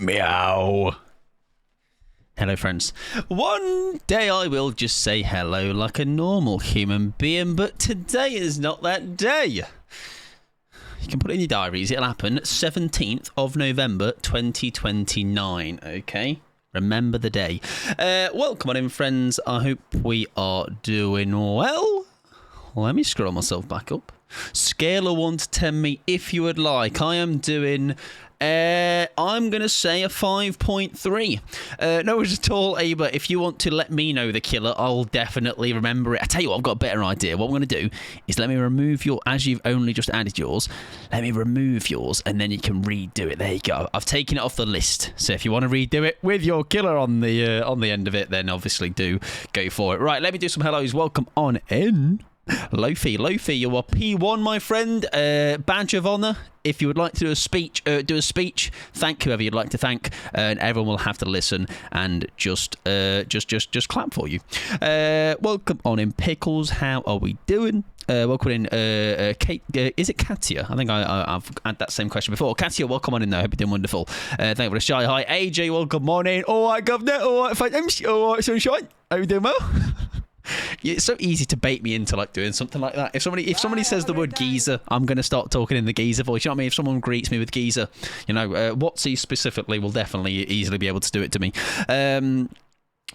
Meow. Hello, friends. One day I will just say hello like a normal human being, but today is not that day. You can put it in your diaries. It'll happen 17th of November, 2029, okay? Remember the day. Welcome on in, friends. I hope we are doing well. Let me scroll myself back up. Scale of 1 to 10 me if you would like. I am doing... I'm going to say a 5.3. No worries at all, Aber. If you want to let me know the killer, I'll definitely remember it. I tell you what, I've got a better idea. What I'm going to do is let me remove your, as you've only just added yours, let me remove yours and then you can redo it. There you go. I've taken it off the list. So if you want to redo it with your killer on the end of it, then obviously do go for it. Right, let me do some hellos. Welcome on in. Lofi, you are P1, my friend. Badge of honour. If you would like to do a speech, thank whoever you'd like to thank, and everyone will have to listen and just clap for you. Welcome on in, Pickles. How are we doing? Welcome in, Kate. Is it Katia? I think I've had that same question before. Katia, welcome on in there. Hope you're doing wonderful. Thank you for the shy. Hi, AJ. Welcome on in. All right, governor. All right, thanks. All right, sunshine. Are you doing well? Yeah, it's so easy to bait me into like doing something like that. If somebody says the word geezer, I'm going to start talking in the geezer voice. You know what I mean? If someone greets me with geezer, you know, Watsy specifically will definitely easily be able to do it to me.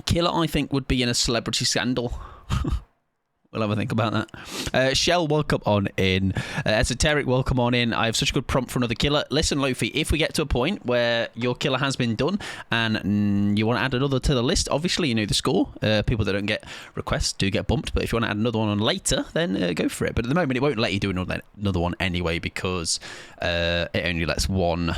Killer, I think, would be in a celebrity scandal. We'll have a think about that. Shell, welcome on in. Esoteric, welcome on in. I have such a good prompt for another killer. Listen, Lofi, if we get to a point where your killer has been done and you want to add another to the list, obviously you know the score. People that don't get requests do get bumped, but if you want to add another one on later, then go for it. But at the moment, it won't let you do another one anyway because it only lets one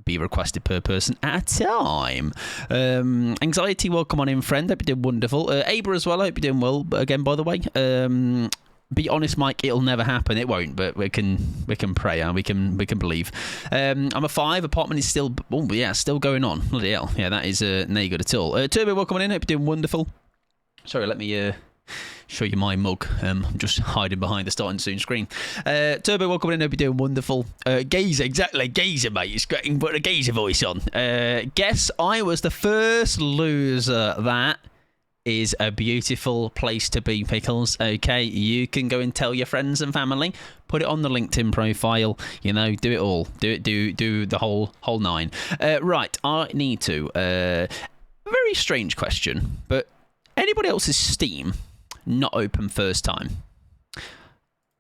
be requested per person at a time. Anxiety, welcome on in, friend. Hope you're doing wonderful. Aber as well, I hope you're doing well again, by the way. Be honest, Mike, it'll never happen. It won't, but we can pray and we can believe. I'm a 5. Apartment is still still going on. Bloody hell. Yeah, that is no good at all. Turbo, welcome on in. Hope you're doing wonderful. Sorry, let me show you my mug. I'm just hiding behind the starting soon screen. Turbo, welcome in. Hope you're doing wonderful. Gazer, exactly. Gazer, mate. It's getting put a Gazer voice on. Guess I was the first loser. That is a beautiful place to be, Pickles. Okay, you can go and tell your friends and family. Put it on the LinkedIn profile. You know, do it all. Do the whole 9. Right, I need to. Very strange question, but anybody else's Steam not open first time?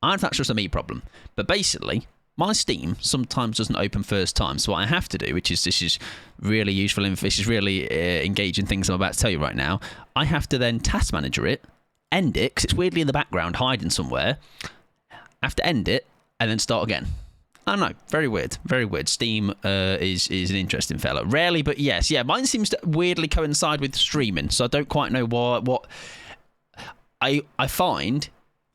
I don't know if that's just a me problem, but basically my Steam sometimes doesn't open first time. So what I have to do, this is really useful and this is really engaging things I'm about to tell you right now, I have to then task manager it, end it, because it's weirdly in the background hiding somewhere. I have to end it and then start again. I don't know, very weird. Steam is an interesting fella. Rarely, but yes. Yeah, mine seems to weirdly coincide with streaming, so I don't quite know what I find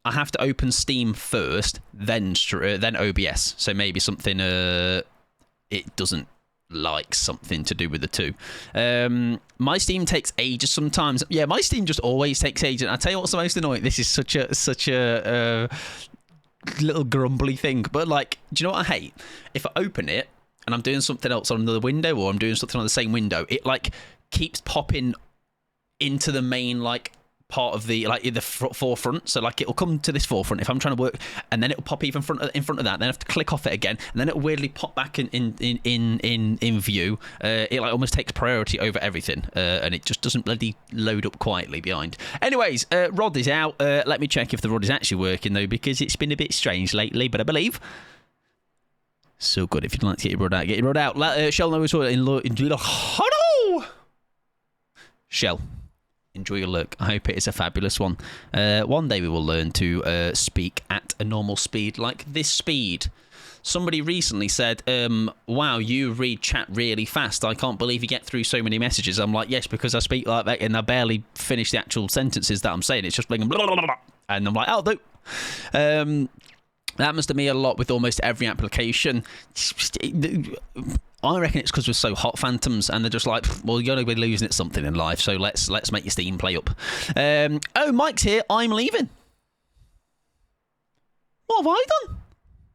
I have to open Steam first, then OBS. So maybe something it doesn't like something to do with the two. My Steam takes ages sometimes. Yeah, my Steam just always takes ages. And I tell you what's the most annoying. This is such a little grumbly thing, but like, do you know what I hate? If I open it and I'm doing something else on another window, or I'm doing something on the same window, it like keeps popping into the main like part of the like in the forefront. So like it'll come to this forefront if I'm trying to work, and then it'll pop even in front of that. Then I have to click off it again, and then it'll weirdly pop back in view. It like almost takes priority over everything, and it just doesn't bloody load up quietly behind. Anyways, Rod is out. Let me check if the Rod is actually working though, because it's been a bit strange lately. But I believe. So good. If you'd like to get your Rod out, get your Rod out. Shell knows what Shell. Enjoy your look. I hope it is a fabulous one. One day we will learn to speak at a normal speed, like this speed. Somebody recently said, wow, you read chat really fast. I can't believe you get through so many messages. I'm like, yes, because I speak like that and I barely finish the actual sentences that I'm saying. It's just like, blah, blah, blah, blah. And I'm like, oh, no. That happens to me a lot with almost every application. I reckon it's because we're so hot, Phantoms, and they're just like, well, you're going to be losing at something in life, so let's make your Steam play up. Oh, Mike's here. I'm leaving. What have I done?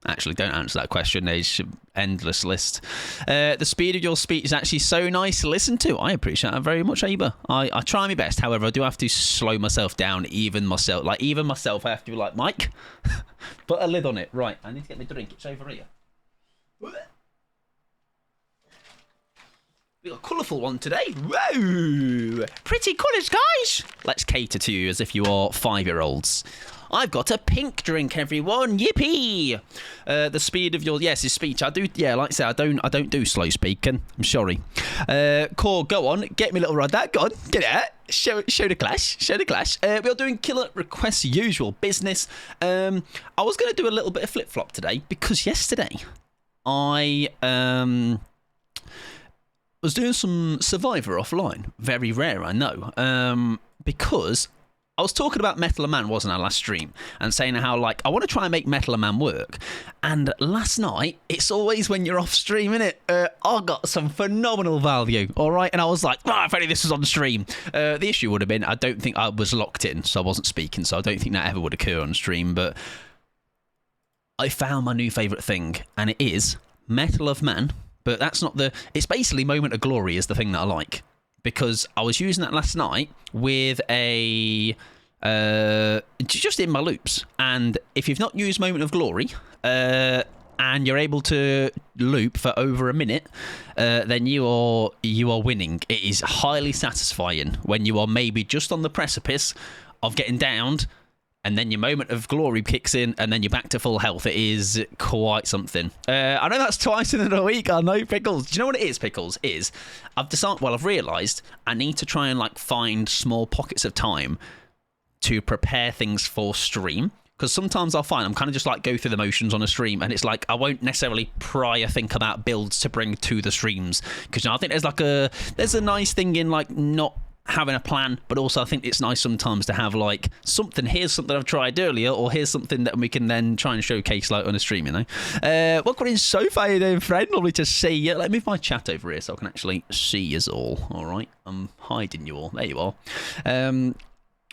Actually, don't answer that question. There's an endless list. The speed of your speech is actually so nice to listen to. I appreciate that very much, Aber. I try my best. However, I do have to slow myself down. Even myself, I have to be like, Mike, put a lid on it. Right, I need to get my drink. It's over here. We got a colourful one today. Whoa! Pretty colours, guys. Let's cater to you as if you are 5-year-olds. I've got a pink drink, everyone. Yippee! The speed of your his speech. I do. Yeah, like I said, I don't do slow speaking. I'm sorry. Core, go on. Get me a little rod. That go on. Get it out. Show the clash. Show the clash. We're doing killer requests, usual business. I was going to do a little bit of flip flop today because yesterday I was doing some Survivor offline. Very rare, I know. Because I was talking about Metal and Man, wasn't I, last stream? And saying how, like, I want to try and make Metal and Man work. And last night, it's always when you're off stream, innit? I got some phenomenal value, all right? And I was like, if only this was on stream. The issue would have been, I don't think I was locked in, so I wasn't speaking. So I don't think that ever would occur on stream. But I found my new favourite thing, and it is Metal of Man. But that's not it's basically Moment of Glory is the thing that I like. Because I was using that last night with just in my loops. And if you've not used Moment of Glory, and you're able to loop for over a minute, then you are winning. It is highly satisfying when you are maybe just on the precipice of getting downed, and then your Moment of Glory kicks in, and then you're back to full health. It is quite something. I know that's twice in a week. I know, Pickles. Do you know what it is, Pickles? I've realised I need to try and find small pockets of time to prepare things for stream. Because sometimes I'll find I'm kind of just go through the motions on a stream, and it's I won't necessarily prior think about builds to bring to the streams. Because I think there's a nice thing in not having a plan, but also I think it's nice sometimes to have here's something I've tried earlier, or here's something that we can then try and showcase on a stream, you know. Welcome in so far, you know, friend. Lovely to see you. Let me move my chat over here so I can actually see you all right? I'm hiding you all. There you are.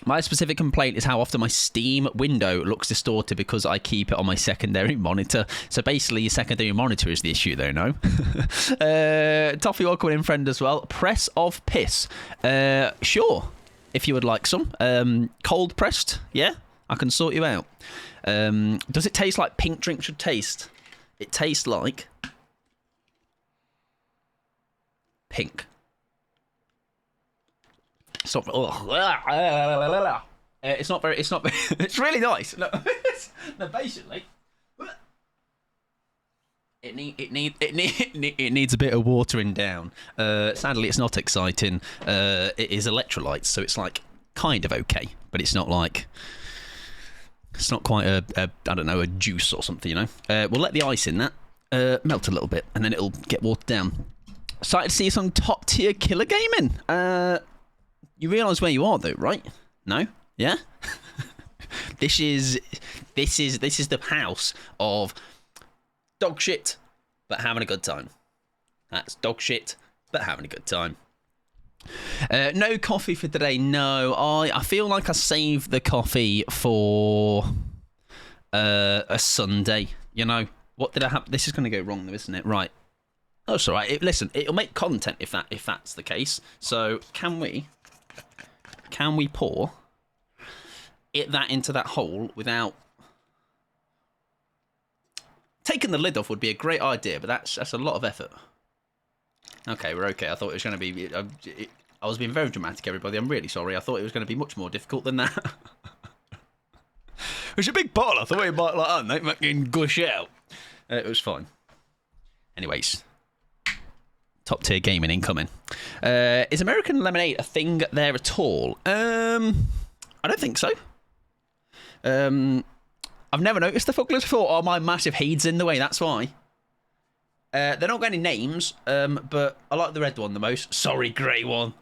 My specific complaint is how often my Steam window looks distorted because I keep it on my secondary monitor. So basically, your secondary monitor is the issue, though, no? Toffee, welcome in, friend, as well. Press of piss. Sure, if you would like some. Cold pressed, yeah? I can sort you out. Does it taste like pink drink should taste? It tastes like pink. It's not. It's not very. It's really nice. No, basically, it needs a bit of watering down. Sadly, it's not exciting. It is electrolytes, so it's kind of okay, but it's not it's not quite a I don't know, a juice or something, you know. We'll let the ice in that melt a little bit, and then it'll get watered down. Excited to see some top tier killer gaming. You realise where you are, though, right? No? Yeah? This is the house of dog shit, but having a good time. That's dog shit, but having a good time. No coffee for today. No, I feel like I saved the coffee for a Sunday. You know what did I have? This is going to go wrong, though, isn't it? Right. Oh, it's all right. Listen, it'll make content if that's the case. So can we pour that into that hole without taking the lid off? Would be a great idea, but that's a lot of effort. Okay, we're okay. I thought it was going to be. I was being very dramatic, everybody. I'm really sorry. I thought it was going to be much more difficult than that. It was a big bottle. I thought it might fucking gush out. It was fine. Anyways. Top tier gaming incoming. Is American lemonade a thing there at all? I don't think so. I've never noticed the fugglers before. Oh, my massive head's in the way, that's why. They're not got any names, but I like the red one the most. Sorry, grey one.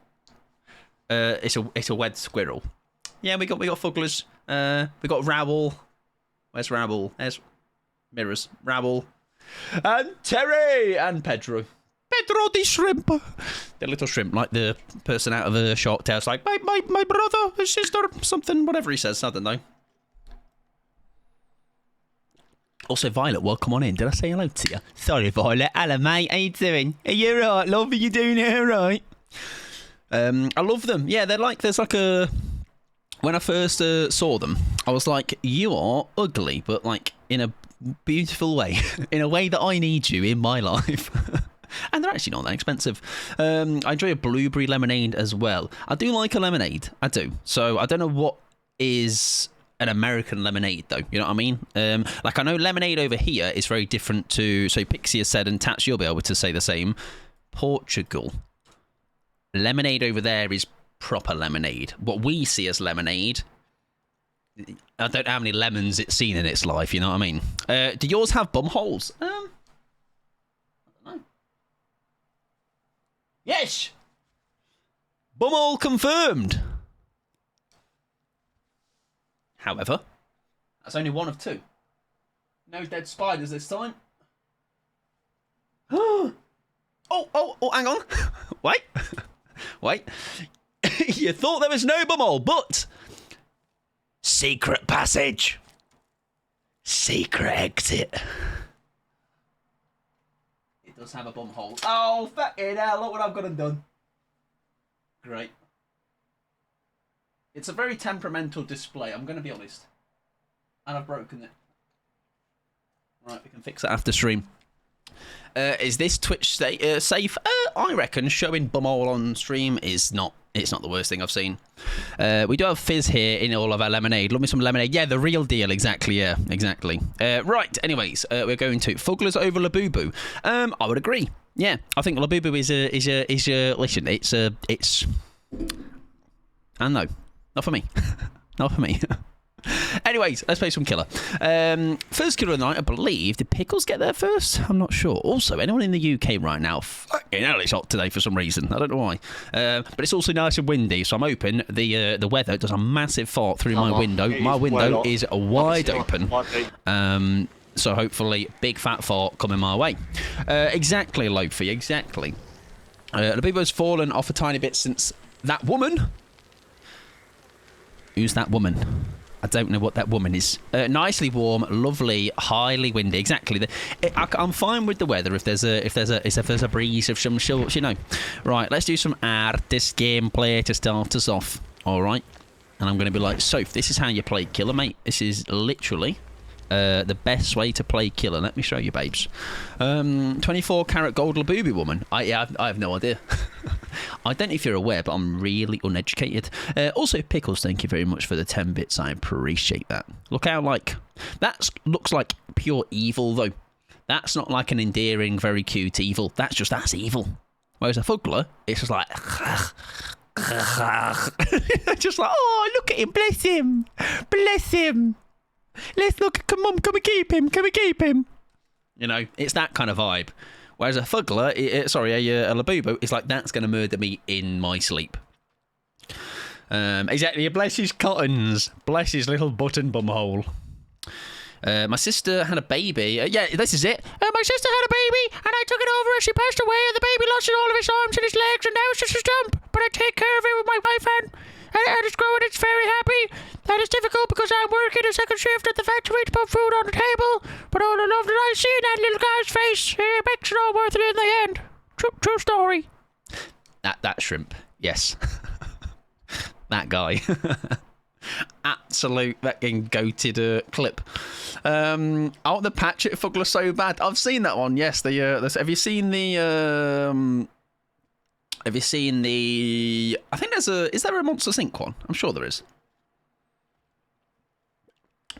It's a wed squirrel. Yeah, we got fugglers. We got Raoul. Where's Raoul? There's Mirrors. Raoul. And Terry and Pedro. Pedro the shrimp. The little shrimp, like the person out of a Shark Tale. It's like, my brother, sister, something, whatever he says. I don't know. Also, Violet, welcome on in. Did I say hello to you? Sorry, Violet. Hello, mate. How you doing? Are you alright, love? Are you doing it alright? I love them. Yeah, they're like, there's like a... When I first saw them, I was like, you are ugly, but like in a beautiful way. In a way that I need you in my life. And they're actually not that expensive. I enjoy a blueberry lemonade as well. I do like a lemonade. I do. So I don't know what is an American lemonade, though. You know what I mean? Like, I know lemonade over here is very different to... So Pixie has said, and Tats, you'll be able to say the same. Portugal. Lemonade over there is proper lemonade. What we see as lemonade... I don't know how many lemons it's seen in its life, you know what I mean? Do yours have bum holes? I don't know. Yes! Bumhole confirmed! However, that's only one of two. No dead spiders this time. Oh, hang on. Wait. Wait. You thought there was no bumhole, but... Secret passage. Secret exit. It does have a bumhole. Oh, fucking hell, look what I've got and done. Great. It's a very temperamental display, I'm going to be honest. And I've broken it. Right, we can fix it after stream. Is this Twitch safe? I reckon showing bumhole on stream is not... It's not the worst thing I've seen. We do have fizz here in all of our lemonade. Love me some lemonade. Yeah, the real deal. Exactly, yeah. Exactly. Right, anyways, we're going to Fugglers over Labubu. I would agree. Yeah, I think Labubu is a... Listen, it's... I know. Not for me. Not for me. Anyways, let's play some killer. First killer of the night, I believe. Did Pickles get there first? I'm not sure. Also, anyone in the UK right now? Fucking hell, it's hot today for some reason. I don't know why. But it's also nice and windy, so I'm hoping the weather does a massive fart through my window. My window is wide open. So hopefully, big fat fart coming my way. Exactly, Lofi, exactly. Labubu's fallen off a tiny bit since that woman... Who's that woman? I don't know what that woman is. Nicely warm, lovely, highly windy. Exactly. I'm fine with the weather if there's a breeze of some sort, you know. Right, let's do some artist gameplay to start us off. All right. And I'm going to be like, Soph, this is how you play killer, mate. This is literally the best way to play killer. Let me show you, babes. 24 karat gold Labubu woman. I have no idea. I don't know if you're aware, but I'm really uneducated. Also, Pickles, thank you very much for the 10 bits. I appreciate that. Look how, like... That looks like pure evil, though. That's not like an endearing, very cute evil. That's evil. Whereas a Fuggler, it's just like... just like, oh, look at him, bless him. Bless him. Let's look, come on, can we keep him? Can we keep him? You know, it's that kind of vibe. Whereas a Fuggler, a Labubu, is like, that's going to murder me in my sleep. Exactly, bless his cottons. Bless his little button bumhole. My sister had a baby. Yeah, this is it. My sister had a baby, and I took it over and she passed away, and the baby lost all of its arms and its legs, and now it's just a stump. But I take care of it with my wife, and it's growing, it's very happy. That is difficult because I'm working a second shift at the factory to put food on the table. But all the love that I see in that little guy's face, it makes it all worth it in the end. True story. That shrimp, yes. That guy. Absolute fucking goated clip. The patch at Fuggler so bad. I've seen that one. Yes. Have you seen the? Have you seen the? I think there's a. Is there a Monsters Inc. one? I'm sure there is.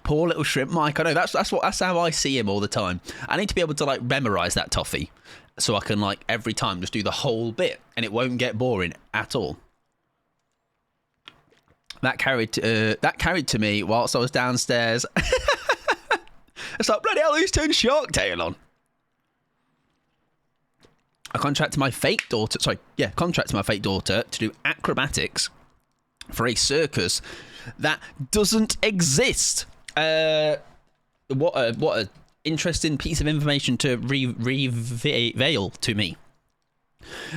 Poor little shrimp, Mike. I know that's how I see him all the time. I need to be able to like memorize that toffee, so I can like every time just do the whole bit, and it won't get boring at all. That carried to me whilst I was downstairs. It's like, bloody hell, who's turned Shark Tale on? I contracted my fake daughter to do acrobatics for a circus that doesn't exist. What a interesting piece of information to reveal to me.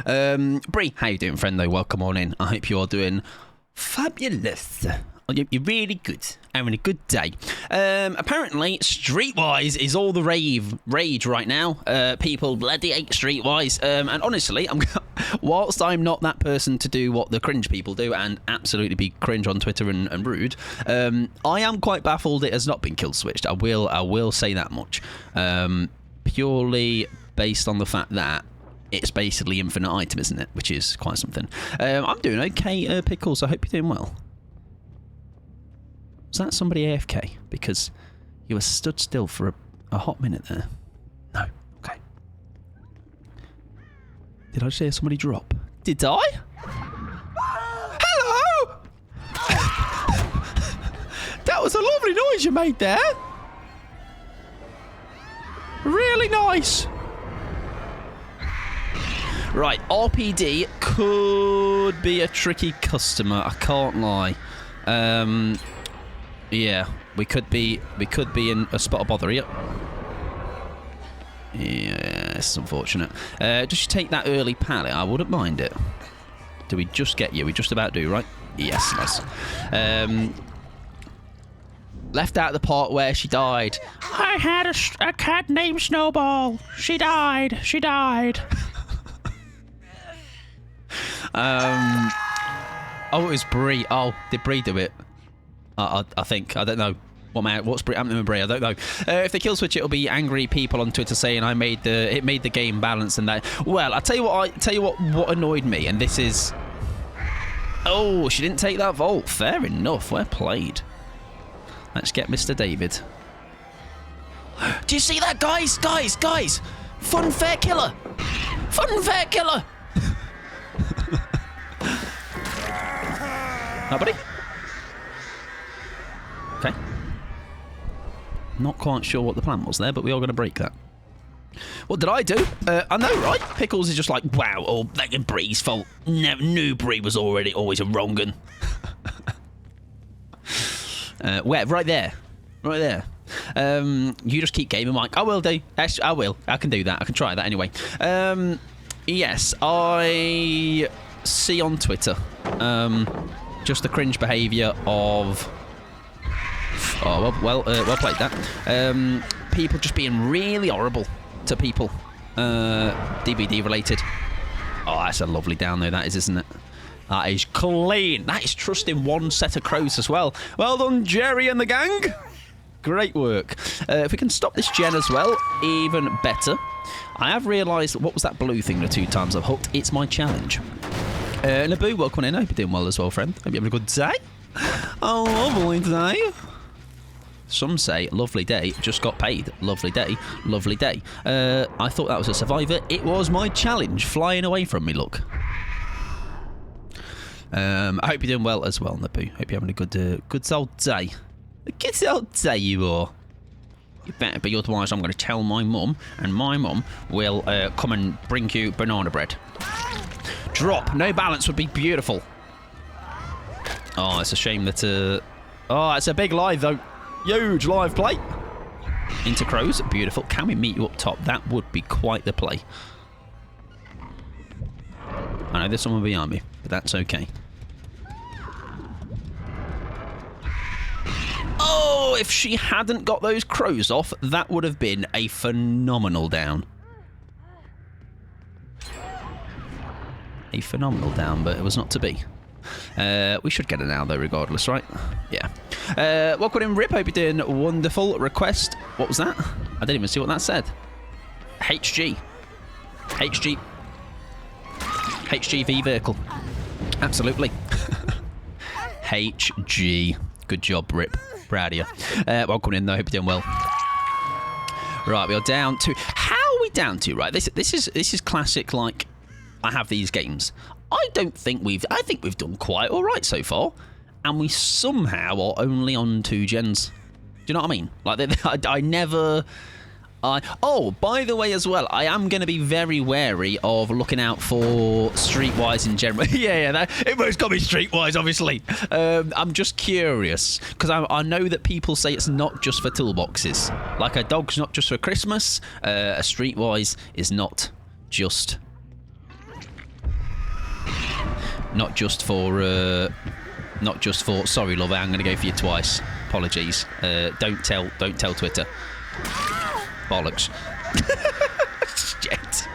Bree, how you doing, friend? Though, welcome on in. I hope you are doing fabulous. You're really good. Having a good day. Apparently, Streetwise is all the rage right now. People bloody hate Streetwise. And honestly, whilst I'm not that person to do what the cringe people do and absolutely be cringe on Twitter and rude, I am quite baffled it has not been kill switched. I will say that much. Purely based on the fact that it's basically infinite item, isn't it? Which is quite something. I'm doing okay, Pickles. I hope you're doing well. Was that somebody AFK? Because you were stood still for a hot minute there. No. Okay. Did I just hear somebody drop? Did I? Hello! That was a lovely noise you made there. Really nice. Right, RPD could be a tricky customer. I can't lie. Yeah, we could be in a spot of bother here. Yeah, it's unfortunate. Just take that early pallet. I wouldn't mind it. Do we just get you? We just about do, right? Yes, nice. Left out the part where she died. I had a cat named Snowball. She died. She died. Oh, it was Bree. Oh, did Bree do it? I think. I don't know. What's happening with Bree? I don't know. If they kill switch, it'll be angry people on Twitter saying it made the game balanced and that. Well, I'll tell you what. What annoyed me, and this is. Oh, she didn't take that vault. Fair enough. Well played. Let's get Mr. David. Do you see that, guys? Guys! Fun fair killer. Fun fair killer. Nobody? Okay. Not quite sure what the plan was there, but we are going to break that. What did I do? I know, right? Pickles is just like, wow, oh, that was Bree's fault. Knew Bree was always a wrong un. Where? Right there. Right there. You just keep gaming, Mike. I will do. I will. I can do that. I can try that anyway. Yes, I see on Twitter just the cringe behaviour of... Oh, well played that. People just being really horrible to people. DBD related. Oh, that's a lovely down though, that is, isn't it? That is clean. That is trusting one set of crows as well. Well done, Jerry and the gang. Great work. If we can stop this gen as well, even better. I have realised, what was that blue thing the 2 times I've hooked? It's my challenge. Naboo, welcome in. I hope you're doing well as well, friend. Hope you're having a good day. A lovely day. Some say, lovely day, just got paid. Lovely day, lovely day. I thought that was a survivor. It was my challenge, flying away from me, look. I hope you're doing well as well, Naboo. Hope you're having a good old day. A good old day you are. You better be, otherwise I'm going to tell my mum, and my mum will come and bring you banana bread. Drop. No balance would be beautiful. Oh, it's a shame that... Oh, it's a big live, though. Huge live play. Into crows. Beautiful. Can we meet you up top? That would be quite the play. I know there's someone behind me, but that's okay. Oh, if she hadn't got those crows off, that would have been a phenomenal down. A phenomenal down, but it was not to be. We should get it now, though, regardless, right? Yeah. Welcome in, Rip. Hope you're doing wonderful. Request. What was that? I didn't even see what that said. HG. HGV vehicle. Absolutely. HG. Good job, Rip. Proud of you. Welcome in, though. Hope you're doing well. Right, we are down to... How are we down to? Right, this is classic, like... I have these games. I think we've done quite all right so far, and we somehow are only on 2 gens. Do you know what I mean? Like I never. Oh, by the way, as well, I am going to be very wary of looking out for Streetwise in general. yeah, it's got to be Streetwise, obviously. I'm just curious because I know that people say it's not just for toolboxes. Like a dog's not just for Christmas. A Streetwise is not just. Not just for Not just for, sorry, love, I'm going to go for you twice. Apologies. Don't tell Twitter. Bollocks. Shit.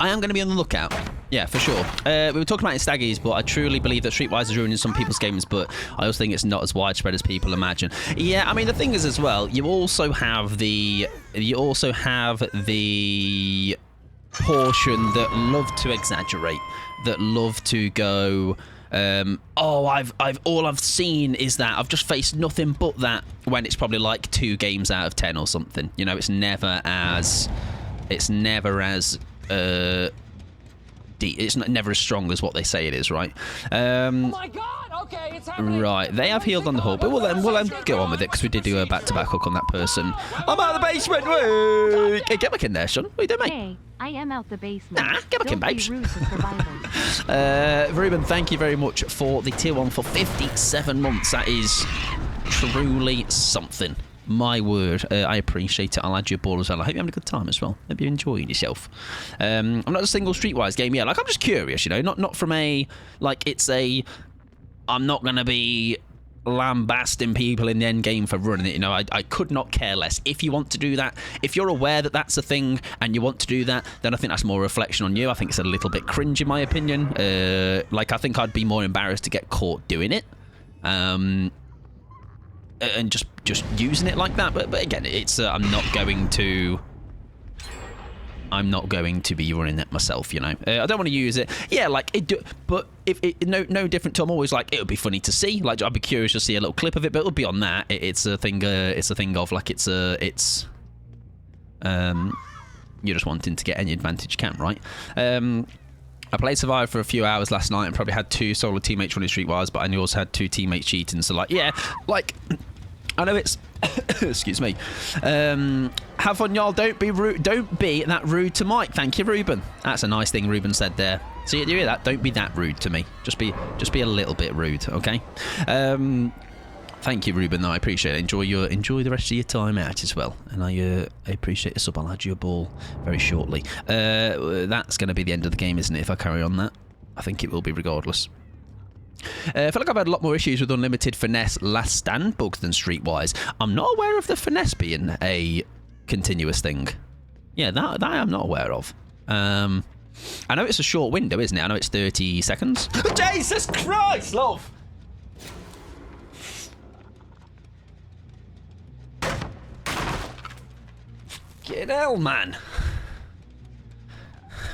I am going to be on the lookout. Yeah, for sure. We were talking about it in Staggies, but I truly believe that Streetwise is ruining some people's games, but I also think it's not as widespread as people imagine. Yeah, I mean, the thing is as well, you also have the portion that love to exaggerate, that love to go, oh, all I've seen is that. I've just faced nothing but that, when it's probably like 2 games out of 10 or something. You know, it's never as it's never as strong as what they say it is, right? Oh my God! Okay, it's happening. Right, they have healed on the hull, but we'll go on with it because we did do a back-to-back hook on that person. I'm out of the basement. Wait, hey, get back in there, son. What are you doing, mate? Hey, I am out the basement. Nah, get back in, babes. Rude to survivors. Ruben, thank you very much for the tier 1 for 57 months. That is truly something. My word, I appreciate it. I'll add you a ball as well. I hope you're having a good time as well. Hope you're enjoying yourself. I'm not a single Streetwise game yet. Like, I'm just curious, you know, not from a, like, it's a, I'm not going to be lambasting people in the end game for running it. You know, I could not care less. If you want to do that, if you're aware that that's a thing and you want to do that, then I think that's more reflection on you. I think it's a little bit cringe in my opinion. Like, I think I'd be more embarrassed to get caught doing it. And just using it like that, but again, it's I'm not going to be running it myself, you know. I don't want to use it. Yeah, like but if it no different to, I'm always like, it would be funny to see. Like, I'd be curious to see a little clip of it, but it'll be on that. It's a thing. It's a thing of like you're just wanting to get any advantage you can, right? I played Survivor for a few hours last night and probably had 2 solo teammates running Streetwise, but I also had 2 teammates cheating. So, like, yeah, like, I know it's... excuse me. Have fun, y'all. Don't be rude. Don't be that rude to Mike. Thank you, Ruben. That's a nice thing Ruben said there. See, do you hear that? Don't be that rude to me. Just be a little bit rude, okay? Thank you, Ruben, though. I appreciate it. Enjoy the rest of your time out as well. And I appreciate the sub. I'll add you a ball very shortly. That's going to be the end of the game, isn't it, if I carry on that? I think it will be regardless. I feel like I've had a lot more issues with unlimited finesse last stand bugs than Streetwise. I'm not aware of the finesse being a continuous thing. Yeah, that I'm not aware of. I know it's a short window, isn't it? I know it's 30 seconds. Jesus Christ, love! Get hell, man.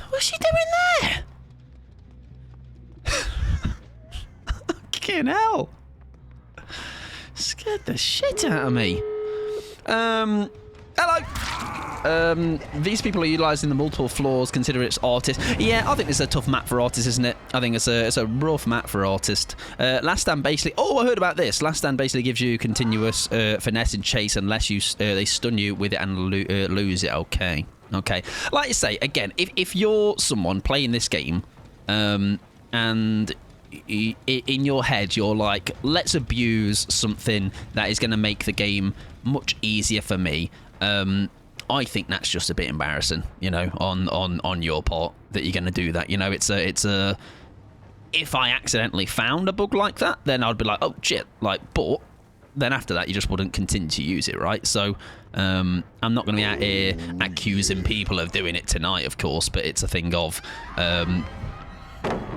What's she doing there? Fucking hell. Scared the shit out of me. Hello. These people are utilising the multiple floors, consider it's artist. Yeah, I think it's a tough map for artists, isn't it? I think it's a rough map for artist. Last Stand basically... Oh, I heard about this. Last Stand basically gives you continuous finesse and chase unless you they stun you with it and lose it. Okay. Okay. Like I say, again, if you're someone playing this game and in your head you're like, let's abuse something that is going to make the game much easier for me, I think that's just a bit embarrassing, you know, on your part that you're going to do that. You know, it's a if I accidentally found a bug like that, then I'd be like, oh shit, like, but then after that you just wouldn't continue to use it, right? So I'm not going to be out here accusing people of doing it tonight, of course, but it's a thing of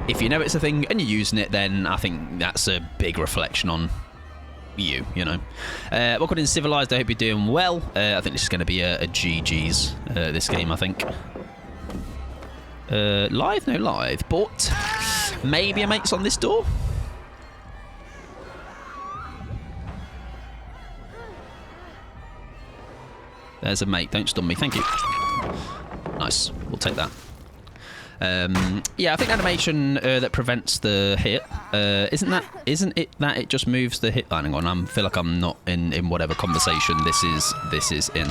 if you know it's a thing and you're using it, then I think that's a big reflection on you know. Welcome in Civilized. I hope you're doing well. I think this is going to be a GG's this game, I think. Live? No live, but maybe a mate's on this door. There's a mate. Don't stun me. Thank you. Nice. We'll take that. Yeah, I think animation that prevents the hit isn't it that it just moves the hit? Hang on, I feel like I'm not in whatever conversation this is in.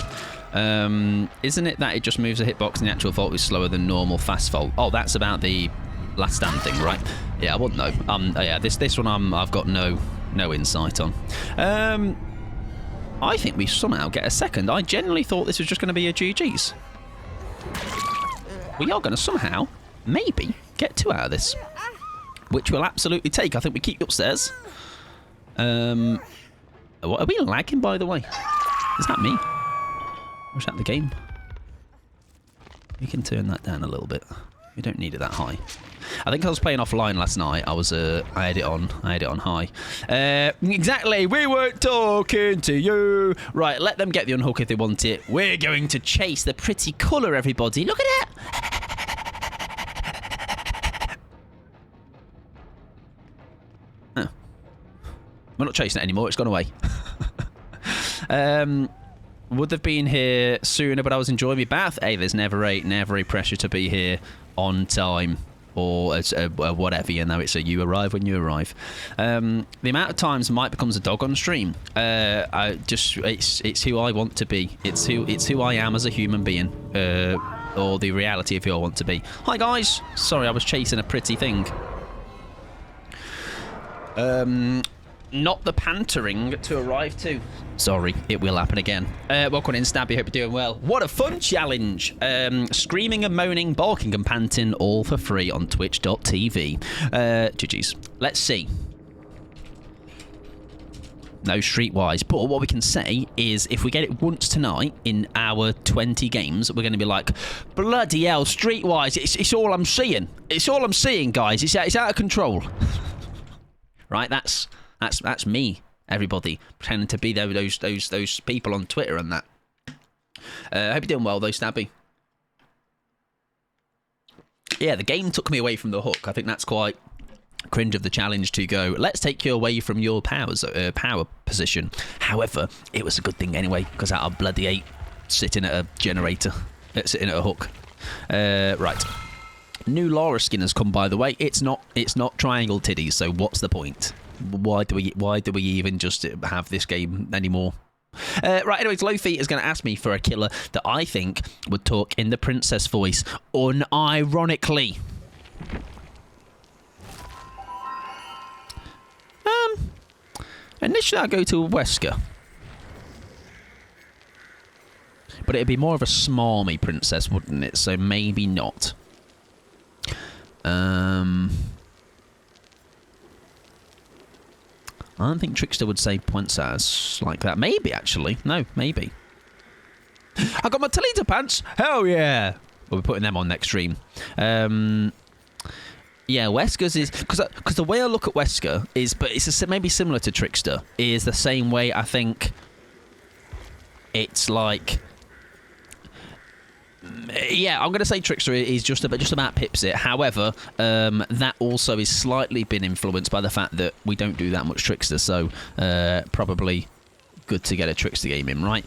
Isn't it that it just moves the hitbox and the actual fault is slower than normal fast fault? Oh, that's about the Last Stand thing, right? Yeah, I wouldn't know. Yeah, this one I've got no insight on. I think we somehow get a second. I genuinely thought this was just going to be a GG's. we are going to somehow, maybe, get 2 out of this. Which we'll absolutely take. I think we keep you upstairs. What, are we lagging, by the way? Is that me? Or is that the game? We can turn that down a little bit. We don't need it that high. I think I was playing offline last night. I had it on high. Exactly. We weren't talking to you. Right, let them get the unhook if they want it. We're going to chase the pretty colour, everybody. Look at that. Oh. We're not chasing it anymore. It's gone away. Would have been here sooner, but I was enjoying my bath. Hey, there's never a pressure to be here on time or whatever. You know, it's a you arrive when you arrive. The amount of times Mike becomes a dog on stream, it's who I want to be. It's who I am as a human being, or the reality of who I want to be. Hi guys, sorry I was chasing a pretty thing. Not the pantering to arrive to. Sorry, it will happen again. Welcome in, Stabby. Hope you're doing well. What a fun challenge. Screaming and moaning, barking and panting, all for free on twitch.tv. GG's. Let's see. No streetwise. But what we can say is if we get it once tonight in our 20 games, we're going to be like, bloody hell, streetwise. It's all I'm seeing. It's all I'm seeing, guys. It's out of control. Right, that's me, everybody, pretending to be those people on Twitter and that. I hope you're doing well, though, Stabby. Yeah, the game took me away from the hook. I think that's quite cringe of the challenge to go, let's take you away from your power position. However, it was a good thing anyway, because out of bloody 8 sitting at a generator, sitting at a hook. Right. New Laura skin has come, by the way. It's not triangle titties, so what's the point? Why do we even just have this game anymore? Right, anyways, Lofi is going to ask me for a killer that I think would talk in the princess voice, unironically. Initially I'll go to Wesker. But it'd be more of a smarmy princess, wouldn't it? So maybe not. I don't think Trickster would say poinsettias like that. Maybe, actually. No, maybe. I got my Toledo pants. Hell yeah. We'll be putting them on next stream. Yeah, Wesker's is... Because the way I look at Wesker is... But it's maybe similar to Trickster. Is the same way I think... It's like... Yeah, I'm going to say Trickster is just about pips it. However, that also is slightly been influenced by the fact that we don't do that much Trickster, so probably good to get a Trickster game in, right?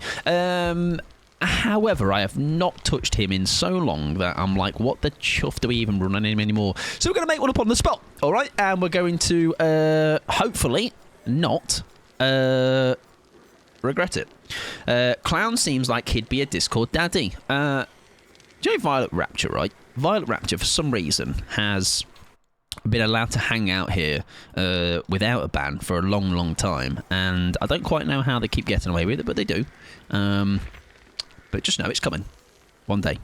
However, I have not touched him in so long that I'm like, what the chuff do we even run on him anymore? So we're going to make one up on the spot, all right? And we're going to, hopefully, not regret it. Clown seems like he'd be a Discord daddy. Do you know Violet Rapture, right? Violet Rapture, for some reason, has been allowed to hang out here without a ban for a long, long time. And I don't quite know how they keep getting away with it, but they do. But just know it's coming. One day.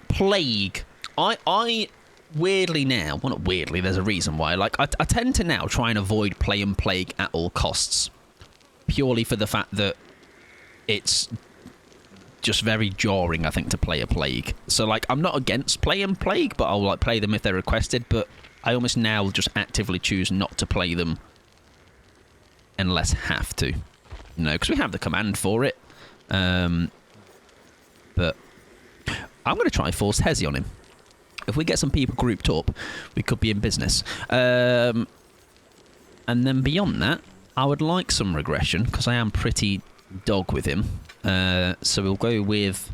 Plague. I weirdly now... Well, not weirdly, there's a reason why. Like, I tend to now try and avoid playing Plague at all costs. Purely for the fact that it's... just very jarring, I think, to play a Plague. So, like, I'm not against playing Plague, but I'll, like, play them if they're requested, but I almost now just actively choose not to play them unless have to. No, because we have the command for it. But I'm going to try Force Hezi on him. If we get some people grouped up, we could be in business. And then beyond that, I would like some regression, because I am pretty dog with him. So we'll go with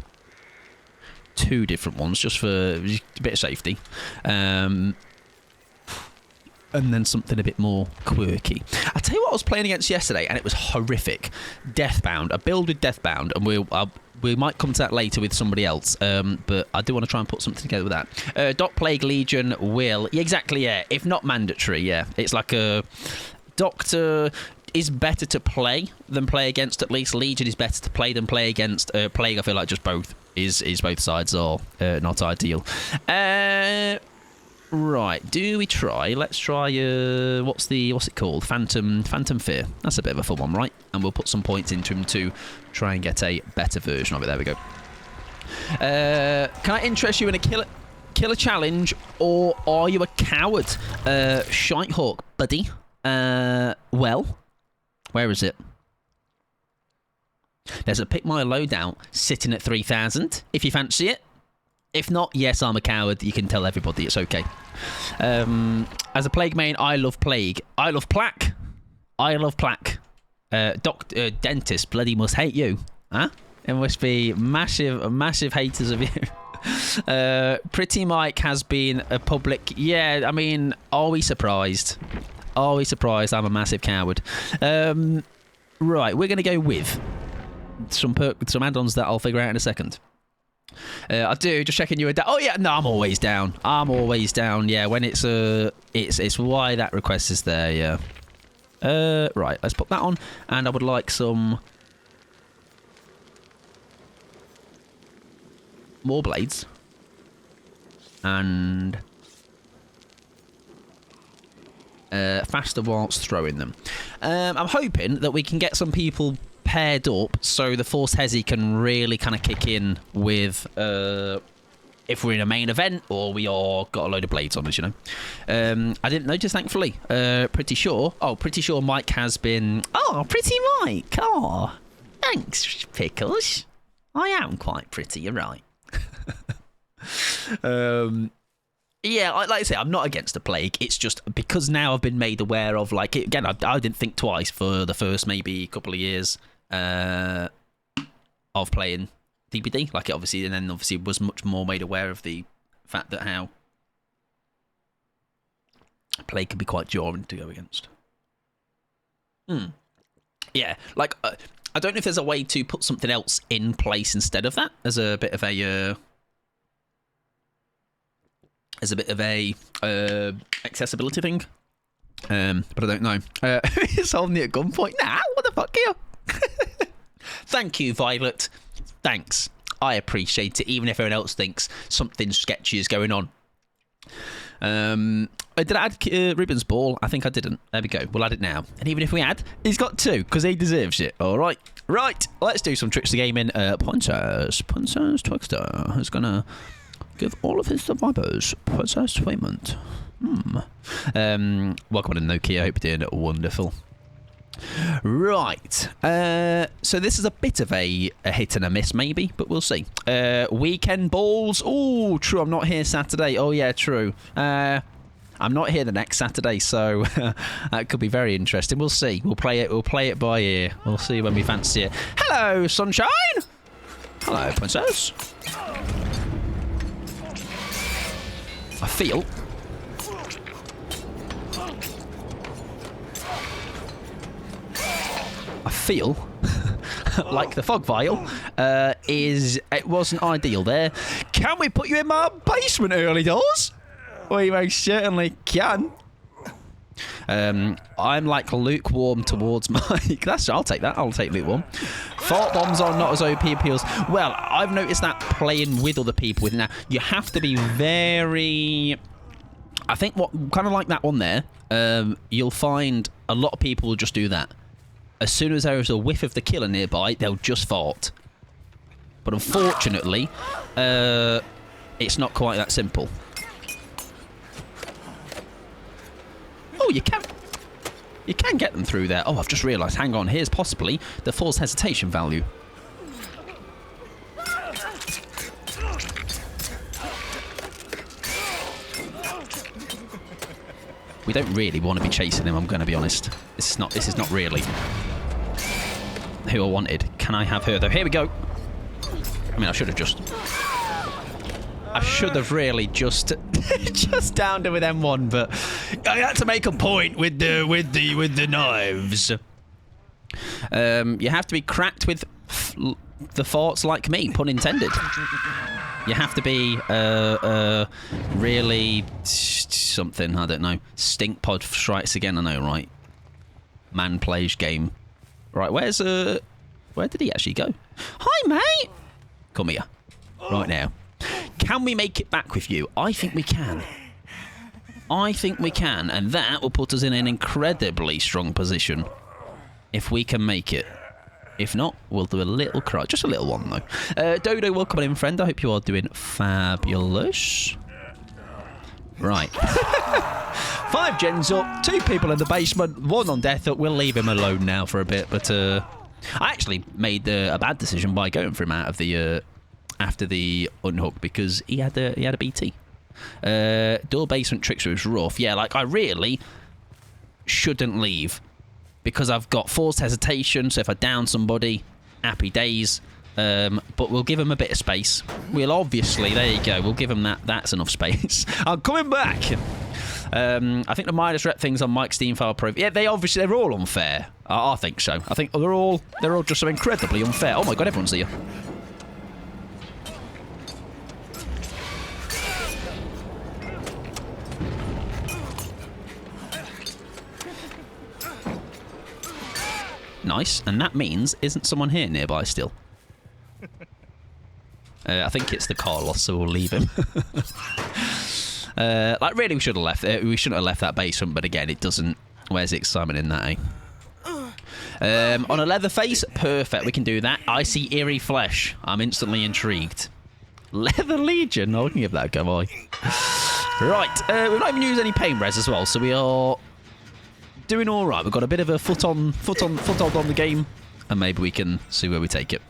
2 different ones just for a bit of safety, and then something a bit more quirky. I'll tell you what I was playing against yesterday, and it was horrific. Deathbound, a build with Deathbound, and we might come to that later with somebody else, but I do want to try and put something together with that. Doc Plague Legion will... Yeah, exactly, yeah. If not mandatory, yeah. It's like a... Doctor... is better to play than play against, at least. Legion is better to play than play against. Plague, I feel like just both. is both sides are not ideal. Right, do we try? Let's try. What's it called? Phantom Fear. That's a bit of a fun one, right? And we'll put some points into him to try and get a better version of it. There we go. Can I interest you in a killer challenge, or are you a coward? Shite Hawk, buddy. Well, where is it? There's a Pick My Loadout sitting at 3,000, if you fancy it. If not, yes, I'm a coward. You can tell everybody it's okay. As a Plague main, I love Plague. I love Plaque. I love Plaque. Dentist bloody must hate you. Huh? It must be massive haters of you. Pretty Mike has been a public... Yeah, I mean, are we surprised? Are we surprised I'm a massive coward? Right, we're going to go with some add-ons that I'll figure out in a second. I do, just checking you were down. Oh yeah, no, I'm always down. I'm always down. Yeah, when it's why that request is there. Yeah. Right, let's put that on, and I would like some more blades and faster whilst throwing them. I'm hoping that we can get some people paired up so the Force Hezi can really kind of kick in with if we're in a main event or we are got a load of blades on us, you know. I didn't notice, thankfully. Pretty sure Mike has been... Oh, Pretty Mike. Oh, thanks, Pickles. I am quite pretty, you're right. Yeah, like I say, I'm not against the Plague. It's just because now I've been made aware of, like, again, I didn't think twice for the first maybe couple of years of playing DBD. Like, it obviously, and then obviously was much more made aware of the fact that how Plague can be quite jarring to go against. Yeah, like, I don't know if there's a way to put something else in place instead of that as a bit of a... accessibility thing, but I don't know. He's holding me at gunpoint. Nah, what the fuck here? Thank you, Violet. Thanks. I appreciate it, even if everyone else thinks something sketchy is going on. Did I add Ruben's ball? I think I didn't. There we go. We'll add it now. And even if we add, he's got 2 because he deserves it. All right. Right. Let's do some tricks to gaming. Princess Twixter is gonna give all of his survivors Princess treatment. Welcome to Nokia. I hope you're doing wonderful. Right. So this is a bit of a hit and a miss, maybe, but we'll see. Weekend balls. Oh, true. I'm not here Saturday. Oh, yeah, true. I'm not here the next Saturday, so that could be very interesting. We'll see. We'll play it by ear. We'll see when we fancy it. Hello, sunshine. Hello, princess. I feel like the fog vial it wasn't ideal there. Can we put you in my basement early doors? We most certainly can. I'm like lukewarm towards Mike. I'll take that. I'll take lukewarm. Fart bombs are not as OP appeals. Well, I've noticed that playing with other people. Now, you have to be very... I think what kind of like that one there, you'll find a lot of people will just do that. As soon as there is a whiff of the killer nearby, they'll just fart. But unfortunately, it's not quite that simple. Oh, you can get them through there. Oh, I've just realised. Hang on, here's possibly the force hesitation value. We don't really want to be chasing him, I'm going to be honest. This is not really who I wanted. Can I have her, though? Here we go. I mean, I should have really just downed her with M1, but I had to make a point with the knives. You have to be cracked with the farts like me, pun intended. You have to be really something, I don't know. Stink pod strikes again, I know, right? Man plays game. Right, where did he actually go? Hi, mate. Come here. right now. Can we make it back with you? I think we can. I think we can, and that will put us in an incredibly strong position if we can make it. If not, we'll do a little cry. Just a little one, though. Dodo, welcome in, friend. I hope you are doing fabulous. Right. 5 gens up, 2 people in the basement, 1 on death up. We'll leave him alone now for a bit, but I actually made a bad decision by going for him out of the after the unhook because he had a BT. Door basement tricks was rough. Yeah, like I really shouldn't leave because I've got forced hesitation. So if I down somebody, happy days. But we'll give him a bit of space. We'll obviously, there you go. We'll give him that. That's enough space. I'm coming back. I think the minus rep things on Mike's Steam file pro. Yeah, they're all unfair. I think so. I think they're all just so incredibly unfair. Oh my god, everyone's here. Nice, and that means isn't someone here nearby still? I think it's the Carlos, so we'll leave him. Like really, we should have left. We shouldn't have left that basement, but again, it doesn't. Where's the excitement in that? On a leather face, perfect. We can do that. I see eerie flesh. I'm instantly intrigued. Leather Legion. I wouldn't give that a go, boy. Right, we've not even used any pain res as well, so we are doing all right. We've got a bit of a foot on the game, and maybe we can see where we take it.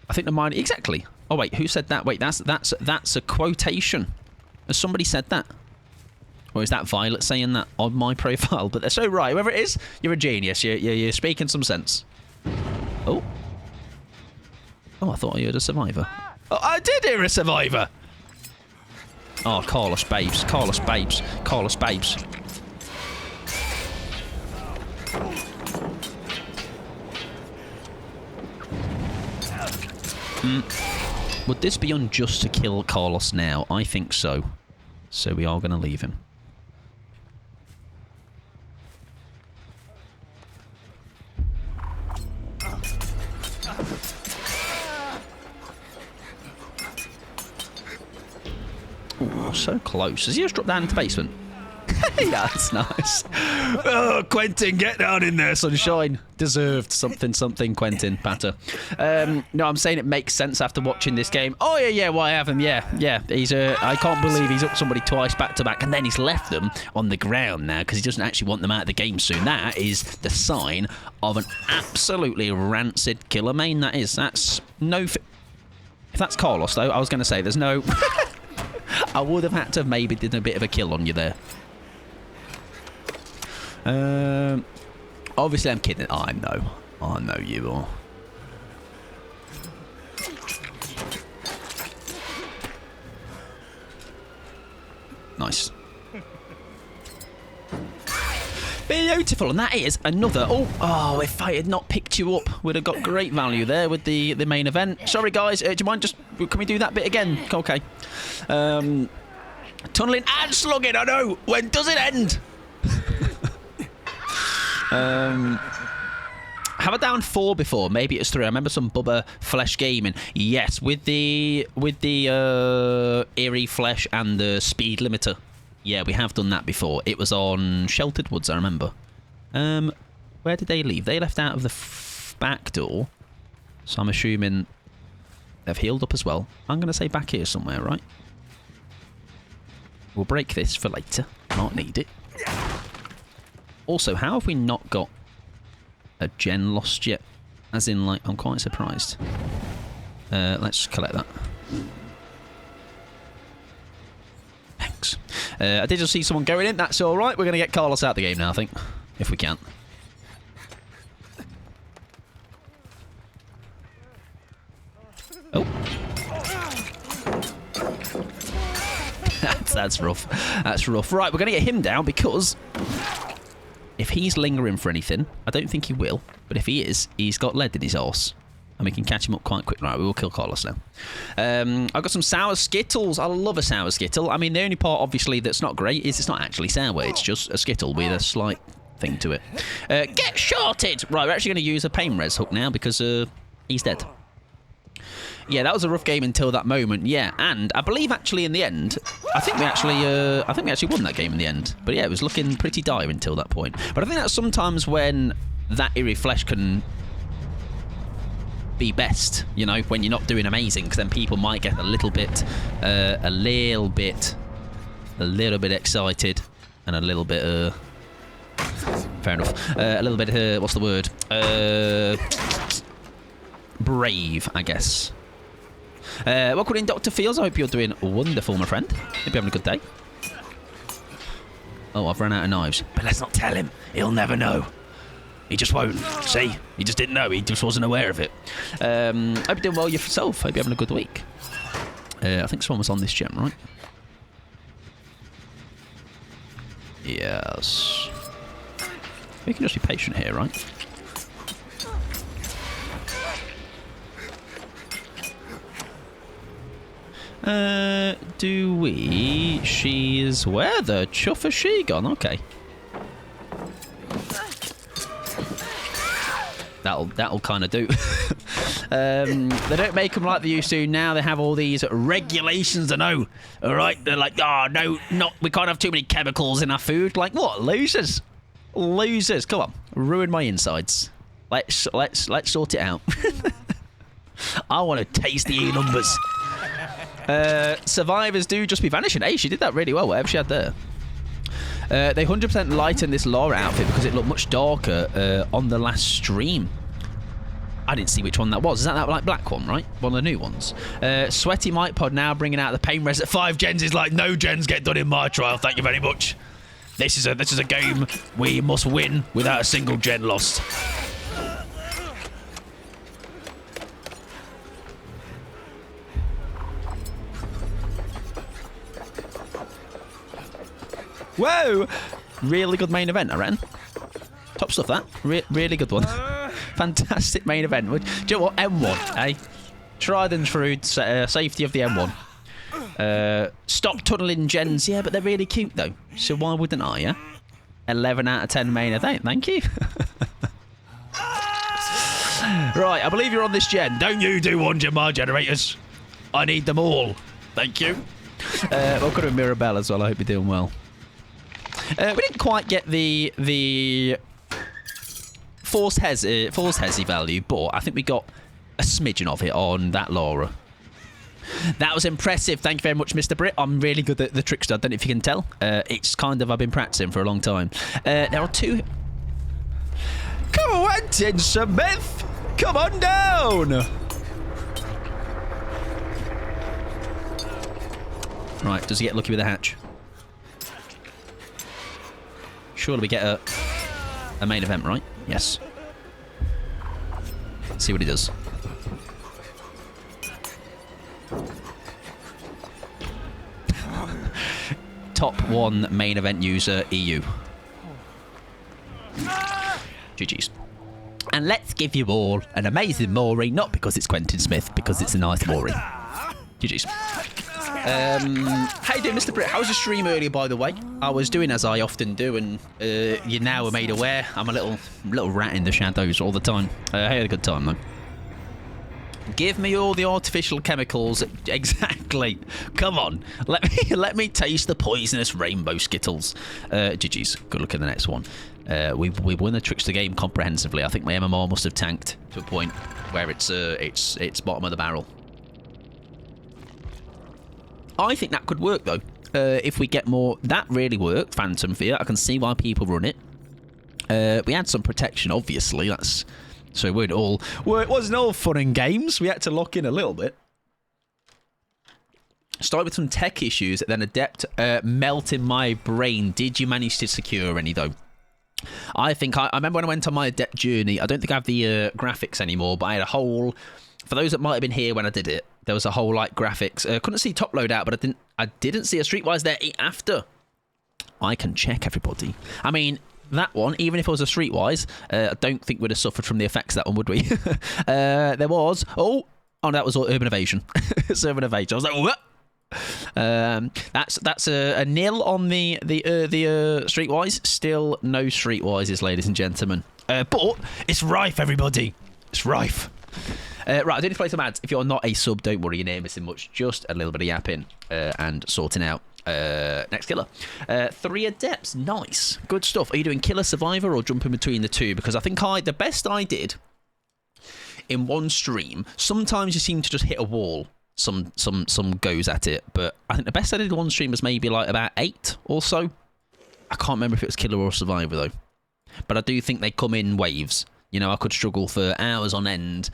I think the mine exactly. Oh wait, who said that? Wait, that's a quotation. Has somebody said that? Or is that Violet saying that on my profile? But they're so right. Whoever it is, you're a genius. You're speaking some sense. Oh. Oh, I thought I heard a survivor. Oh, I did hear a survivor. Oh, Carlos babes. Carlos babes. Carlos babes. Would this be unjust to kill Carlos now? I think so. So we are going to leave him. Ooh, so close. Has he just dropped down into the basement? Yeah, that's nice. Oh, Quentin, get down in there, sunshine. Deserved something, Quentin Patter. No, I'm saying it makes sense after watching this game. Oh, yeah, well, I have him, yeah. He's I can't believe he's up somebody twice back-to-back, and then he's left them on the ground now because he doesn't actually want them out of the game soon. That is the sign of an absolutely rancid killer main, that is. That's no... If that's Carlos, though, I was going to say there's no... I would have had to have maybe did a bit of a kill on you there. Obviously I'm kidding. I know you are. Nice. Beautiful, and that is another... Oh, if I had not picked you up, would have got great value there with the main event. Sorry, guys. Do you mind just... Can we do that bit again? Okay. Tunneling and slugging, I know. When does it end? Have I down 4 before? Maybe it's 3. I remember some Bubba Flesh gaming. Yes, with the eerie flesh and the speed limiter. Yeah, we have done that before. It was on Sheltered Woods, I remember. Where did they leave? They left out of the back door. So I'm assuming they've healed up as well. I'm going to say back here somewhere, right? We'll break this for later. Might need it. Also, how have we not got a gen lost yet? As in, like, I'm quite surprised. Let's collect that. Thanks. I did just see someone going in. That's all right. We're going to get Carlos out of the game now, I think. If we can. Oh. That's rough. That's rough. Right, we're going to get him down because... If he's lingering for anything, I don't think he will, but if he is, he's got lead in his horse, and we can catch him up quite quick. Right, we will kill Carlos now. I've got some sour Skittles. I love a sour Skittle. I mean, the only part, obviously, that's not great is it's not actually sour. It's just a Skittle with a slight thing to it. Get shorted! Right, we're actually going to use a pain res hook now because he's dead. Yeah, that was a rough game until that moment. Yeah, and I believe actually in the end, I think we actually won that game in the end. But yeah, it was looking pretty dire until that point. But I think that's sometimes when that eerie flesh can be best, you know, when you're not doing amazing, because then people might get a little bit excited and a little bit fair enough, a little bit what's the word, brave, I guess. Welcome in, Dr. Fields. I hope you're doing wonderful, my friend. Hope you're having a good day. Oh, I've run out of knives, but let's not tell him. He'll never know. He just won't. See? He just didn't know. He just wasn't aware of it. Hope you're doing well yourself. Hope you're having a good week. I think someone was on this gem, right? Yes. We can just be patient here, right? Do we? She's... Where the chuff has she gone? Okay. That'll kind of do. They don't make them like they used to. Now they have all these regulations, I know. All right, they're like, oh no, we can't have too many chemicals in our food. Like what? Losers, losers. Come on, ruin my insides. Let's sort it out. I want to taste the E numbers. Survivors do just be vanishing. Hey, she did that really well. Whatever she had there. They 100% lightened this Laura outfit because it looked much darker on the last stream. I didn't see which one that was. Is that like black one, right? One of the new ones. Sweaty Mike Pod now bringing out the pain res at 5 gens is like, no gens get done in my trial. Thank you very much. This is a game we must win without a single gen lost. Whoa! Really good main event, I reckon. Top stuff, that. Really good one. Fantastic main event. Do you know what? M1, eh? Tried and true safety of the M1. Stop tunneling gens, yeah, but they're really cute, though. So why wouldn't I, yeah? 11 out of 10 main event, thank you. Right, I believe you're on this gen. Don't you do one gen, my generators. I need them all. Thank you. Welcome to Mirabelle as well. I hope you're doing well. We didn't quite get the forced hesi value, but I think we got a smidgen of it on that Laura. That was impressive. Thank you very much, Mr. Britt. I'm really good at the trickster. I don't know if you can tell. It's kind of, I've been practicing for a long time. There are two... Come on, Tin Smith! Come on down! Right, does he get lucky with the hatch? Surely we get a main event, right? Yes. Let's see what he does. Top 1 main event user, EU. GG's. And let's give you all an amazing Maury, not because it's Quentin Smith, because it's a nice Maury. GG's. How you doing, Mr. Britt? How was your stream earlier, by the way? I was doing as I often do, and you now are made aware. I'm a little rat in the shadows all the time. I had a good time, though. Give me all the artificial chemicals. Exactly. Come on. Let me taste the poisonous rainbow Skittles. GG's. Good luck in the next one. We've won the Trickster game comprehensively. I think my MMR must have tanked to a point where it's bottom of the barrel. I think that could work, though. If we get more... That really worked, Phantom Fear. I can see why people run it. We had some protection, obviously. That's... So it wasn't all fun and games. We had to lock in a little bit. Start with some tech issues, then Adept melt in my brain. Did you manage to secure any, though? I think... I remember when I went on my Adept journey, I don't think I have the graphics anymore, but I had a whole... For those that might have been here when I did it, there was a whole, like, graphics. Couldn't see top loadout, but I didn't see a Streetwise there after. I can check, everybody. I mean... That one, even if it was a Streetwise, I don't think we'd have suffered from the effects of that one, would we? There was... Oh, that was Urban Evasion. It's Urban Evasion. I was like, what? That's a nil on the Streetwise. Still no Streetwises, ladies and gentlemen. But it's rife, everybody. It's rife. Right, I do need to play some ads. If you're not a sub, don't worry, your name isn't much. Just a little bit of yapping and sorting out. Next killer. 3 adepts. Nice. Good stuff. Are you doing killer, survivor, or jumping between the two? Because I think the best I did in one stream, sometimes you seem to just hit a wall. Some goes at it. But I think the best I did in one stream was maybe like about 8 or so. I can't remember if it was killer or survivor, though. But I do think they come in waves. You know, I could struggle for hours on end,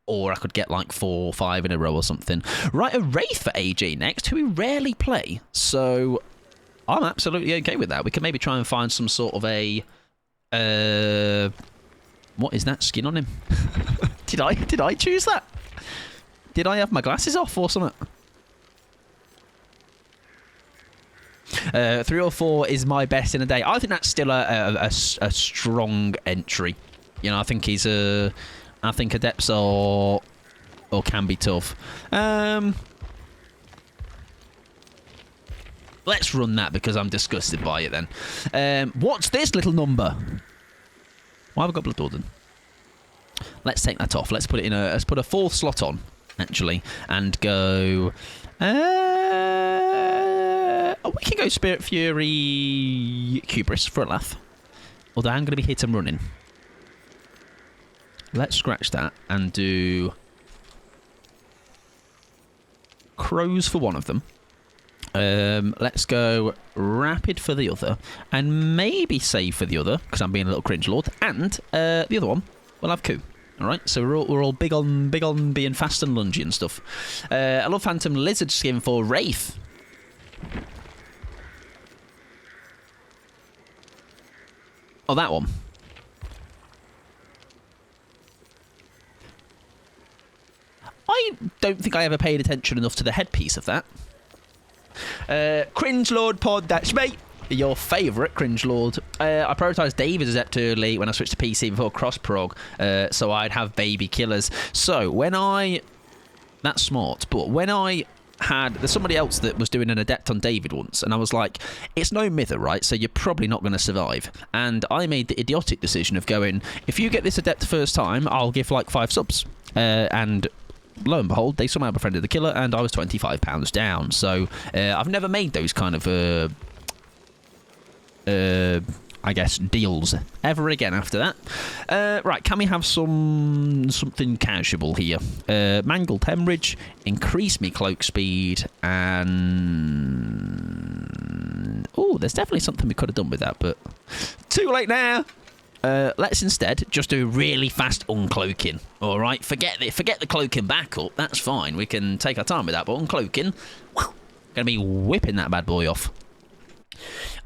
or I could get like 4 or 5 in a row or something. Right, a Wraith for AJ next, who we rarely play. So I'm absolutely okay with that. We can maybe try and find some sort of a... what is that skin on him? Did I choose that? Did I have my glasses off or something? 3 or 4 is my best in a day. I think that's still a strong entry. You know, I think he's a... I think adepts are... or can be tough. Let's run that because I'm disgusted by it then. What's this little number? Why have I got Blood Order? Let's take that off. Let's put it in a... Let's put a 4th slot on, actually, and go... we can go Spirit Fury Hubris for a laugh. Although I'm going to be hit and running. Let's scratch that and do Crows for one of them. Let's go Rapid for the other, and maybe Save for the other because I'm being a little cringe lord. And the other one we'll have Coup. All right, so we're all big on being fast and lungy and stuff. I love Phantom Lizard skin for Wraith. Oh, that one. I don't think I ever paid attention enough to the headpiece of that. Cringe Lord Pod, that's me. Your favourite Cringe Lord. I prioritised David as Adept early when I switched to PC before cross-prog, so I'd have baby killers. So when that's smart, but when there's somebody else that was doing an Adept on David once, and I was like, it's no mither, right? So you're probably not going to survive. And I made the idiotic decision of going, if you get this Adept first time, I'll give like 5 subs. And lo and behold, they somehow befriended the killer, and I was £25 down. So I've never made those kind of, I guess, deals ever again after that. Right, can we have something casual here? Mangled Hemorrhage, increase me cloak speed, and... oh, there's definitely something we could have done with that, but too late now. Let's instead just do really fast uncloaking. All right, forget the cloaking backup. That's fine. We can take our time with that. But uncloaking, gonna be whipping that bad boy off.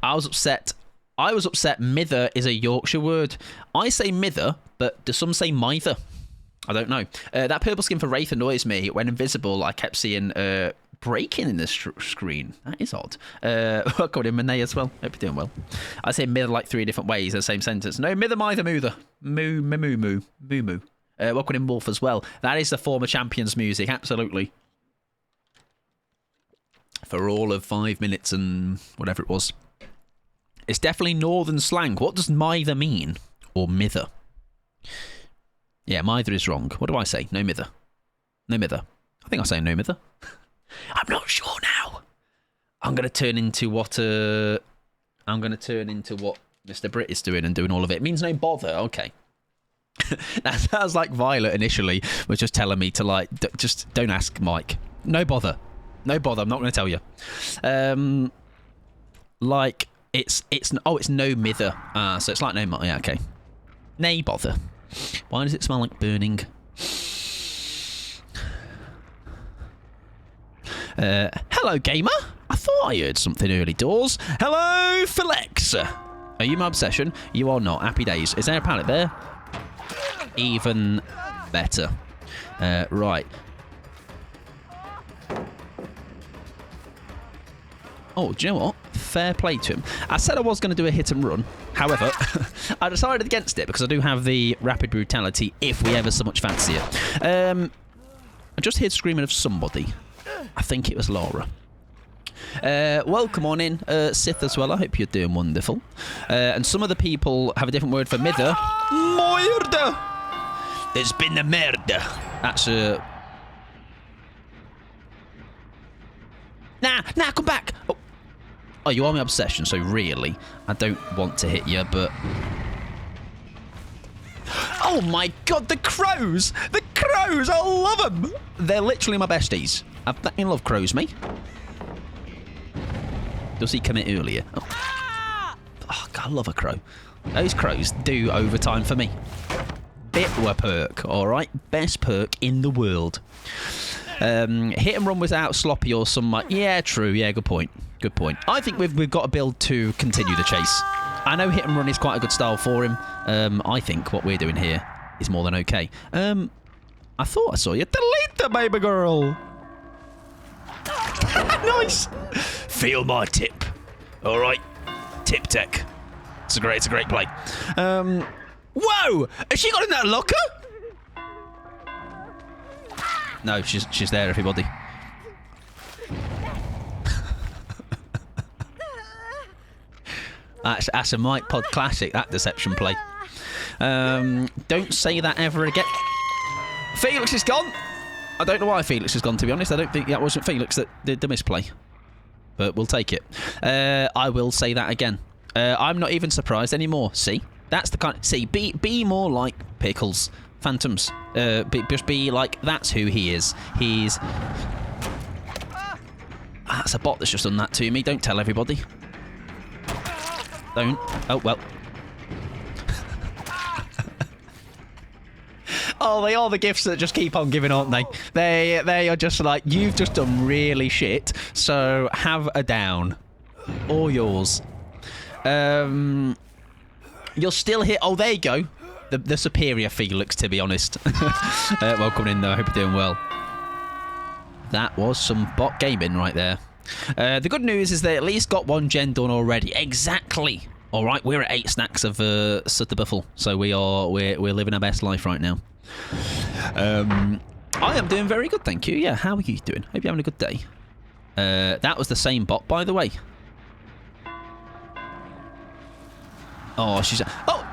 I was upset. Mither is a Yorkshire word. I say mither, but do some say mither? I don't know. That purple skin for Wraith annoys me. When invisible, I kept seeing breaking in the screen. That is odd. I called him Monet as well. Hope you're doing well. I say mither like 3 different ways in the same sentence. No, mither, mither, moother. Moo, moo, moo, moo, moo, moo. Welcome in Wolf as well. That is the former champions music, absolutely. For all of 5 minutes and whatever it was. It's definitely northern slang. What does mither mean? Or mither? Yeah, mither is wrong. What do I say? No mither. No mither. I think I say no mither. I'm not sure now. I'm going to turn into what Mr. Brit is doing and doing all of it. It means no bother. Okay. That sounds like Violet initially was just telling me to like, just don't ask Mike. No bother. No bother. I'm not going to tell you. Like... It's no mither. So it's like no... yeah, okay. Nay bother. Why does it smell like burning? Hello, gamer. I thought I heard something early doors. Hello, Felix. Are you my obsession? You are not. Happy days. Is there a pallet there? Even better. Right. Oh, do you know what? Fair play to him. I said I was going to do a hit and run. However, I decided against it because I do have the rapid brutality if we ever so much fancy it. I just heard screaming of somebody. I think it was Laura. Welcome on in, Sith as well. I hope you're doing wonderful. And some of the people have a different word for mither. Murder! There's been a murder. That's a... Nah, come back! Oh, you are my obsession, so really, I don't want to hit you, but... Oh my god, the crows! The crows! I love them! They're literally my besties. I fucking love crows, me. Does he come in earlier? Oh, God, I love a crow. Those crows do overtime for me. Bit of a perk, alright? Best perk in the world. Hit and run without sloppy or some... yeah, true. Yeah, good point. Good point. I think we've got to build to continue the chase. I know hit and run is quite a good style for him. I think what we're doing here is more than okay. I thought I saw you. Delete the baby girl. Nice. Feel my tip. All right. Tip tech. It's a great play. Whoa! Has she got in that locker? No, she's there, everybody. That's a Mike Pod classic, that deception play. Don't say that ever again. Felix is gone. I don't know why Felix has gone, to be honest. I don't think that wasn't Felix that did the misplay. But we'll take it. I will say that again. I'm not even surprised anymore. See? That's the kind... See, be more like Pickles. Phantoms. Just be like, that's who he is. He's... That's a bot that's just done that to me. Don't tell everybody. Don't. Oh, well. Oh, they are the gifts that just keep on giving, aren't they? They are just like, you've just done really shit, so have a down. All yours. You'll still hit... Oh, there you go. The superior Felix, to be honest. Welcome in, though. I hope you're doing well. That was some bot gaming right there. The good news is they at least got one gen done already. Exactly. All right, we're at 8 stacks of Sut the Buffle, so we're living our best life right now. I am doing very good, thank you. Yeah, how are you doing? Hope you're having a good day. That was the same bot, by the way. Oh, she's... Oh!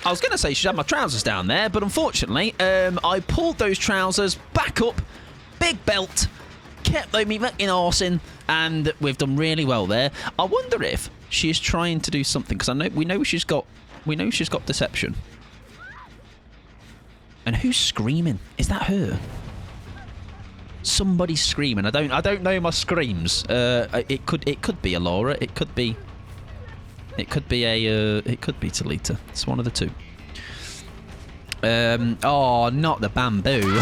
I was going to say she'd have my trousers down there, but unfortunately, I pulled those trousers back up, big belt, kept me fucking arse in, and we've done really well there. I wonder if she's trying to do something, because we know she's got deception. And who's screaming? Is that her? Somebody's screaming. I don't know my screams. It could be a Laura. It could be Talita. It's one of the two. Oh, not the bamboo.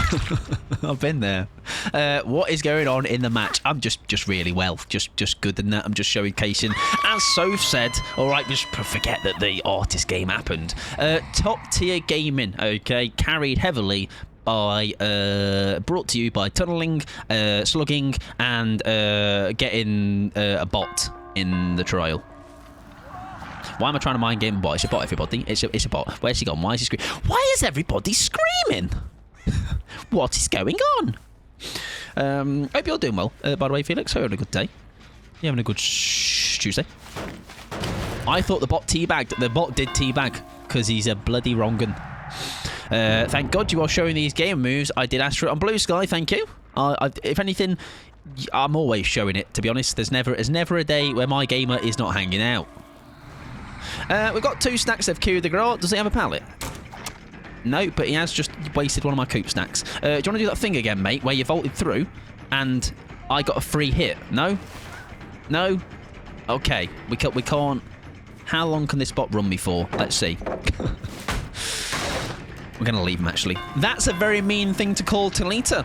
I've been there. What is going on in the match? I'm just really well. Just good in that. I'm just showcasing. As Soph said, all right, just forget that the artist game happened. Top tier gaming, okay, carried heavily by, brought to you by tunneling, slugging, and getting a bot in the trial. Why am I trying to mind game a bot? It's a bot, everybody. It's a bot. Where's he gone? Why is he screaming? Why is everybody screaming? What is going on? Hope you're doing well. By the way, Felix, hope you're having a good day. You having a good Tuesday? I thought the bot teabagged. The bot did teabag because he's a bloody wrong'un. Thank God you are showing these game moves. I did ask for it on Blue Sky. Thank you. If anything, I'm always showing it. To be honest, there's never a day where my gamer is not hanging out. We've got 2 stacks of Q de Gras. Does he have a pallet? No, but he has just wasted one of my coop stacks. Do you want to do that thing again, mate, where you vaulted through and I got a free hit? No? No? Okay, we can't... How long can this bot run me for? Let's see. We're going to leave him, actually. That's a very mean thing to call Talita.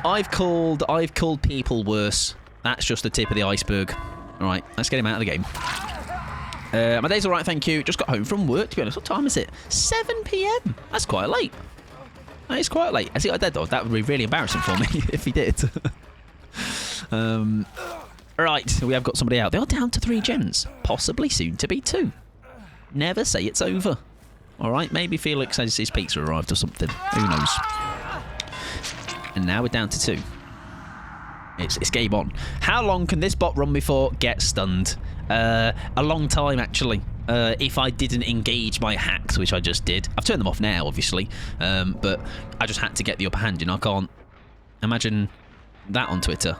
I've called people worse. That's just the tip of the iceberg. All right, let's get him out of the game. My day's all right, thank you. Just got home from work, to be honest. What time is it? 7 PM. That's quite late. That is quite late. Has he got a dead dog? That would be really embarrassing for me if he did. Right, we have got somebody out. They are down to 3 gens. Possibly soon to be 2. Never say it's over. All right, maybe Felix says his pizza arrived or something. Who knows? And now we're down to 2. It's game on. How long can this bot run before get stunned? A long time, actually. if I didn't engage my hacks, which I just did. I've turned them off now, obviously, but I just had to get the upper hand, and I can't imagine that on Twitter.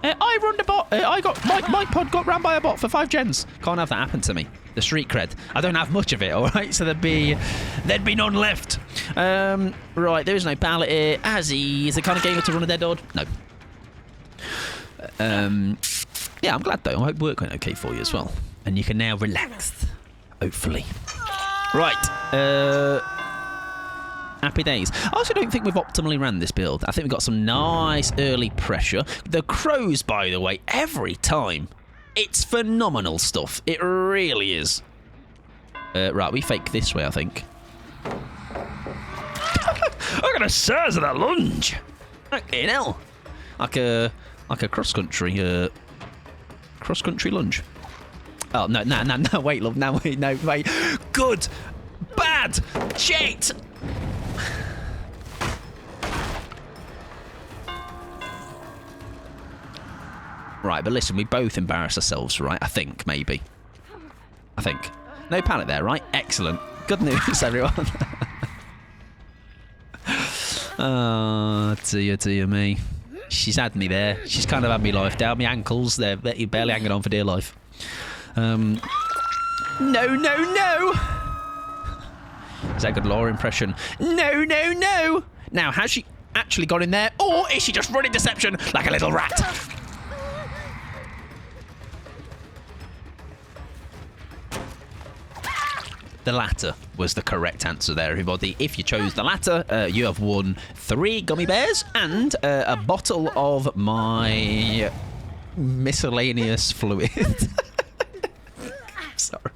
I run the bot. I got my pod got ran by a bot for 5 gens. Can't have that happen to me. The street cred. I don't have much of it. All right, so there'd be none left. Right, there is no ballot here. Azzy is the kind of gamer to run a dead odd. No. Yeah, I'm glad though. I hope work went okay for you as well, and you can now relax. Hopefully. Right. Happy days. I also don't think we've optimally ran this build. I think we've got some nice early pressure. The crows, by the way, every time. It's phenomenal stuff. It really is. Right, we fake this way, I think. I got a size of that lunge. Fucking hell. Like a cross-country lunge. Oh, no, wait, love, no, wait. Good. Bad. Shit. Right, but listen, we both embarrass ourselves, right? I think, maybe. I think. No panic there, right? Excellent. Good news, everyone. Oh, dear me. She's had me there. She's kind of had me life down. My ankles, they're barely hanging on for dear life. No. Is that a good Laura impression? No. Now, has she actually gone in there? Or is she just running deception like a little rat? The latter was the correct answer there, everybody. If you chose the latter, you have won 3 gummy bears and a bottle of my miscellaneous fluid. Sorry.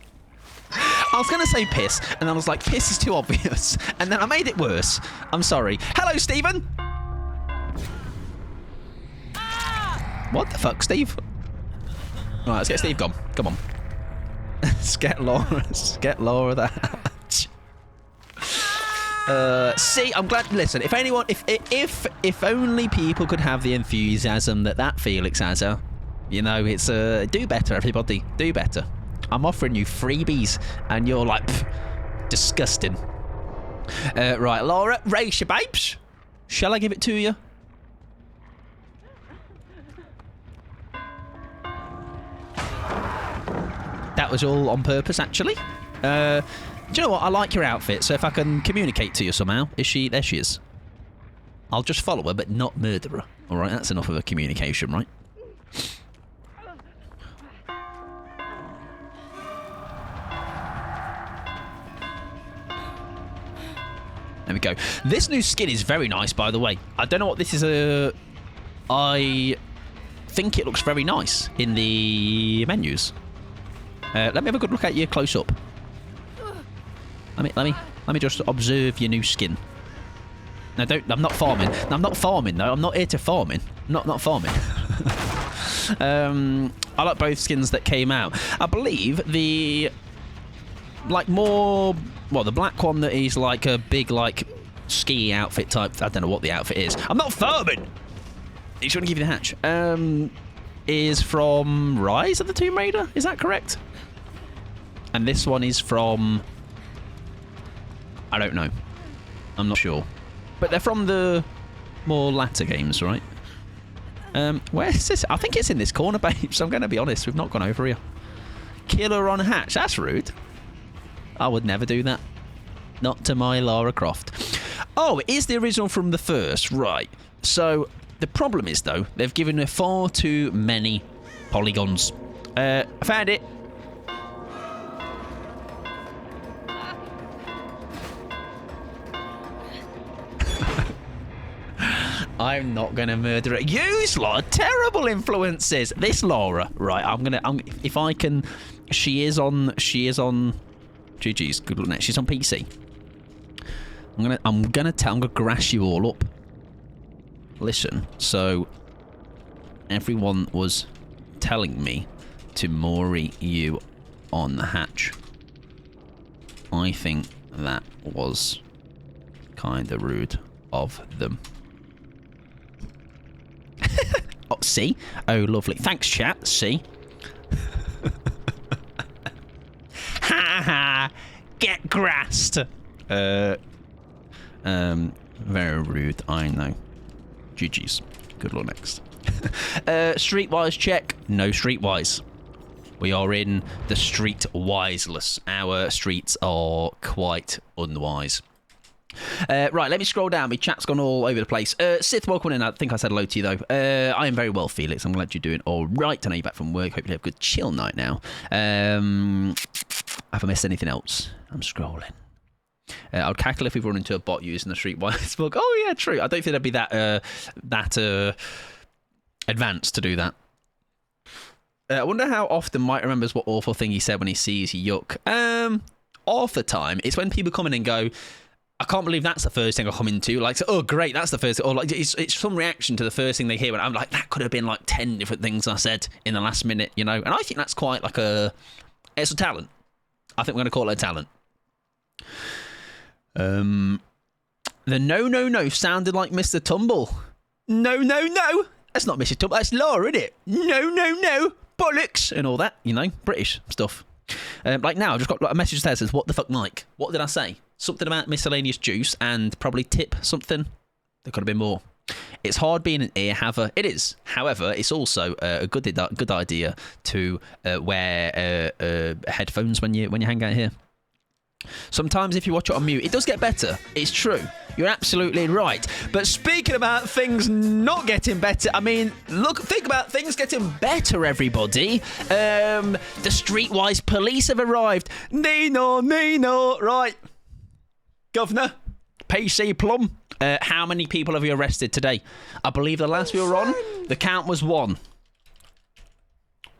I was going to say piss, and then I was like, piss is too obvious. And then I made it worse. I'm sorry. Hello, Stephen. What the fuck, Steve? All right, let's get Steve gone. Come on. Let's get Laura the hatch. See, I'm glad. Listen, if anyone, if only people could have the enthusiasm that Felix has, you know, it's do better, everybody, do better. I'm offering you freebies, and you're like, disgusting. Right, Laura, race your babes. Shall I give it to you? That was all on purpose, actually. Do you know what? I like your outfit, so if I can communicate to you somehow... Is she... There she is. I'll just follow her, but not murder her. All right, that's enough of a communication, right? There we go. This new skin is very nice, by the way. I don't know what this is. I think it looks very nice in the menus. Let me have a good look at you close up. Let me just observe your new skin. No, don't. I'm not farming. No, I'm not farming though. I'm not here to farming. Not farming. I like both skins that came out. I believe the the black one that is like a big ski outfit type. I don't know what the outfit is. I'm not farming. He's trying to give you the hatch. Is from Rise of the Tomb Raider. Is that correct? And this one is from... I don't know. I'm not sure. But they're from the more latter games, right? Where is this? I think it's in this corner, babes. I'm going to be honest. We've not gone over here. Killer on hatch. That's rude. I would never do that. Not to my Lara Croft. Oh, it is the original from the first. Right. So, the problem is, though, they've given her far too many polygons. I found it. I'm not gonna murder it. Use Laura. Terrible influences. This Laura, right? If I can. She is on. GG's. Good luck. She's on PC. I'm gonna grass you all up. Listen. So, everyone was telling me to Mori you on the hatch. I think that was kind of rude of them. Oh, see? Oh, lovely. Thanks, chat. See? Ha! Get grassed. Very rude, I know. GG's. Good luck next. Streetwise check. No streetwise. We are in the street wiseless. Our streets are quite unwise. Right, let me scroll down. My chat's gone all over the place. Sith, welcome in. I think I said hello to you, though. I am very well, Felix. I'm glad you're doing all right. I know you're back from work. Hope you have a good chill night now. Have I missed anything else? I'm scrolling. I would cackle if we run into a bot using the streetwise book. Oh, yeah, true. I don't think they'd be that advanced to do that. I wonder how often Mike remembers what awful thing he said when he sees yuck. Half the time, it's when people come in and go, I can't believe that's the first thing I come into. Like, oh, great, that's the first. Or like, it's some reaction to the first thing they hear. And I'm like, that could have been like 10 different things I said in the last minute, you know. And I think that's quite like it's a talent. I think we're going to call it a talent. The no sounded like Mr. Tumble. No. That's not Mr. Tumble. That's Laura, isn't it? No. Bollocks and all that, you know, British stuff. Like now, I've just got a message that says, what the fuck, Mike? What did I say? Something about miscellaneous juice and probably tip something. There could have been more. It's hard being an ear haver. It is. However, it's also a good idea to wear headphones when you hang out here. Sometimes if you watch it on mute, it does get better. It's true. You're absolutely right. But speaking about things not getting better, I mean, think about things getting better, everybody. The streetwise police have arrived. Nino, right. Governor, PC Plum, how many people have you arrested today? I believe the last we were on, the count was 1.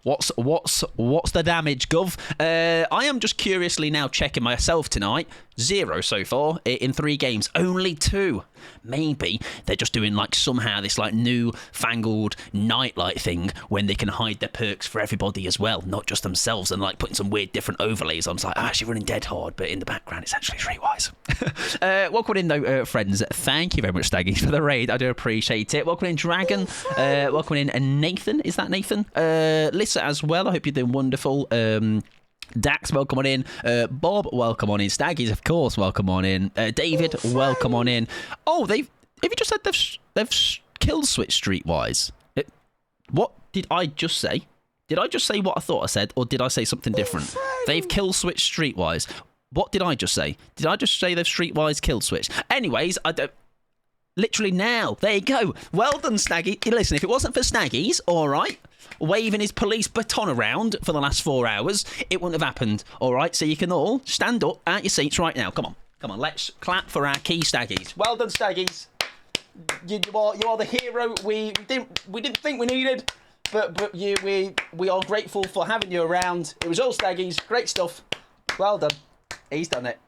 What's the damage, Gov? I am just curiously now checking myself tonight. 0 so far in 3 games. Only 2. Maybe they're just doing like somehow this like new fangled nightlight thing when they can hide their perks for everybody as well, not just themselves, and like putting some weird different overlays. I'm like, I'm actually running dead hard, but in the background it's actually streetwise. Welcome in though, friends. Thank you very much, Staggy, for the raid. I do appreciate it. Welcome in, Dragon. Welcome in, Nathan. Is that Nathan? Lissa as well. I hope you're doing wonderful. Dax, welcome on in. Bob, welcome on in. Staggies, of course, welcome on in. David, welcome on in. Oh, have you just said they've kill switched streetwise? What did I just say? Did I just say what I thought I said, or did I say something different? They've kill switched streetwise. What did I just say? Did I just say they've streetwise kill switched? Anyways, I don't. Literally now. There you go. Well done, Staggy. Listen, if it wasn't for Staggies, all right, waving his police baton around for the last 4 hours, it wouldn't have happened, all right? So you can all stand up at your seats right now. Come on, let's clap for our key Staggies. Well done, Staggies. You are the hero we didn't think we needed, but we are grateful for having you around. It was all Staggies. Great stuff. Well done. He's done it.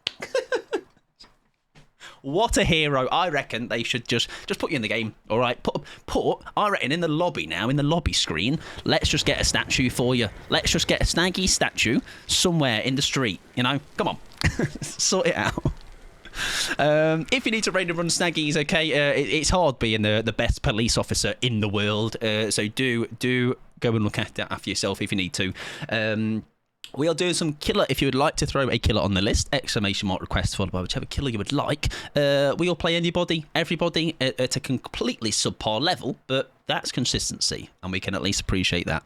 What a hero. I reckon they should just put you in the game, all right? Put, I reckon, in the lobby now, in the lobby screen, let's just get a statue for you. Let's just get a Snaggy statue somewhere in the street, you know? Come on. Sort it out. If you need to raid and run Snaggies, okay, it's hard being the best police officer in the world, so do go and look at that after yourself if you need to. We are doing some killer. If you would like to throw a killer on the list, exclamation mark request followed by whichever killer you would like. We all play anybody, everybody at a completely subpar level, but that's consistency, and we can at least appreciate that.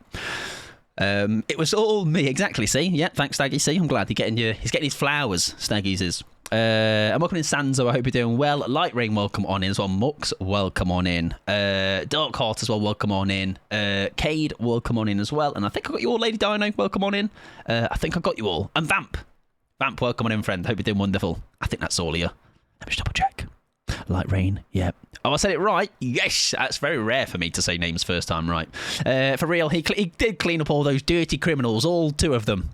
It was all me, exactly. See, yeah, thanks, Staggy. See, I'm glad he's getting his flowers. Staggy's is. I'm welcome in Sanzo. I hope you're doing well. Light Ring, welcome on in as well. Mux, welcome on in. Dark Heart as well, welcome on in. Cade, welcome on in as well. And I think I got you all, Lady Dino, welcome on in. I think I got you all. And Vamp, welcome on in, friend. Hope you're doing wonderful. I think that's all of you. Let me just double check. Light Rain, yeah. Oh, I said it right. Yes, that's very rare for me to say names first time right. For real, he did clean up all those dirty criminals, all 2 of them.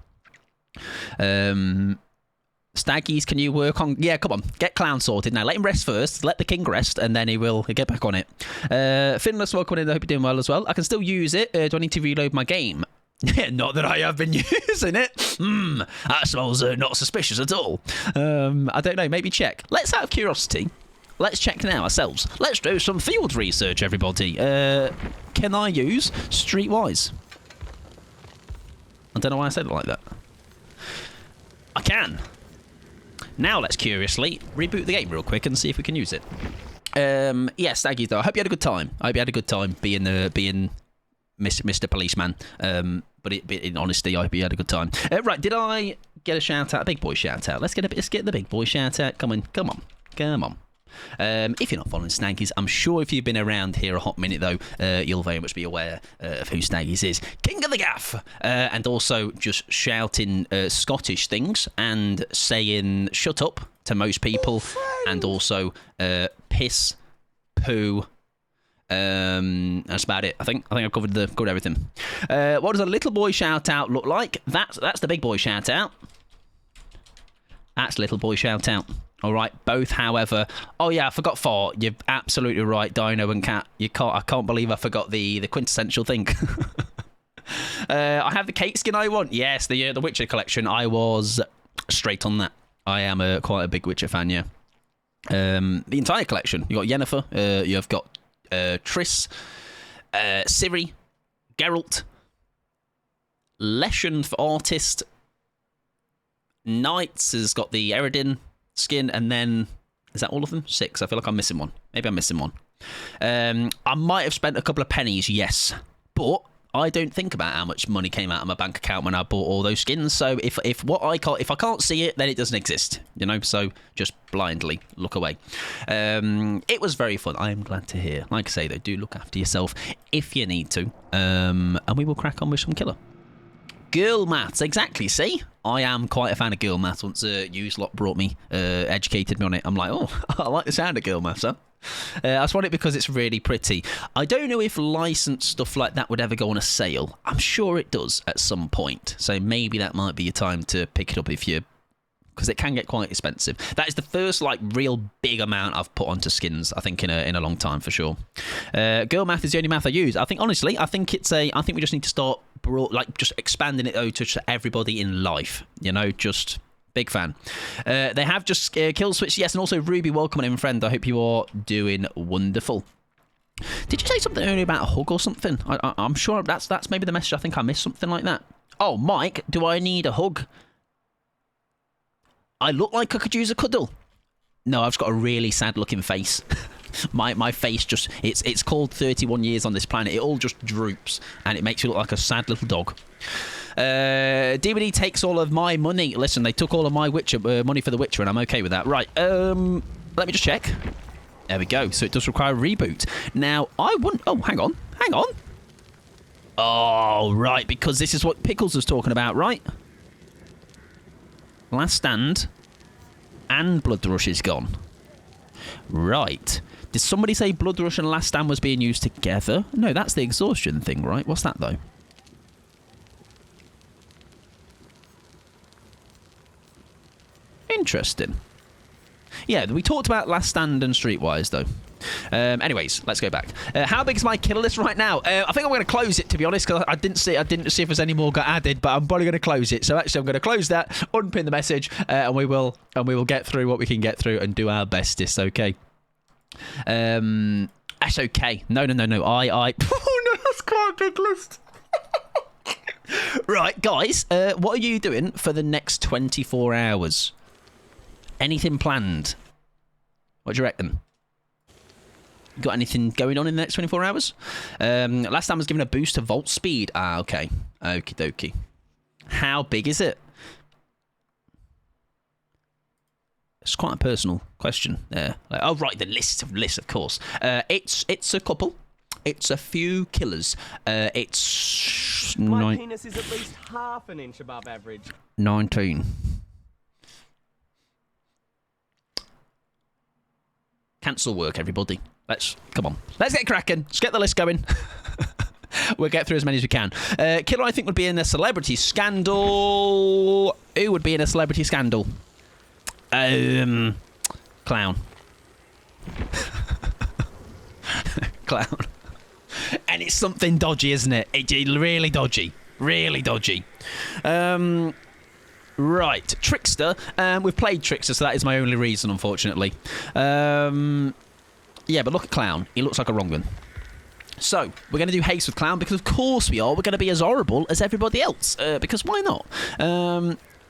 Staggies, can you work on... Yeah, come on. Get Clown sorted now. Let him rest first. Let the king rest, and then he'll get back on it. Finless, welcome in. I hope you're doing well as well. I can still use it. Do I need to reload my game? Yeah, not that I have been using it. That smells not suspicious at all. I don't know. Maybe check. Let's, out of curiosity, let's check now ourselves. Let's do some field research, everybody. Can I use Streetwise? I don't know why I said it like that. I can. Now let's curiously reboot the game real quick and see if we can use it. Yeah, Staggy though. I hope you had a good time. I hope you had a good time being Mr. Policeman. But in honesty, I hope you had a good time. Right, did I get a shout out? A big boy shout out. Let's get the big boy shout out. Come on. If you're not following Snaggies, I'm sure if you've been around here a hot minute though, you'll very much be aware of who Snaggies is. King of the Gaff! And also just shouting Scottish things and saying shut up to most people, and also piss, poo. That's about it. I think I've covered everything. What does a little boy shout out look like? That's the big boy shout out. That's little boy shout out. All right, both, however. Oh yeah, I forgot four. You're absolutely right, Dino and Cat. I can't believe I forgot the quintessential thing. I have the cake skin I want. Yes, the Witcher collection. I was straight on that. I am quite a big Witcher fan. Yeah. The entire collection. You got Yennefer. You've got Triss, Ciri, Geralt, Leshen for artist. Knights has got the Eredin skin, and then is that all of them? 6. I feel like I'm missing one. Maybe I'm missing one. I might have spent a couple of pennies, yes, but I don't think about how much money came out of my bank account when I bought all those skins. So if I can't see it, then it doesn't exist, you know. So just blindly look away. It was very fun. I am glad to hear. Like I say, though, do look after yourself if you need to. And we will crack on with some killer. Girl maths, exactly. See, I am quite a fan of girl maths. Once Uselot brought me, educated me on it. I'm like, oh, I like the sound of girl maths, huh? I just want it because it's really pretty. I don't know if licensed stuff like that would ever go on a sale. I'm sure it does at some point. So maybe that might be your time to pick it up because it can get quite expensive. That is the first like real big amount I've put onto skins, I think, in a long time for sure. Girl math is the only math I use. I think honestly, I think we just need to start just expanding it though to everybody in life. You know, just big fan. They have just kill switch, yes, and also Ruby, welcome in, friend. I hope you are doing wonderful. Did you say something earlier about a hug or something? I'm sure that's maybe the message. I think I missed something like that. Oh, Mike, do I need a hug? I look like I could use a cuddle. No, I've just got a really sad looking face. my face just, it's called 31 years on this planet. It all just droops and it makes you look like a sad little dog. DVD takes all of my money. Listen, they took all of my Witcher money for The Witcher and I'm okay with that. Right, let me just check. There we go. So it does require a reboot. Now, I wouldn't... Oh, hang on. Oh, right, because this is what Pickles was talking about, right? Last Stand and Blood Rush is gone. Right. Did somebody say Blood Rush and Last Stand was being used together? No, that's the exhaustion thing, right? What's that, though? Interesting. Yeah, we talked about Last Stand and Streetwise, though. Anyways, let's go back. How big is my killer list right now? I think I'm going to close it, to be honest, because I didn't see if there's any more got added, but I'm probably going to close it. So actually, I'm going to close that, unpin the message, and we will get through what we can get through and do our bestest. Okay. That's okay. No. I. Oh no, that's quite a big list. Right, guys. What are you doing for the next 24 hours? Anything planned? What do you reckon? Got anything going on in the next 24 hours? Last time I was given a boost to vault speed. Ah, okay. Okie dokie. How big is it? It's quite a personal question there. Oh, right, the list, of course. It's a couple. It's a few killers. It's... My penis is at least half an inch above average. 19. Cancel work, everybody. Come on. Let's get cracking. Let's get the list going. We'll get through as many as we can. Killer, I think, would be in a celebrity scandal. Who would be in a celebrity scandal? Clown. Clown. And it's something dodgy, isn't it? It's really dodgy. Really dodgy. Right. Trickster. We've played Trickster, so that is my only reason, unfortunately. Yeah, but look at Clown. He looks like a wrong one. So, we're going to do haste with Clown, because of course we are. We're going to be as horrible as everybody else, because why not?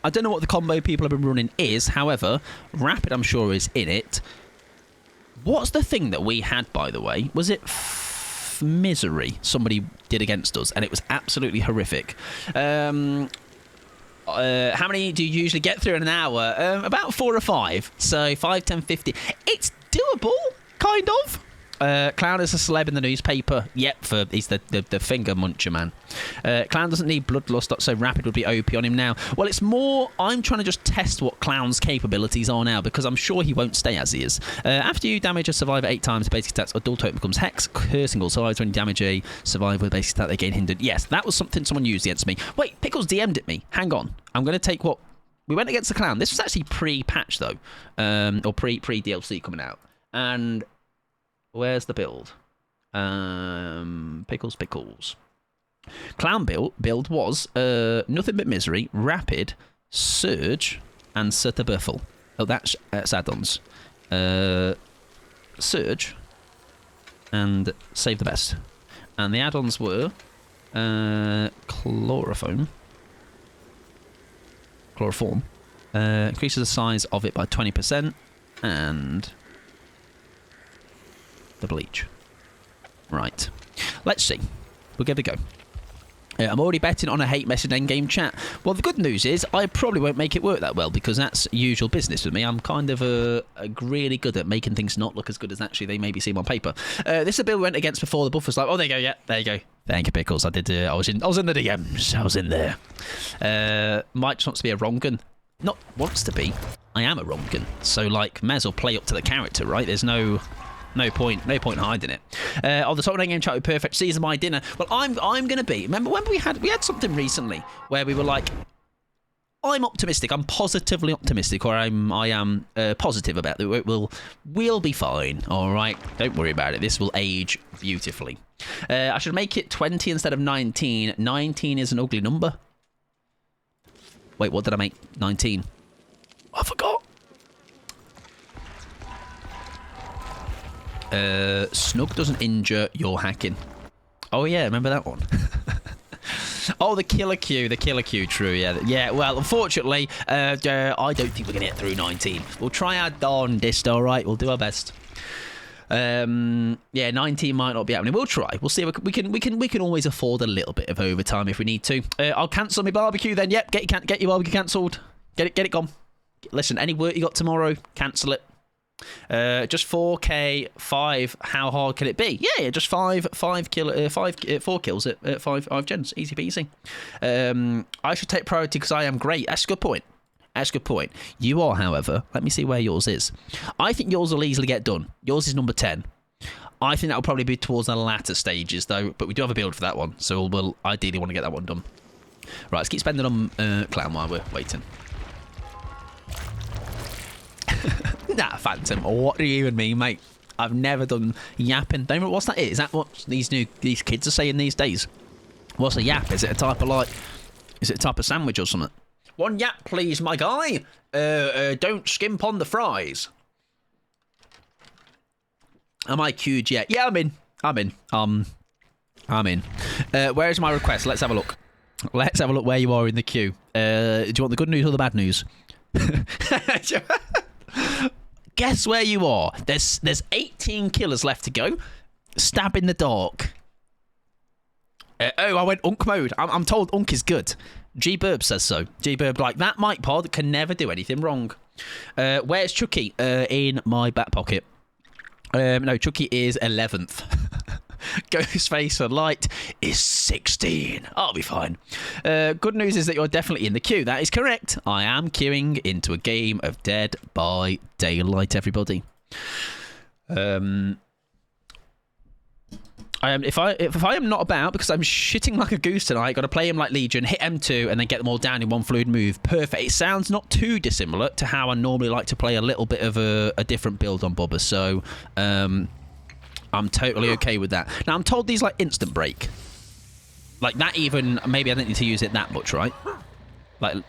I don't know what the combo people have been running is. However, Rapid, I'm sure, is in it. What's the thing that we had, by the way? Was it Misery somebody did against us? And it was absolutely horrific. How many do you usually get through in an hour? About 4 or 5. So 5, 10, 50. It's doable, kind of. Clown is a celeb in the newspaper. Yep, he's the finger muncher man. Clown doesn't need bloodlust, so Rapid would be OP on him now. Well, it's more, I'm trying to just test what Clown's capabilities are now, because I'm sure he won't stay as he is. After you damage a survivor 8 times, basic attacks, a dual totem becomes Hex. Cursing all survivors when you damage a survivor with basic attack, they gain hindered. Yes, that was something someone used against me. Wait, Pickles DM'd at me. Hang on. I'm going to take what... We went against the Clown. This was actually pre-patch, though. Or pre-DLC coming out. And... Where's the build? Pickles. Clown build was nothing but Misery, Rapid, Surge, and Sutabuffle. Oh, that's add-ons. Surge and Save the Best. And the add-ons were Chloroform. Increases the size of it by 20%, and the bleach. Right. Let's see. We'll give it a go. I'm already betting on a hate message endgame chat. Well, the good news is I probably won't make it work that well, because that's usual business with me. I'm kind of really good at making things not look as good as actually they maybe seem on paper. This is a bill we went against before. The buff was like, oh, there you go, yeah, there you go. Thank you, Pickles. I did. I was in the DMs. I was in there. Mike just wants to be a wrongun. Not wants to be. I am a wrongun. So, like, may as well play up to the character, right? There's no point hiding it. On the top of the game chat with Perfect Season my dinner. Well, I'm gonna be. Remember when we had something recently where we were like, I'm optimistic. I'm positively optimistic, or I am positive about it. We'll be fine. All right, don't worry about it. This will age beautifully. I should make it 20 instead of 19. 19 is an ugly number. Wait, what did I make? 19. I forgot. Snug doesn't injure your hacking. Oh yeah, remember that one? Oh, the killer Q, true, yeah. Well, unfortunately, I don't think we're gonna get through 19. We'll try our darndest, all right. We'll do our best. Yeah, 19 might not be happening. We'll try. We'll see. We can always afford a little bit of overtime if we need to. I'll cancel my barbecue then. Yep, get your barbecue cancelled. Get it gone. Listen, any work you got tomorrow, cancel it. Just 4k, 5. How hard can it be? Yeah, just 4 kills at 5 gens. Easy peasy. I should take priority because I am great. That's a good point. You are, however, let me see where yours is. I think yours will easily get done. Yours is number 10. I think that'll probably be towards the latter stages, though, but we do have a build for that one, so we'll ideally want to get that one done. Right, let's keep spending on Clown while we're waiting. Nah, Phantom. What do you even mean, mate? I've never done yapping. Don't know what's that is. Is that what these kids are saying these days? What's a yap? Is it a type of sandwich or something? One yap, please, my guy. Don't skimp on the fries. Am I queued yet? Yeah, I'm in. Where is my request? Let's have a look. Let's have a look where you are in the queue. Do you want the good news or the bad news? Guess where you are. There's 18 killers left to go. Stab in the dark. I went Unk mode. I'm told Unk is good. G-Burb says so. G-Burb like, that Mike Pod can never do anything wrong. Where's Chucky? In my back pocket. No, Chucky is 11th. Ghostface for Light is 16. I'll be fine. Good news is that you're definitely in the queue. That is correct. I am queuing into a game of Dead by Daylight, everybody. If I am not about, because I'm shitting like a goose tonight, got to play him like Legion, hit M2, and then get them all down in one fluid move. Perfect. It sounds not too dissimilar to how I normally like to play a little bit of a different build on Bubba. So, I'm totally okay with that. Now, I'm told these like instant break. Like that even, maybe I don't need to use it that much, right? Like,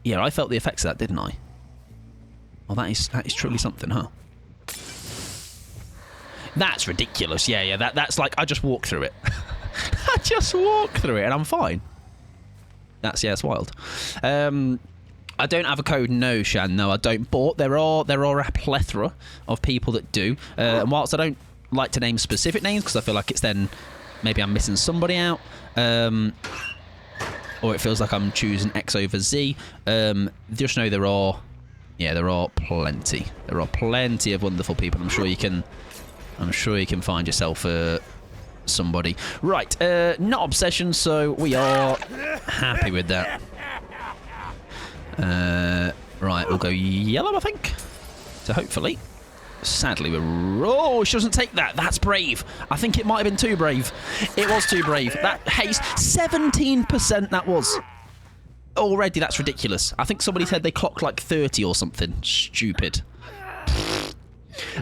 yeah, I felt the effects of that, didn't I? Well, that is truly something, huh? That's ridiculous. Yeah, that's like, I just walk through it. I just walk through it and I'm fine. It's wild. I don't have a code, no, Shan. No, I don't. But there are a plethora of people that do. And whilst I don't like to name specific names because I feel like it's then maybe I'm missing somebody out, or it feels like I'm choosing X over Z. Just know there are plenty. There are plenty of wonderful people. I'm sure you can find yourself somebody. Right, not obsession, so we are happy with that. Right, we'll go yellow, I think. So hopefully, sadly, oh, she doesn't take that. That's brave. I think it might have been too brave. It was too brave. That haste, 17% that was. Already, that's ridiculous. I think somebody said they clocked like 30 or something. Stupid.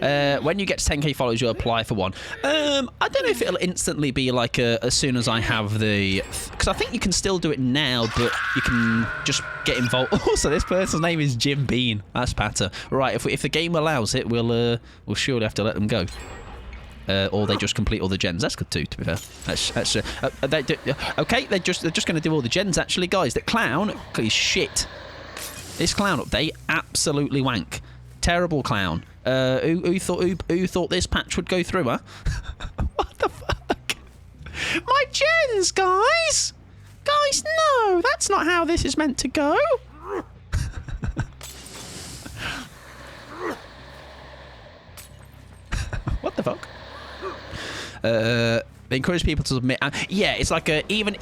When you get to 10k followers, you apply for one. I don't know if it'll instantly be like as soon as I have the... Because I think you can still do it now, but you can just get involved. Also, this person's name is Jim Bean. That's patter. Right, if the game allows it, we'll surely have to let them go. Or they just complete all the gens. That's good too, to be fair. Okay, they're just going to do all the gens, actually. Guys, that clown is shit. This clown update, absolutely wank. Terrible clown. Who thought this patch would go through, huh? What the fuck? My gens, guys! Guys, no! That's not how this is meant to go! What the fuck? They encourage people to submit... yeah, it's like even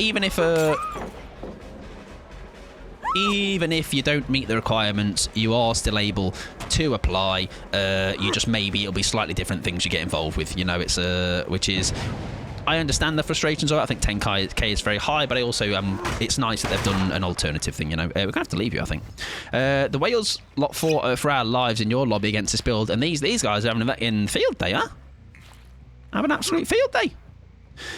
if you don't meet the requirements, you are still able to apply. You just maybe it'll be slightly different things you get involved with. You know, it's which is, I understand the frustrations of it. I think 10k is very high, but I also it's nice that they've done an alternative thing. You know, we're gonna have to leave you, I think. The Wales lot fought for our lives in your lobby against this build, and these guys are having in field day, huh? Have an absolute field day.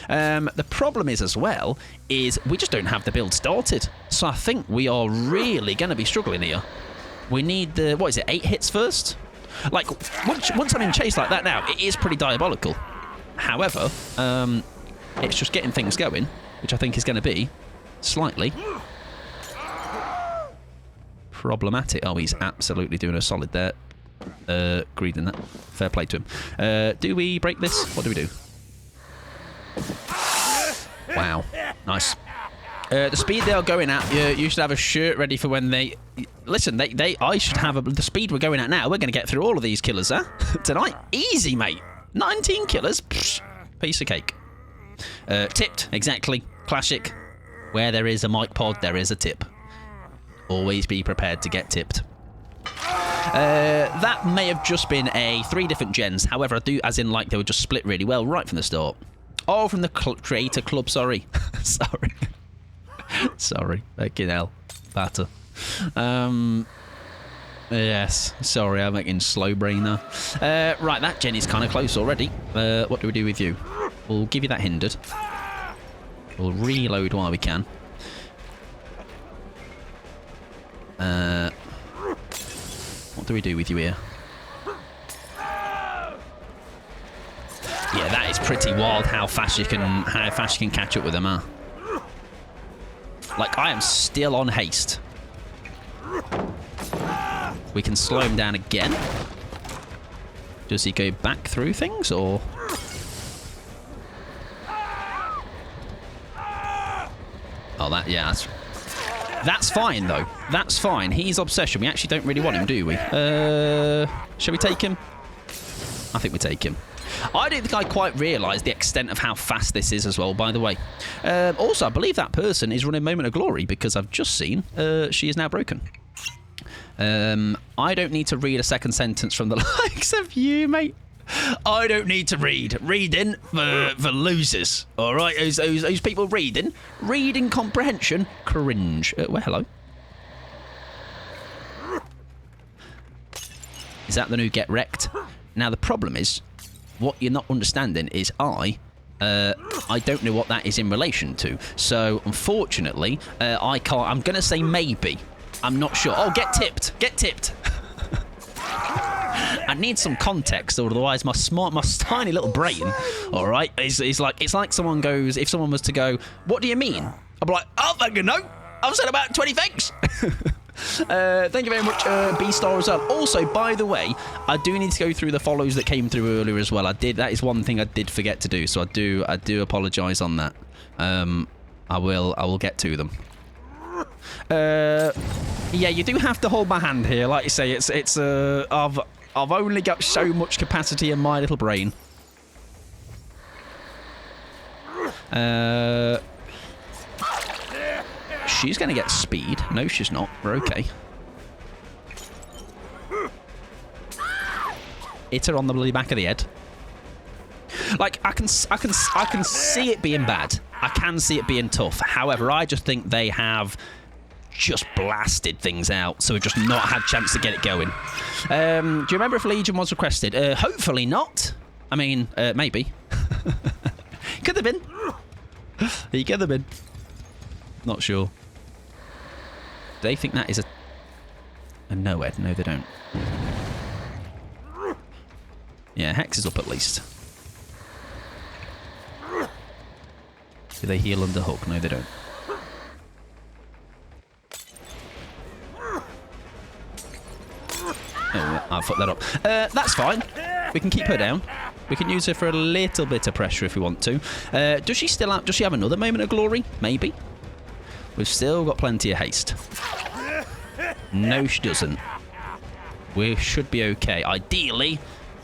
The problem is as well is we just don't have the build started, so I think we are really going to be struggling here. We need the 8 hits first. Like once I'm in chase like that now, it is pretty diabolical. However, it's just getting things going, which I think is going to be slightly problematic. Oh, he's absolutely doing a solid there. Greeding that. Fair play to him. Do we break this? What do we do? Wow, nice. The speed they are going at, you should have a shirt ready for when they... Listen, I should have the speed we're going at now. We're going to get through all of these killers, huh? Tonight. Easy, mate. 19 killers. Psh, piece of cake. Tipped, exactly. Classic. Where there is a mic pod, there is a tip. Always be prepared to get tipped. That may have just been 3 different gens. However, I do, as in like they were just split really well right from the start. Oh, from the creator club, sorry. Sorry. Sorry. Fucking hell. Batter. Yes. Sorry, I'm making slow brain now. Right, that gen is kind of close already. What do we do with you? We'll give you that hindered. We'll reload while we can. What do we do with you here? Yeah, that is pretty wild how fast you can catch up with them, huh? Like, I am still on haste. We can slow him down again. Does he go back through things, or...? Oh, that's fine, though. That's fine. He's obsession. We actually don't really want him, do we? Shall we take him? I think we take him. I don't think I quite realised the extent of how fast this is as well, by the way. Also, I believe that person is running Moment of Glory because I've just seen she is now broken. I don't need to read a second sentence from the likes of you, mate. I don't need to read. Reading for losers. All right, those people reading. Reading comprehension. Cringe. Well, hello. Is that the new get wrecked? Now, the problem is, what you're not understanding is I don't know what that is in relation to. So, unfortunately, I can't. I'm going to say maybe. I'm not sure. Oh, get tipped. Get tipped. I need some context, otherwise my tiny little brain, all right, is like, it's like someone goes, if someone was to go, what do you mean? I'd be like, oh, fucking no. I've said about 20 thanks. Thank you very much, B-Star as well. Also, by the way, I do need to go through the follows that came through earlier as well. That is one thing I did forget to do, so I do apologise on that. I will get to them. Yeah, you do have to hold my hand here. Like you say, I've only got so much capacity in my little brain. She's going to get speed. No, she's not. We're okay. Hit her on the bloody back of the head. Like, I can see it being bad. I can see it being tough. However, I just think they have just blasted things out, so we've just not had a chance to get it going. Do you remember if Legion was requested? Hopefully not. I mean, maybe. Could have been. He could have been. Not sure. They think that is a newyt. No, they don't. Yeah, Hex is up at least. Do they heal under hook? No, they don't. Oh, I'll fuck that up. That's fine. We can keep her down. We can use her for a little bit of pressure if we want to. Does she have another moment of glory? Maybe. We've still got plenty of haste. No, she doesn't. We should be okay. Ideally,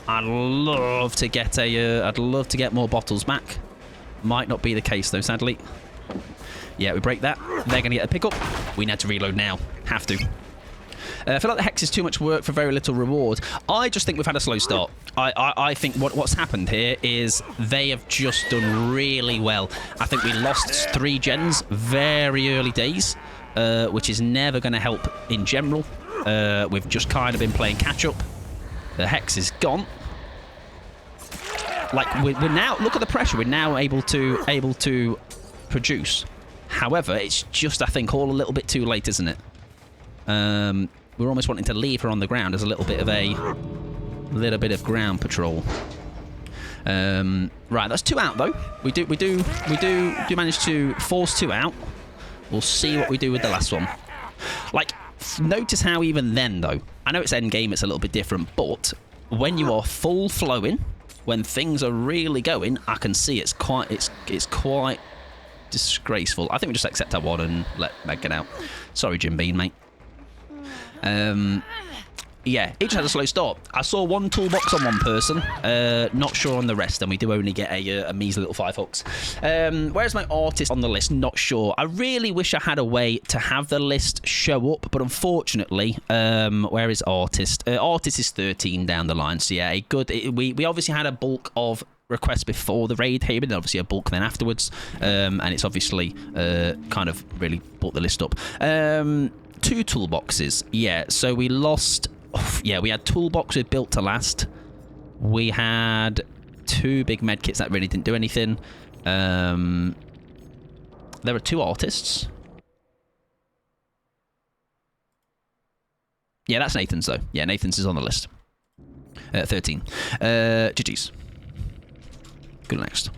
I'd love to get more bottles back. Might not be the case though, sadly. Yeah, we break that. They're going to get a pickup. We need to reload now. Have to. I feel like the Hex is too much work for very little reward. I just think we've had a slow start. I think what's happened here is they have just done really well. I think we lost 3 gens very early days, which is never going to help in general. We've just kind of been playing catch-up. The Hex is gone. Like, we're now... Look at the pressure. We're now able to produce. However, it's just, I think, all a little bit too late, isn't it? We're almost wanting to leave her on the ground as a little bit of ground patrol. Right, that's 2 out though. We do manage to force 2 out. We'll see what we do with the last one. Like, notice how even then though, I know it's end game, it's a little bit different, but when you are full flowing, when things are really going, I can see it's quite disgraceful. I think we just accept our one and let Meg get out. Sorry, Jim Bean, mate. Yeah, it just had a slow start. I saw 1 toolbox on 1 person, not sure on the rest, and we do only get a measly little 5 hooks. Where's my artist on the list? Not sure. I really wish I had a way to have the list show up, but unfortunately, where is artist? Artist is 13 down the line, so yeah, we obviously had a bulk of requests before the raid came in, obviously a bulk then afterwards, and it's obviously kind of really brought the list up. 2 toolboxes, yeah, so we lost... Yeah, we had toolboxes built to last. We had 2 big medkits that really didn't do anything. There are 2 artists. Yeah, that's Nathan's though. Yeah, Nathan's is on the list. 13. GG's. Good next.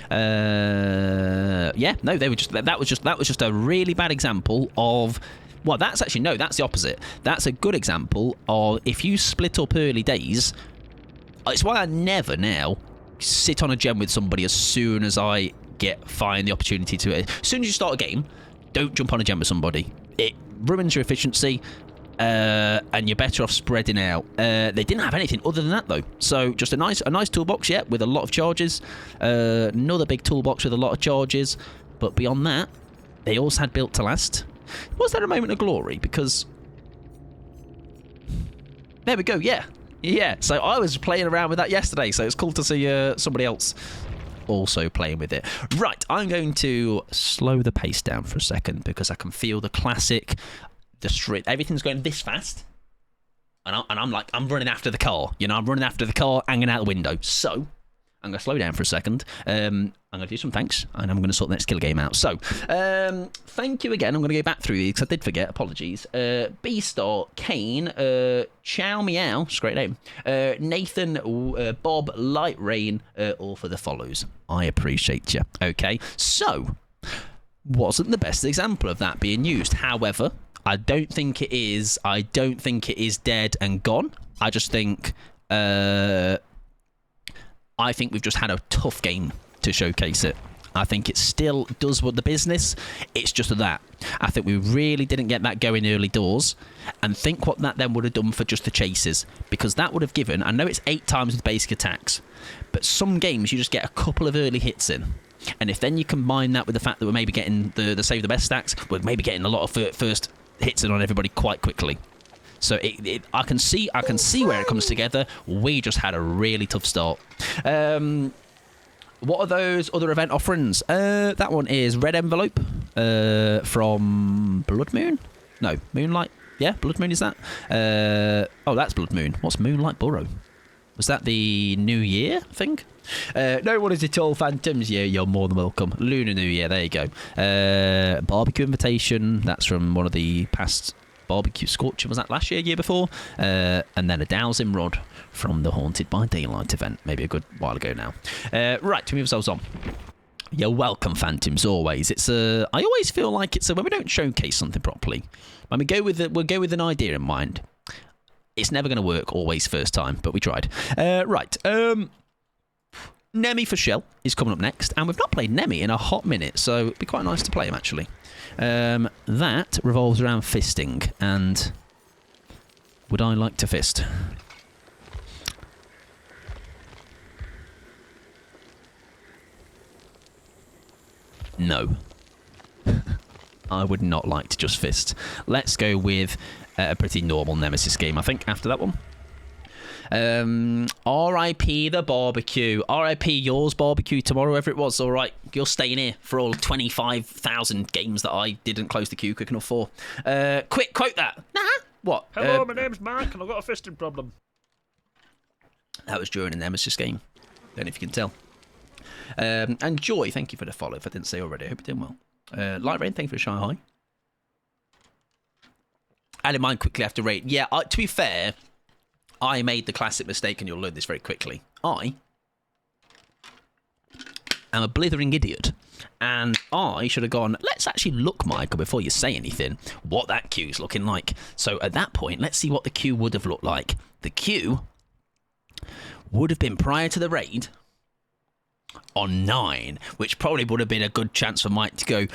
Yeah, no, they were just that was just a really bad example of... Well, that's actually... No, that's the opposite. That's a good example of if you split up early days... It's why I never now sit on a gem with somebody as soon as I find the opportunity to... As soon as you start a game, don't jump on a gem with somebody. It ruins your efficiency, and you're better off spreading out. They didn't have anything other than that, though. So just a nice toolbox, yeah, with a lot of charges. Another big toolbox with a lot of charges. But beyond that, they also had built to last... Was there a moment of glory? Because... There we go, yeah. Yeah, so I was playing around with that yesterday, so it's cool to see somebody else also playing with it. Right, I'm going to slow the pace down for a second because I can feel the classic... Everything's going this fast. And I'm running after the car. You know, I'm running after the car, hanging out the window. So... I'm going to slow down for a second. I'm going to do some thanks, and I'm going to sort the next killer game out. So, thank you again. I'm going to go back through these, because I did forget. Apologies. B-Star, Kane, Chow Meow, it's a great name, Nathan, Bob, Light Rain, all for the follows. I appreciate you. Okay, so... wasn't the best example of that being used. However, I don't think it is dead and gone. I just think I think we've just had a tough game to showcase it. I think it still does what the business. It's just that. I think we really didn't get that going early doors. And think what that then would have done for just the chases. Because that would have given, I know it's 8 times with basic attacks, but some games you just get a couple of early hits in. And if then you combine that with the fact that we're maybe getting the save the best stacks, we're maybe getting a lot of first hits in on everybody quite quickly. So I can see where it comes together. We just had a really tough start. What are those other event offerings? That one is Red Envelope from Blood Moon? No, Moonlight. Yeah, Blood Moon is that. Oh, that's Blood Moon. What's Moonlight Burrow? Was that the New Year thing? No, what is it all? Phantoms? Yeah, you're more than welcome. Lunar New Year, there you go. Barbecue Invitation. That's from one of the past barbecue scorching. Was that last year before? And then a dowsing rod from the Haunted by Daylight event, maybe a good while ago now. Right, to move ourselves on. You're welcome, Phantoms. Always. I always feel like it's when we don't showcase something properly. When we'll go with an idea in mind. It's never going to work always first time, but we tried. Right. Nemi for Shell is coming up next, and we've not played Nemi in a hot minute, so it'd be quite nice to play him actually. That revolves around fisting, and would I like to fist? No. I would not like to just fist. Let's go with a pretty normal Nemesis game, I think, after that one. R.I.P. the barbecue. R.I.P. yours barbecue tomorrow, whatever it was. All right, you're staying here for all 25,000 games that I didn't close the queue quick enough for. Quick, quote that. Nah. What? Hello, my name's Mark, and I've got a fisting problem. That was during a Nemesis game. Don't know if you can tell. And Joy, thank you for the follow. If I didn't say already, I hope you're doing well. Light Rain, thank you for the shy high. Add in mind quickly after rate. Yeah, to be fair, I made the classic mistake, and you'll learn this very quickly. I am a blithering idiot, and I should have gone, let's actually look, Michael, before you say anything, what that queue's looking like. So at that point, let's see what the queue would have looked like. The queue would have been prior to the raid on 9, which probably would have been a good chance for Mike to go,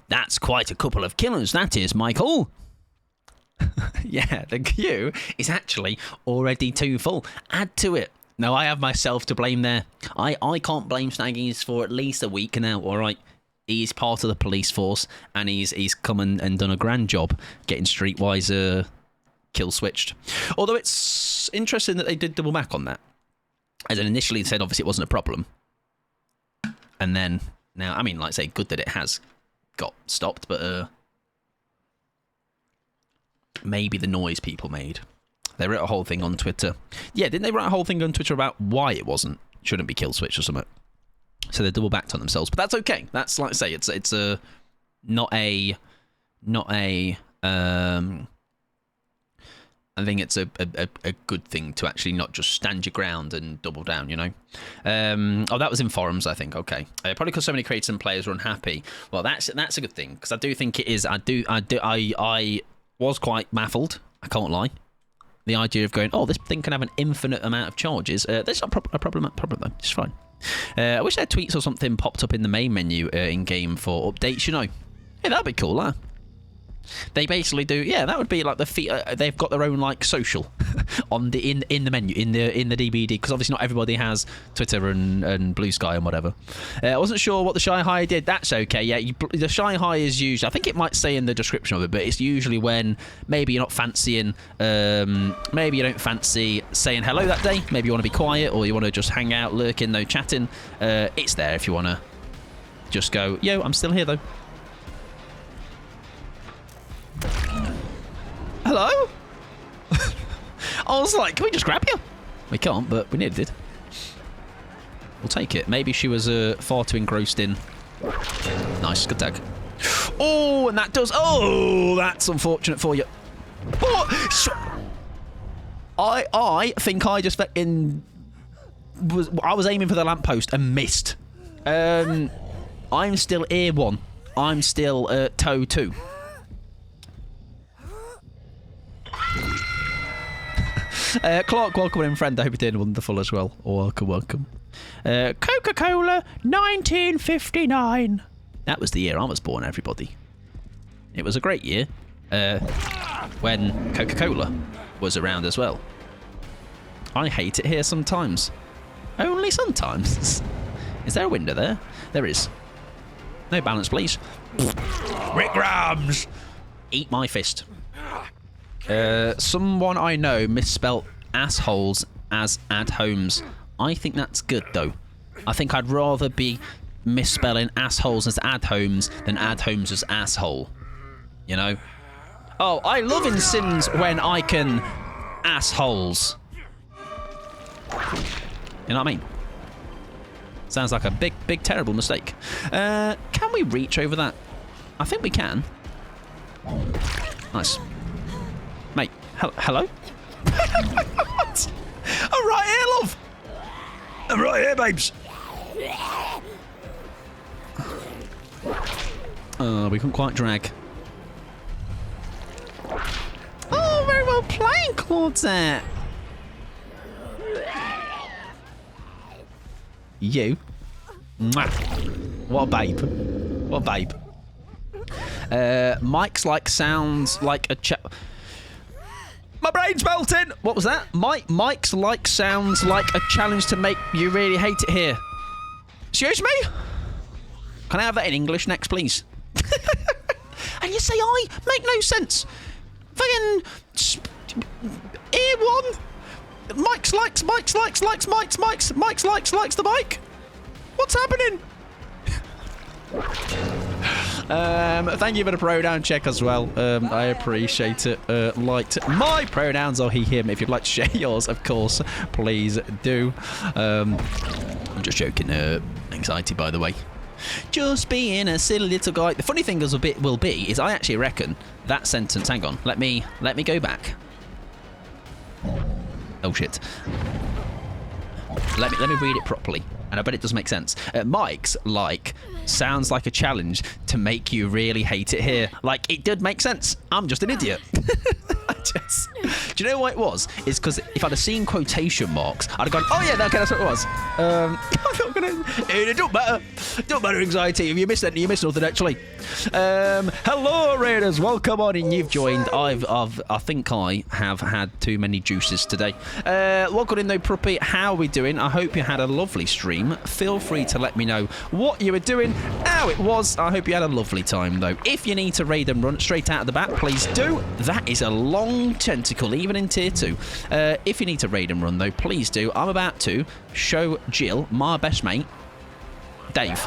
that's quite a couple of killers, that is, Michael. Yeah, the queue is actually already too full. Add to it. No, I have myself to blame there. I can't blame Snaggies for at least a week now, all right? He's part of the police force, and he's come and done a grand job getting Streetwise kill switched. Although it's interesting that they did double back on that. As in initially said, obviously it wasn't a problem. And then, now, I mean, like I say, good that it has got stopped, but maybe the noise people made. They wrote a whole thing on Twitter. Yeah, didn't they write a whole thing on Twitter about why it shouldn't be kill switch or something? So they double backed on themselves, but that's okay. That's, like I say, it's not a I think it's a good thing to actually not just stand your ground and double down, you know. Oh, that was in forums, I think. Okay, probably because so many creators and players were unhappy. Well, that's a good thing, because I do think it is. I was quite baffled. I can't lie. The idea of going, oh, this thing can have an infinite amount of charges. There's not a problem though. It's fine. I wish their tweets or something popped up in the main menu in game for updates. You know, hey, that'd be cool, huh? They basically do, yeah. That would be like they've got their own like social on the in the menu in the DBD, because obviously not everybody has Twitter and Blue Sky and whatever. I wasn't sure what the Shy High did. That's okay. Yeah, the Shy High is usually, I think it might say in the description of it, but it's usually when maybe you're not fancying, maybe you don't fancy saying hello that day. Maybe you want to be quiet, or you want to just hang out, lurking, no chatting. It's there if you want to just go, yo, I'm still here though. Hello? I was like, can we just grab you? We can't, but we nearly did. We'll take it. Maybe she was far too engrossed in... Nice, good tag. Oh, and that does... Oh, that's unfortunate for you. Oh, I think I just... I was aiming for the lamppost and missed. I'm still ear one. I'm still toe 2. Clark, welcome in, friend. I hope you're doing wonderful as well. Welcome, welcome. Coca-Cola 1959. That was the year I was born, everybody. It was a great year when Coca-Cola was around as well. I hate it here sometimes. Only sometimes. Is there a window there? There is. No balance, please. Rick Grams! Eat my fist. Someone I know misspelt assholes as ad-homes. I think that's good, though. I think I'd rather be misspelling assholes as ad-homes than ad-homes as asshole. You know? Oh, I love in Sims when I can assholes. You know what I mean? Sounds like a big, big, terrible mistake. Can we reach over that? I think we can. Nice. Mate, hello? What? I'm right here, love. I'm right here, babes. Oh, we couldn't quite drag. Oh, very well played, Claudette. You. Mwah. What a babe. What a babe. Mike's like sounds like a My brain's melting. What was that? Mike's like sounds like a challenge to make you really hate it here. Excuse me? Can I have that in English next, please? And you say I make no sense. Fucking ear one. Mike's likes the bike. What's happening? Thank you for the pronoun check as well. I appreciate it. Liked my pronouns or he, him. If you'd like to share yours, of course, please do. I'm just joking. Anxiety, by the way. Just being a silly little guy. The funny thing is I actually reckon that sentence. Hang on. Let me go back. Oh shit. Let me read it properly, and I bet it does make sense. Mike's like sounds like a challenge to make you really hate it here. Like, it did make sense. I'm just an idiot. Do you know what it was? It's because if I'd have seen quotation marks, I'd have gone, oh yeah, okay, that's what it was. I'm not gonna. It don't matter. Don't matter, anxiety. If you missed anything, you missed nothing actually. Hello, Raiders. Welcome on in. You've joined. I think I have had too many juices today. Welcome in, though, Pruppy. How are we doing? I hope you had a lovely stream. Feel free to let me know what you were doing, how it was. I hope you had a lovely time, though. If you need to raid and run straight out of the bat, please do. That is a long tentacle, even in tier 2. If you need to raid and run, though, please do. I'm about to show Jill, my best mate, Dave.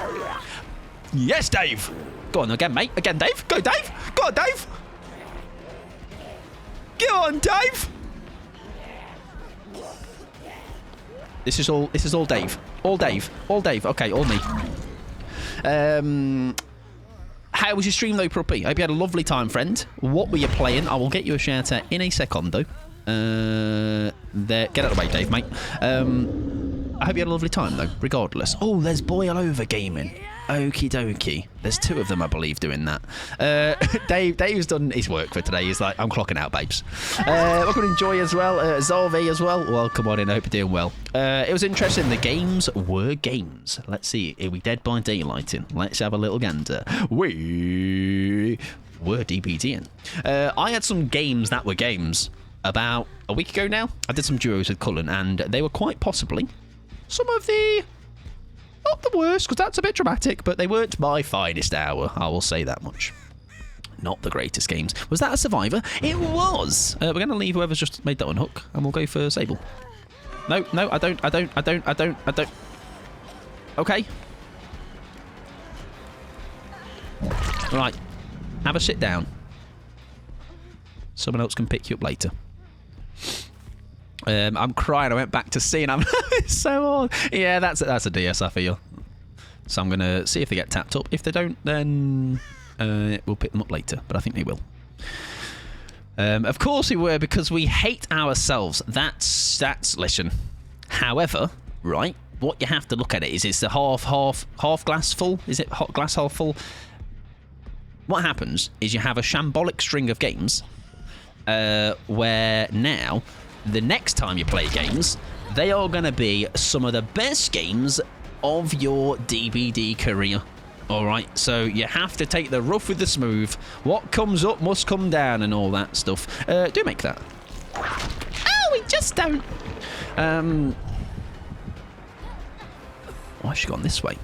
Yes, Dave. Go on again, mate. Again, Dave. Go, Dave. Go on, Dave. Go on, Dave. This is all Dave. All Dave. All Dave. Okay, all me. How was your stream, though, Pruppy? I hope you had a lovely time, friend. What were you playing? I will get you a shout out in a secondo. There, get out of the way, Dave, mate. I hope you had a lovely time, though, regardless. Oh, there's Boil Over Gaming. Okie dokie. There's 2 of them, I believe, doing that. Dave's done his work for today. He's like, I'm clocking out, babes. Welcome to Enjoy as well. Zolvi as well. Welcome on in. I hope you're doing well. It was interesting. The games were games. Let's see. Are we Dead by Daylighting? Let's have a little gander. We were DBDing. I had some games that were games about a week ago now. I did some duos with Cullen, and they were quite possibly some of the... not the worst, because that's a bit dramatic, but they weren't my finest hour, I will say that much. Not the greatest games. Was that a survivor? It was! We're going to leave whoever's just made that one hook, and we'll go for Sable. No, I don't. Okay. Right. Have a sit down. Someone else can pick you up later. I'm crying. I went back to C and I'm so odd. Yeah, that's a DS, I feel. So I'm going to see if they get tapped up. If they don't, then we'll pick them up later. But I think they will. Of course we were, because we hate ourselves. That's listen. However, right, what you have to look at it is it's the half glass full. Is it hot glass half full? what happens is you have a shambolic string of games where now, the next time you play games, they are going to be some of the best games of your DBD career. All right, so you have to take the rough with the smooth. What comes up must come down and all that stuff. Do make that. Oh, we just don't. Why has she gone this way?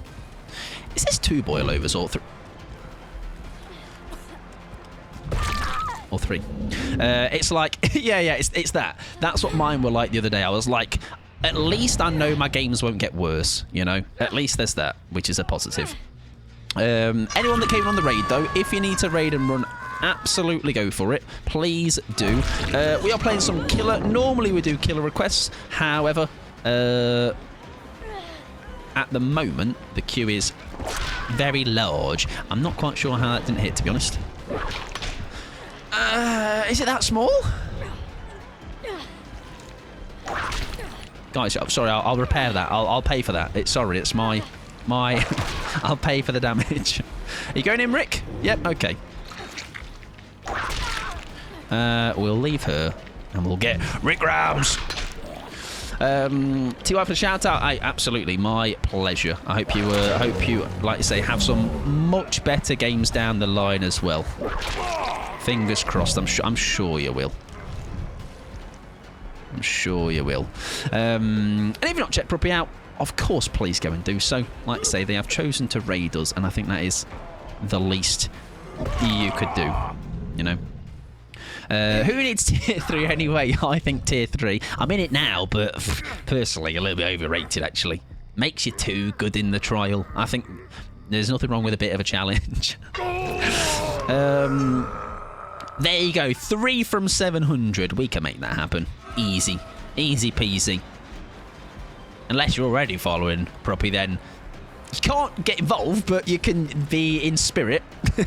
Is this 2 boilovers or 3? Or 3? It's like, yeah, it's that. That's what mine were like the other day. I was like, at least I know my games won't get worse, you know? At least there's that, which is a positive. Anyone that came on the raid, though, if you need to raid and run, absolutely go for it. Please do. We are playing some killer. Normally we do killer requests. However, at the moment, the queue is very large. I'm not quite sure how that didn't hit, to be honest. Is it that small? Guys, I'm sorry, I'll repair that. I'll pay for that. It's my I'll pay for the damage. Are you going in, Rick? Yep, okay. We'll leave her and we'll get Rick Rams. TY for the shout out. Absolutely, my pleasure. I hope you like I say, have some much better games down the line as well. Fingers crossed. I'm sure you will. I'm sure you will. And if you've not checked Puppy out, of course, please go and do so. Like I say, they have chosen to raid us, and I think that is the least you could do. You know. Who needs tier 3 anyway? I think tier 3. I'm in it now, but personally, a little bit overrated, actually. Makes you too good in the trial. I think there's nothing wrong with a bit of a challenge. There you go. 3 from 700. We can make that happen. Easy. Easy peasy. Unless you're already following Proppy, then you can't get involved, but you can be in spirit.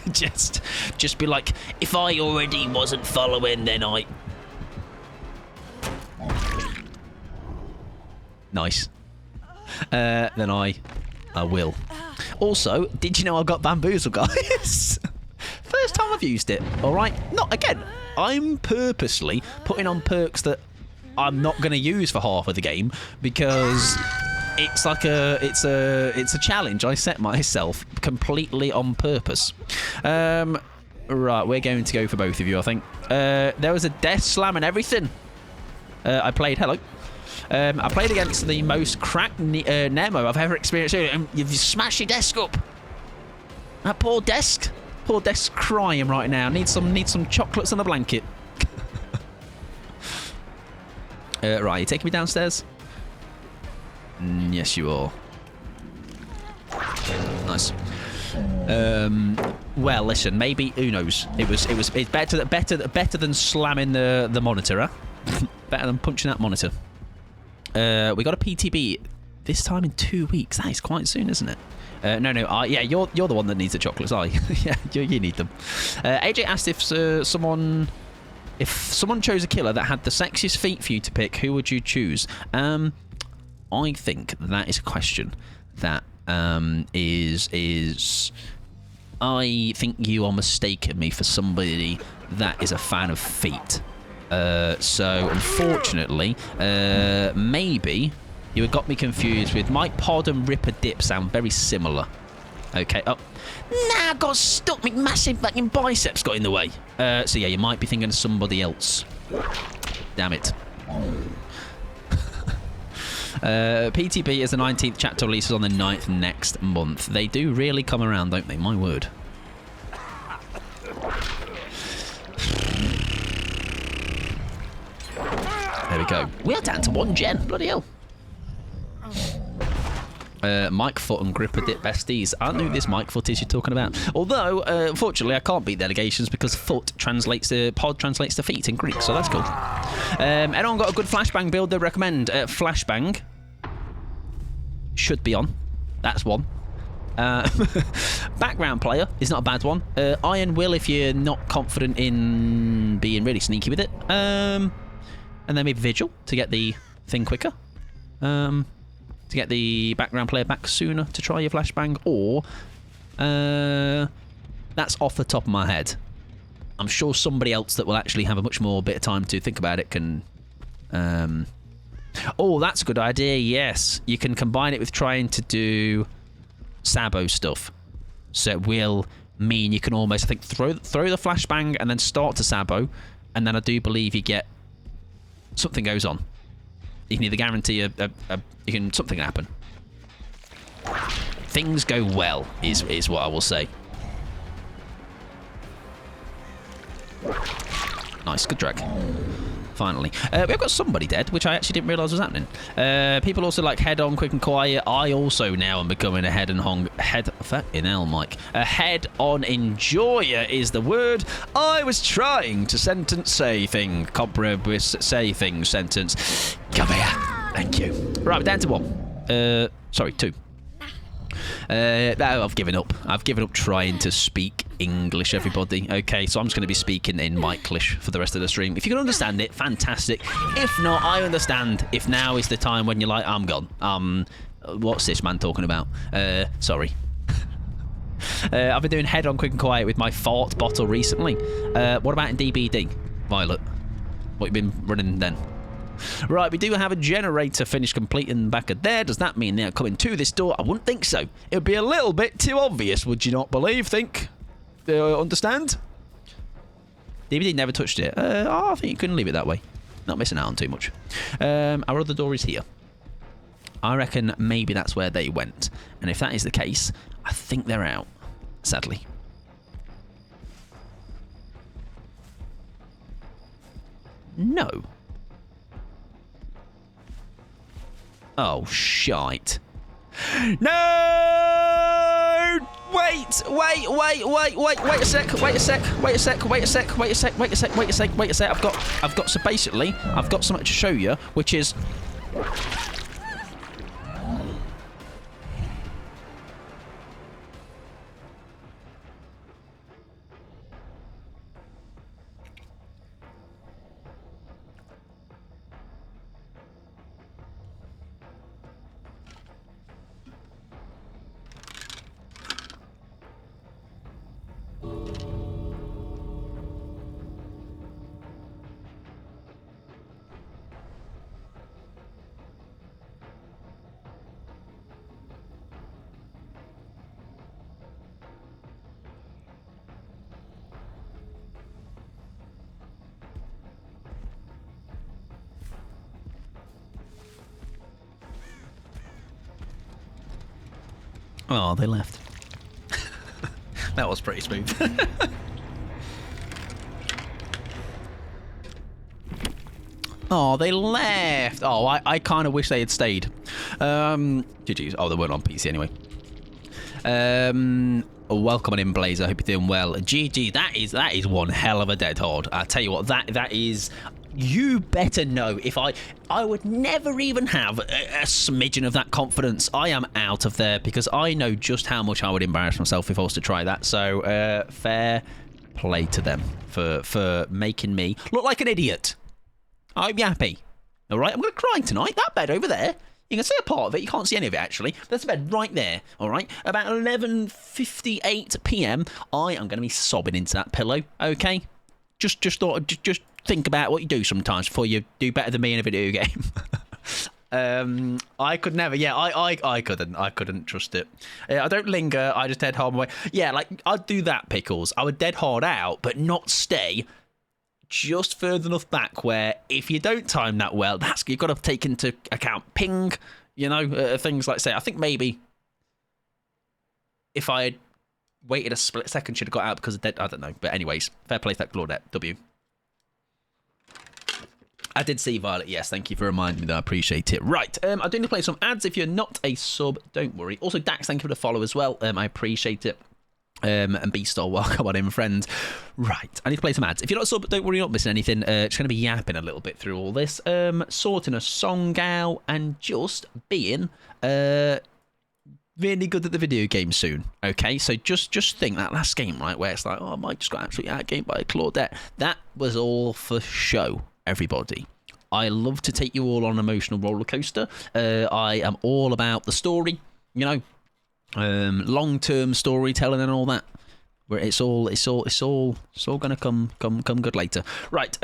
just be like, if I already wasn't following, then I... Nice. Then I will. Also, did you know I got bamboozle, guys? First time I've used it, all right? Not again. I'm purposely putting on perks that I'm not going to use for half of the game because it's like it's a challenge I set myself completely on purpose. Right, we're going to go for both of you, I think. There was a death slam and everything. I played I played against the most cracked Nemo I've ever experienced. And you've smashed your desk up. That poor desk. Poor desk's crying right now. Need some chocolates and a blanket. Right, you taking me downstairs? Yes, you are. Nice. Well, listen, maybe who knows? It's better than slamming the monitor, huh? Better than punching that monitor. We got a PTB this time in 2 weeks. That is quite soon, isn't it? No, yeah, you're the one that needs the chocolates, yeah, you need them. AJ asked if someone chose a killer that had the sexiest feet for you to pick, who would you choose? I think that is a question that is. I think you are mistaking me for somebody that is a fan of feet. So unfortunately, maybe you got me confused with Mike Pod and Ripper Dip sound very similar. Okay, oh. Nah, I got stuck. My massive fucking biceps got in the way. So yeah, you might be thinking of somebody else. Damn it. PTB is the 19th chapter releases on the 9th next month. They do really come around, don't they? My word. There we go. We're down to 1 gen. Bloody hell. Mike Foot and Gripper Dip besties. I don't know who this Mike Foot is you're talking about. Although, unfortunately, I can't beat delegations because Foot translates to Pod translates to feet in Greek, so that's cool. Anyone got a good flashbang build they recommend? Flashbang should be on. That's one. Background player is not a bad one. Iron Will if you're not confident in being really sneaky with it. And then maybe Vigil to get the thing quicker. To get the background player back sooner to try your flashbang, or That's off the top of my head. I'm sure somebody else that will actually have a much more bit of time to think about it can... Oh, that's a good idea, yes. You can combine it with trying to do Sabo stuff. So it will mean you can almost, I think, throw the flashbang and then start to Sabo, and then I do believe you get... Something goes on. You can either guarantee something can happen. Things go well, is what I will say. Nice, good drag. Finally. We've got somebody dead, which I actually didn't realise was happening. People also like head on, quick and quiet. I also now am becoming a head on enjoyer is the word I was trying to say things sentence. Come here. Thank you. Right, we're down to 1. Sorry, 2. No, I've given up. I've given up trying to speak English, everybody. Okay, so I'm just going to be speaking in Michelish for the rest of the stream. If you can understand it, fantastic. If not, I understand. If now is the time when you're like, I'm gone. What's this man talking about? Sorry. I've been doing head on quick and quiet with my fart bottle recently. What about in DBD, Violet? What you been running then? Right, we do have a generator finished complete in the back of there. Does that mean they're coming to this door? I wouldn't think so. It would be a little bit too obvious, would you not believe? Understand? DVD never touched it. I think you couldn't leave it that way. Not missing out on too much. Our other door is here. I reckon maybe that's where they went. And if that is the case, I think they're out, sadly. No. Oh, shite. No! Wait a sec. I've got, so basically, I've got something to show you, which is... Oh, they left. That was pretty smooth. Oh, they left. Oh, I kind of wish they had stayed. GG's. Oh, they weren't on PC anyway. Welcome on in, Blazer. I hope you're doing well. GG, that is one hell of a dead horde. I tell you what, that is... You better know if I would never even have a smidgen of that confidence. I am out of there because I know just how much I would embarrass myself if I was to try that. So fair play to them for making me look like an idiot. I'm happy. All right, I'm going to cry tonight. That bed over there. You can see a part of it. You can't see any of it, actually. That's a bed right there, all right? About 11:58 p.m., I am going to be sobbing into that pillow, okay? Just think about what you do sometimes before you do better than me in a video game. I could never. Yeah, I couldn't trust it. I don't linger. I just dead hard away. Yeah, like I'd do that, Pickles. I would dead hard out, but not stay just further enough back where if you don't time that well, you've got to take into account ping. You know, things like say. I think maybe if I had waited a split second, should have got out because of dead. I don't know. But anyways, fair play to that Claudette. W. I did see Violet, yes, thank you for reminding me that, I appreciate it. Right, I do need to play some ads. If you're not a sub, don't worry. Also, Dax, thank you for the follow as well, I appreciate it. And Beastar, welcome on in, friends. Right, I need to play some ads. If you're not a sub, don't worry, you're not missing anything. Just going to be yapping a little bit through all this. Sorting a song out and just being really good at the video game soon. Okay, so just think that last game, right, where it's like, oh, Mike just got absolutely outgamed by Claudette. That was all for show. Everybody, I love to take you all on an emotional roller coaster. I am all about the story, you know, long-term storytelling and all that. Where it's all gonna come good later. Right.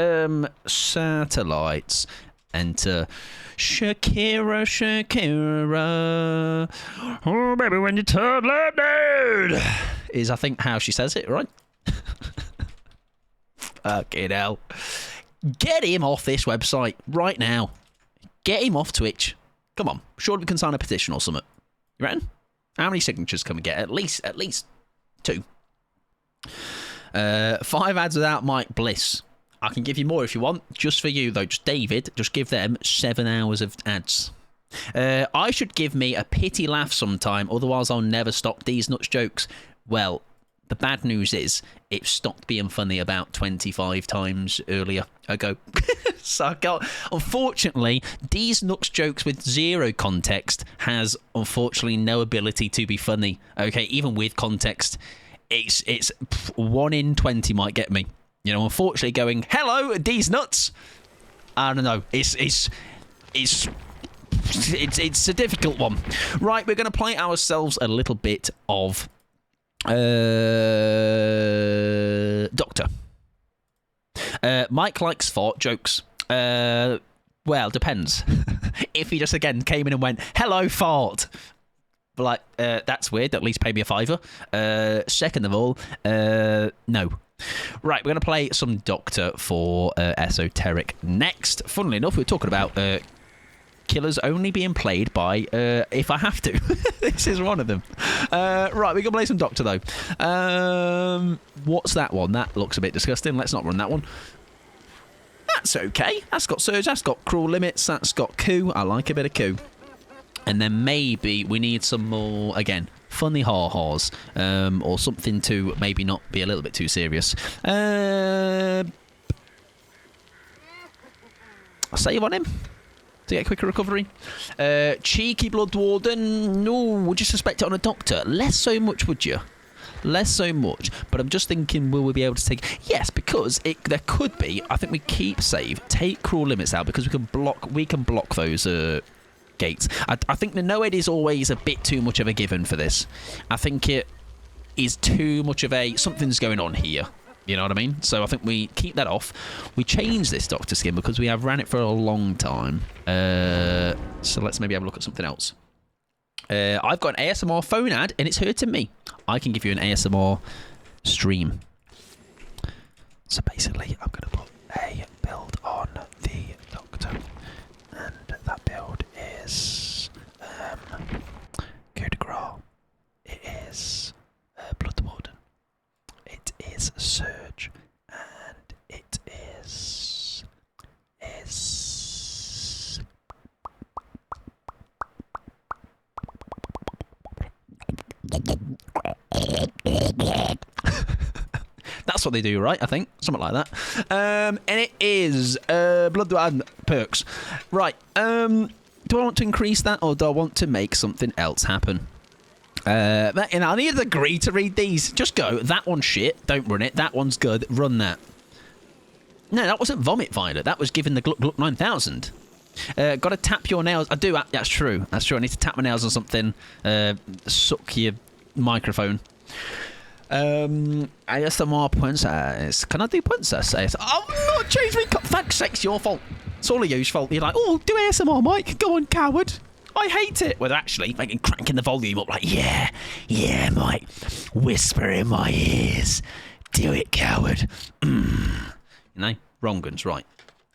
Satellites. Enter Shakira. Oh, baby, when you turn left, dude, is I think how she says it, right? Fucking hell. Get him off this website right now. Get him off Twitch. Come on. Surely we can sign a petition or something. You reckon? How many signatures can we get? At least 2. 5 ads without Mike Bliss. I can give you more if you want. Just for you, though. Just David, just give them 7 hours of ads. I should give me a pity laugh sometime, otherwise I'll never stop these nuts jokes. Well, the bad news is it stopped being funny about 25 times earlier ago. So I got, unfortunately, these nuts jokes with 0 context has unfortunately no ability to be funny. Okay, even with context, it's 1 in 20 might get me. You know, unfortunately, going hello these nuts. I don't know. It's a difficult one. Right, we're going to play ourselves a little bit of Doctor. Mike likes fart jokes. Well, depends. If he just again came in and went hello fart, but like that's weird. At least pay me a £5. Second of all, no. Right, we're going to play some Doctor for Esoteric next. Funnily enough, we're talking about killers only being played by if I have to. This is one of them. Right, we're going to play some Doctor, though. What's that one? That looks a bit disgusting. Let's not run that one. That's okay. That's got Surge. That's got Cruel Limits. That's got Coup. I like a bit of Coup. And then maybe we need some more, again, funny ha-has, or something to maybe not be a little bit too serious. Save on him to get a quicker recovery. Cheeky Blood Warden. No, would you suspect it on a Doctor? Less so much, would you? Less so much. But I'm just thinking, will we be able to take... Yes, because there could be... I think we keep save. Take Cruel Limits out because we can block those... gates. I think the newyt is always a bit too much of a given for this. I think it is too much of a something's going on here. You know what I mean? So I think we keep that off. We change this Doctor skin because we have ran it for a long time. So let's maybe have a look at something else. I've got an ASMR phone ad and it's hurting me. I can give you an ASMR stream. So basically, I'm going to put a build on the Doctor. And that build is coup de grace. It is Blood Warden. It is Surge. And it is That's what they do, right? I think. Something like that. And it is Blood and perks. Right. Do I want to increase that or do I want to make something else happen? And I need to agree to read these. Just go. That one's shit. Don't run it. That one's good. Run that. No, that wasn't Vomit Violet. That was giving the Gluck Gluck 9000. Got to tap your nails. I do. That's true. That's true. I need to tap my nails on something. Suck your microphone. ASMR princess. Can I do princess? I'm not changing. Thanks, sex. Your fault. It's all of you's fault. You're like, oh, do ASMR, Mike. Go on, coward. I hate it. Well, actually, making cranking the volume up like, yeah, Mike. Whisper in my ears. Do it, coward. You know, wrong ones, right.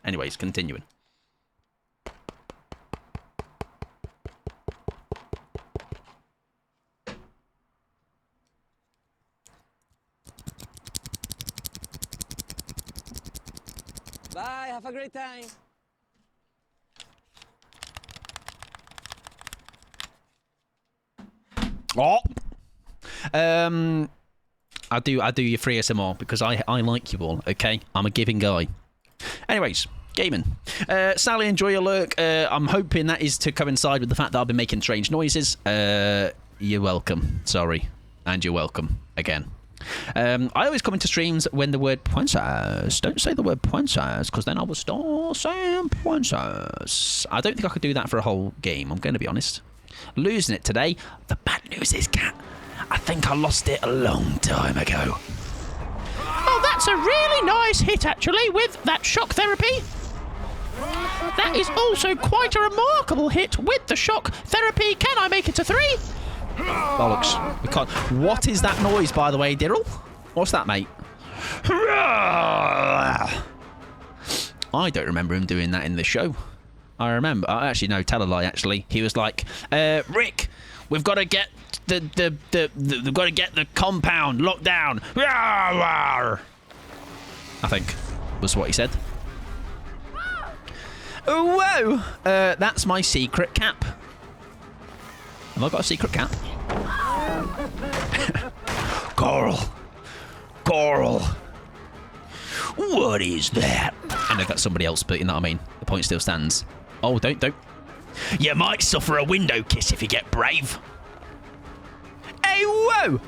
Anyways, continuing. Bye, have a great time. Oh, I do your free ASMR because I like you all. Okay, I'm a giving guy. Anyways, gaming. Sally, enjoy your lurk. I'm hoping that is to coincide with the fact that I've been making strange noises. You're welcome. Sorry, and you're welcome again. I always come into streams when the word princess. Don't say the word princess, because then I will start saying princess. I don't think I could do that for a whole game, I'm going to be honest. Losing it today. The bad news is, Cat, I think I lost it a long time ago. Oh, that's a really nice hit, actually, with that shock therapy. That is also quite a remarkable hit with the shock therapy. Can I make it to 3? Bollocks. We can't. What is that noise, by the way, Dirrell? What's that, mate? I don't remember him doing that in the show. I remember. Actually, no, tell a lie. Actually, he was like, "Rick, we've got to get we've got to get the compound locked down." I think was what he said. Whoa! That's my secret cap. Have I got a secret cap? Coral. What is that? I know that's somebody else, but you know what I mean. The point still stands. Oh, don't. You might suffer a window kiss if you get brave. Hey, whoa!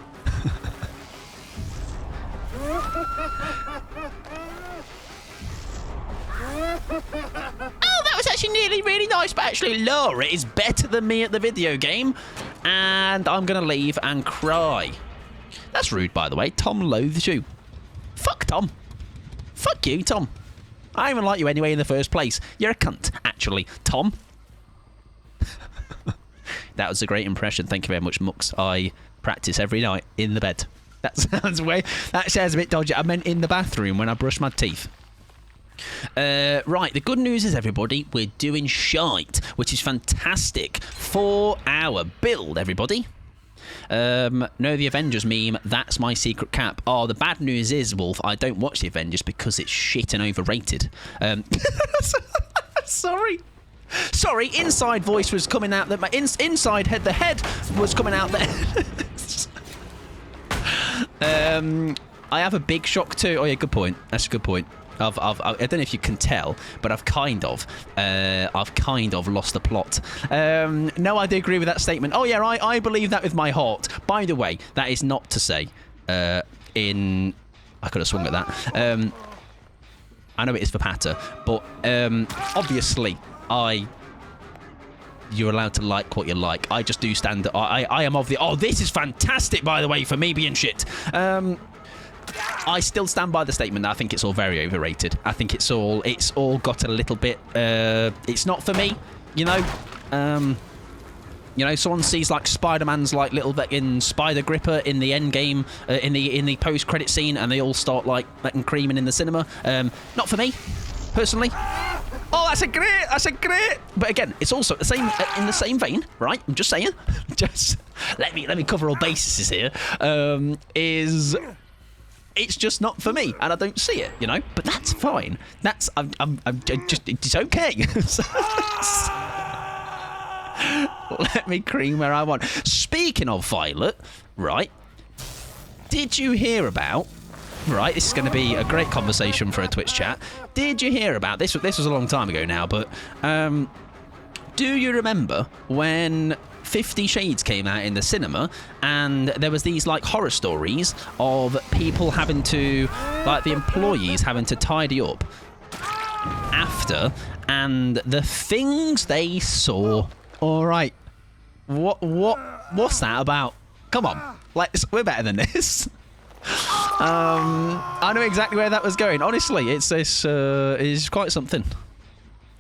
Oh, that was actually nearly really nice, but actually Laura is better than me at the video game, and I'm going to leave and cry. That's rude, by the way. Tom loathes you. Fuck Tom. Fuck you, Tom. I don't even like you anyway in the first place. You're a cunt, actually, Tom. That was a great impression. Thank you very much, Mux. I practice every night in the bed. That sounds that sounds a bit dodgy. I meant in the bathroom when I brush my teeth. Right, the good news is, everybody, we're doing shite, which is fantastic for our build, everybody. No, the Avengers meme, that's my secret cap. Oh, the bad news is, Wolf, I don't watch the Avengers because it's shit and overrated. Sorry, inside voice was coming out that my inside head, the head was coming out there. I have a big shock too. Oh yeah, good point. That's a good point. I don't know if you can tell, but I've kind of lost the plot. No, I do agree with that statement. Oh yeah, I believe that with my heart. By the way, that is not to say I could have swung at that. I know it is for patter, but obviously you're allowed to like what you like. I just do stand. I am of the. Oh, this is fantastic, by the way, for me being shit. I still stand by the statement that I think it's all very overrated. I think it's all got a little bit. It's not for me, you know. Someone sees like Spider-Man's like little in Spider Gripper in the end game, in the post-credit scene, and they all start like letting creaming in the cinema. Not for me, personally. Oh, that's a great. But again, it's also the same in the same vein, right? I'm just saying. Just let me cover all bases here. It's just not for me, and I don't see it, you know. But that's fine. I'm just it's okay. Let me cream where I want. Speaking of Violet, right? Did you hear about? Right, this is going to be a great conversation for a Twitch chat. Did you hear about this? This was a long time ago now, but do you remember when 50 Shades came out in the cinema, and there was these like horror stories of people having to, like the employees having to tidy up after, and the things they saw. All right, what's that about? Come on, like we're better than this. I know exactly where that was going. Honestly, it's quite something.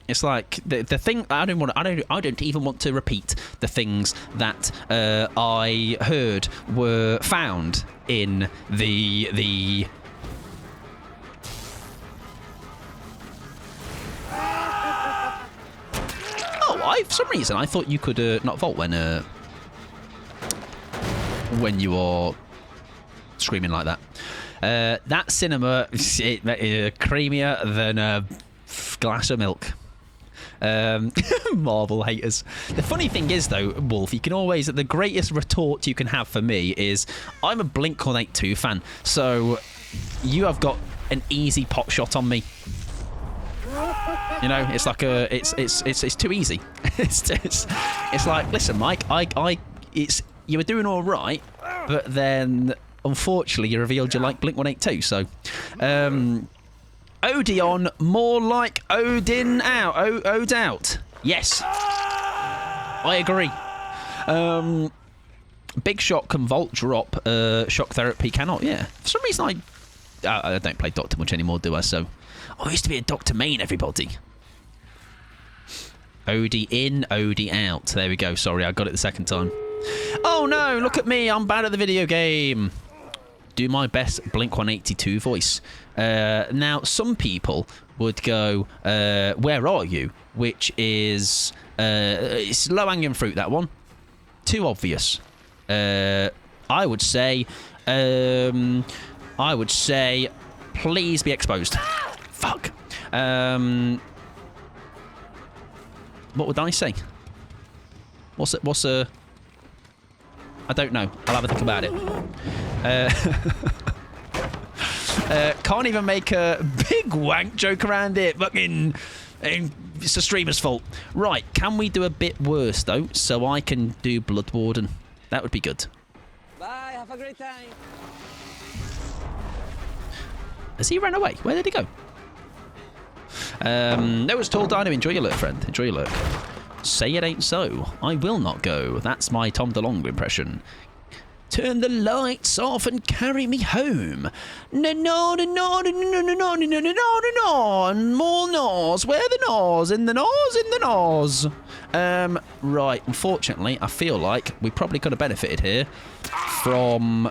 It's like the thing. I don't even want to repeat the things that I heard were found in the. Oh, for some reason I thought you could not vault when you are screaming like that. That cinema is creamier than a glass of milk. Marvel haters. The funny thing is, though, Wolf, you can always, the greatest retort you can have for me is, I'm a Blink-182 fan, so you have got an easy pot shot on me. You know, it's like it's too easy. it's like, listen, Mike, you were doing all right, but then unfortunately you revealed you like Blink-182. So, Odeon, more like Odin out. Ode out. Yes, I agree. Big Shock can Volt drop. Shock Therapy cannot. Yeah. For some reason, I don't play Doctor much anymore, do I? So, I used to be a Doctor main, everybody. OD in, OD out. There we go. Sorry, I got it the second time. Oh no, look at me. I'm bad at the video game. Do my best Blink-182 voice. Now, some people would go, where are you? Which is, it's low-hanging fruit, that one. Too obvious. I would say, please be exposed. Fuck. What would I say? What's a... I don't know. I'll have a think about it. Can't even make a big wank joke around it. Fucking... It's the streamer's fault. Right, can we do a bit worse, though, so I can do Blood Warden? That would be good. Bye, have a great time. Has he run away? Where did he go? No, it's Tall Dino. Enjoy your lurk, friend. Enjoy your lurk. Say it ain't so. I will not go. That's my Tom DeLonge impression. Turn the lights off and carry me home. No, no, no, no, no, no, no, no, no, no, no, no, no, more nose. Where the nose? In the nose, in the nose. Right. Unfortunately, I feel like we probably could have benefited here from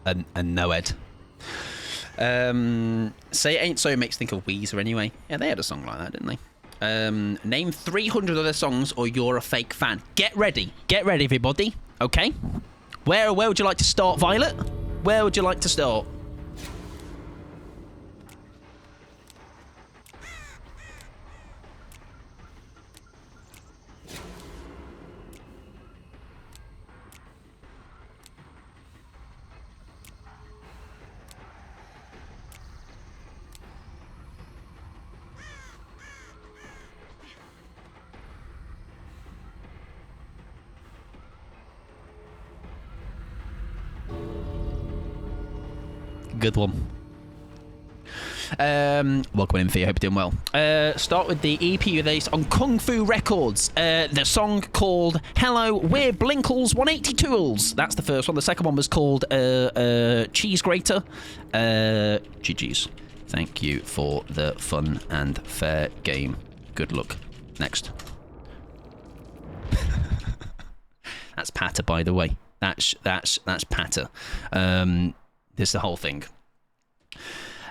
a newyt. Say It Ain't So makes think of Weezer anyway. Yeah, they had a song like that, didn't they? Name 300 other songs or you're a fake fan. Get ready. Get ready, everybody. Okay? Where would you like to start, Violet? Where would you like to start? Good one. Welcome in, Theo. Hope you're doing well. Start with the EP released on Kung Fu Records. The song called Hello, We're Blinkles 182s. That's the first one. The second one was called Cheese Grater. GG's. Thank you for the fun and fair game. Good luck. Next. That's Patter, by the way. That's Patter. This is the whole thing.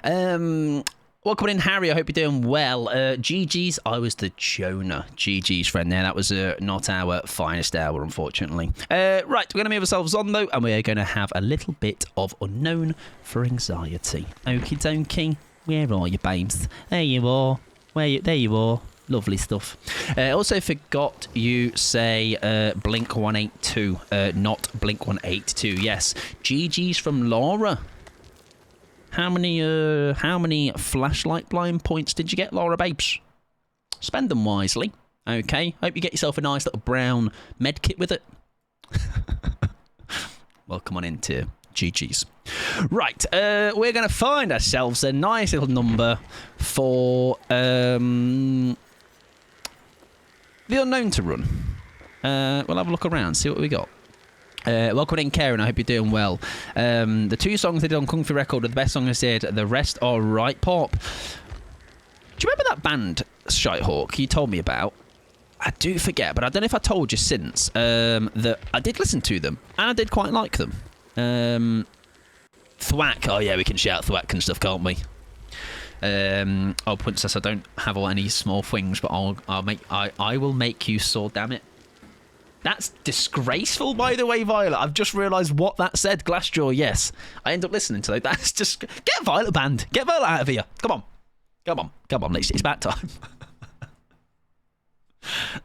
Welcome in, Harry. I hope you're doing well. GG's. I was the Jonah. GG's friend there. That was not our finest hour, unfortunately. Right, we're going to move ourselves on, though, and we are going to have a little bit of Unknown for Anxiety. Okie dokie. Where are you, babes? There you are. There you are. Lovely stuff. Also forgot you say Blink 182, not Blink 182. Yes. GG's from Laura. How many flashlight blind points did you get, Laura babes? Spend them wisely. Okay. Hope you get yourself a nice little brown med kit with it. Welcome on into GG's. Right, we're going to find ourselves a nice little number for the Unknown to run. We'll have a look around, see what we got. Welcome in, Karen. I hope you're doing well. The two songs they did on Kung Fu Record are the best songs they did. The rest are right pop. Do you remember that band, Shitehawk, you told me about? I do forget, but I don't know if I told you since that I did listen to them, and I did quite like them. Thwack. Oh, yeah, we can shout Thwack and stuff, can't we? Oh, Princess, I don't have any small things, but I will make you sore, damn it. That's disgraceful, by the way, Violet. I've just realised what that said. Glassjaw, yes. I end up listening to that. That's just... Get Violet banned. Get Violet out of here. Come on. Come on. Come on. It's about time.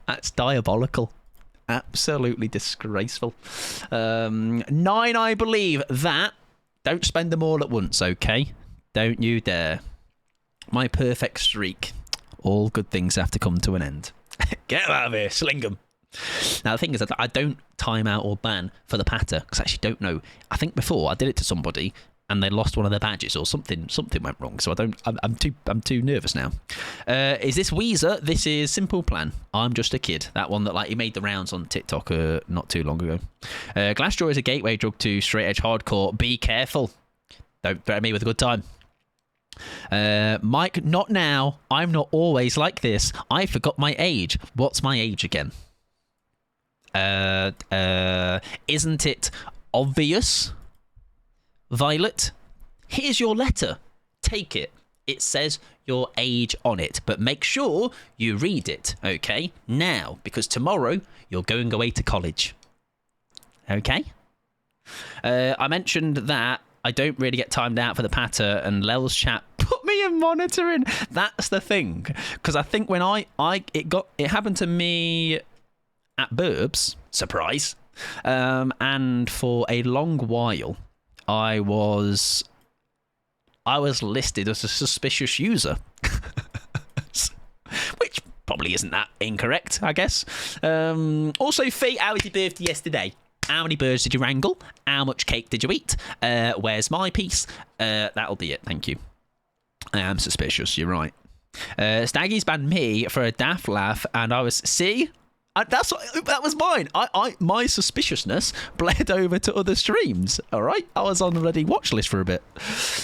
That's diabolical. Absolutely disgraceful. 9, I believe. That. Don't spend them all at once, okay? Don't you dare. My perfect streak. all good things have to come to an end. Get out of here, sling 'em. Now, the thing is, I don't time out or ban for the patter, because I actually don't know. I think before I did it to somebody and they lost one of their badges or something went wrong, so I'm too nervous now. Is this Weezer? This is Simple Plan. I'm just a kid. That one that he made the rounds on TikTok not too long ago. Glassjaw is a gateway drug to straight edge hardcore. Be careful. Don't threaten me with a good time. Mike, not now. I'm not always like this. I forgot my age. What's my age again? Isn't it obvious? Violet, here's your letter. Take it. It says your age on it, but make sure you read it, okay? Now, because tomorrow you're going away to college. Okay? I mentioned that I don't really get timed out for the patter, and Lel's chat put me in monitoring. That's the thing, because I think when it happened to me at Burbs, surprise, and for a long while I was listed as a suspicious user, which probably isn't that incorrect, I guess. Also, Fee, how was your birthday yesterday? How many birds did you wrangle? How much cake did you eat? Where's my piece? That'll be it, thank you. I am suspicious, you're right. Staggy's banned me for a daft laugh, and I was... See? That was mine. My suspiciousness bled over to other streams. All right, I was on the bloody watch list for a bit.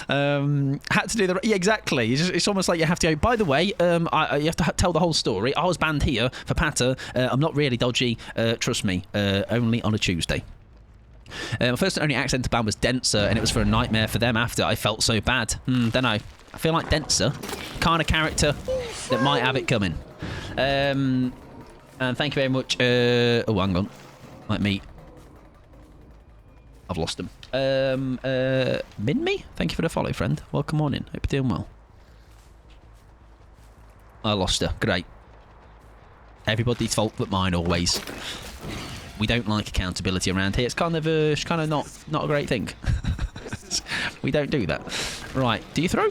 Had to do the exactly. It's almost like you have to go. By the way, you have to tell the whole story. I was banned here for patter. I'm not really dodgy. Trust me. Only on a Tuesday. My first and only accent ban was Denser, and it was for a nightmare for them after. I felt so bad. Don't know. I feel like Denser, kind of character that might have it coming. And thank you very much. Oh, hang on. Like me. I've lost him. Minme? Thank you for the follow, friend. Welcome on in. Hope you're doing well. I lost her. Great. Everybody's fault but mine always. We don't like accountability around here. It's kind of not a great thing. We don't do that. Right. Do you throw?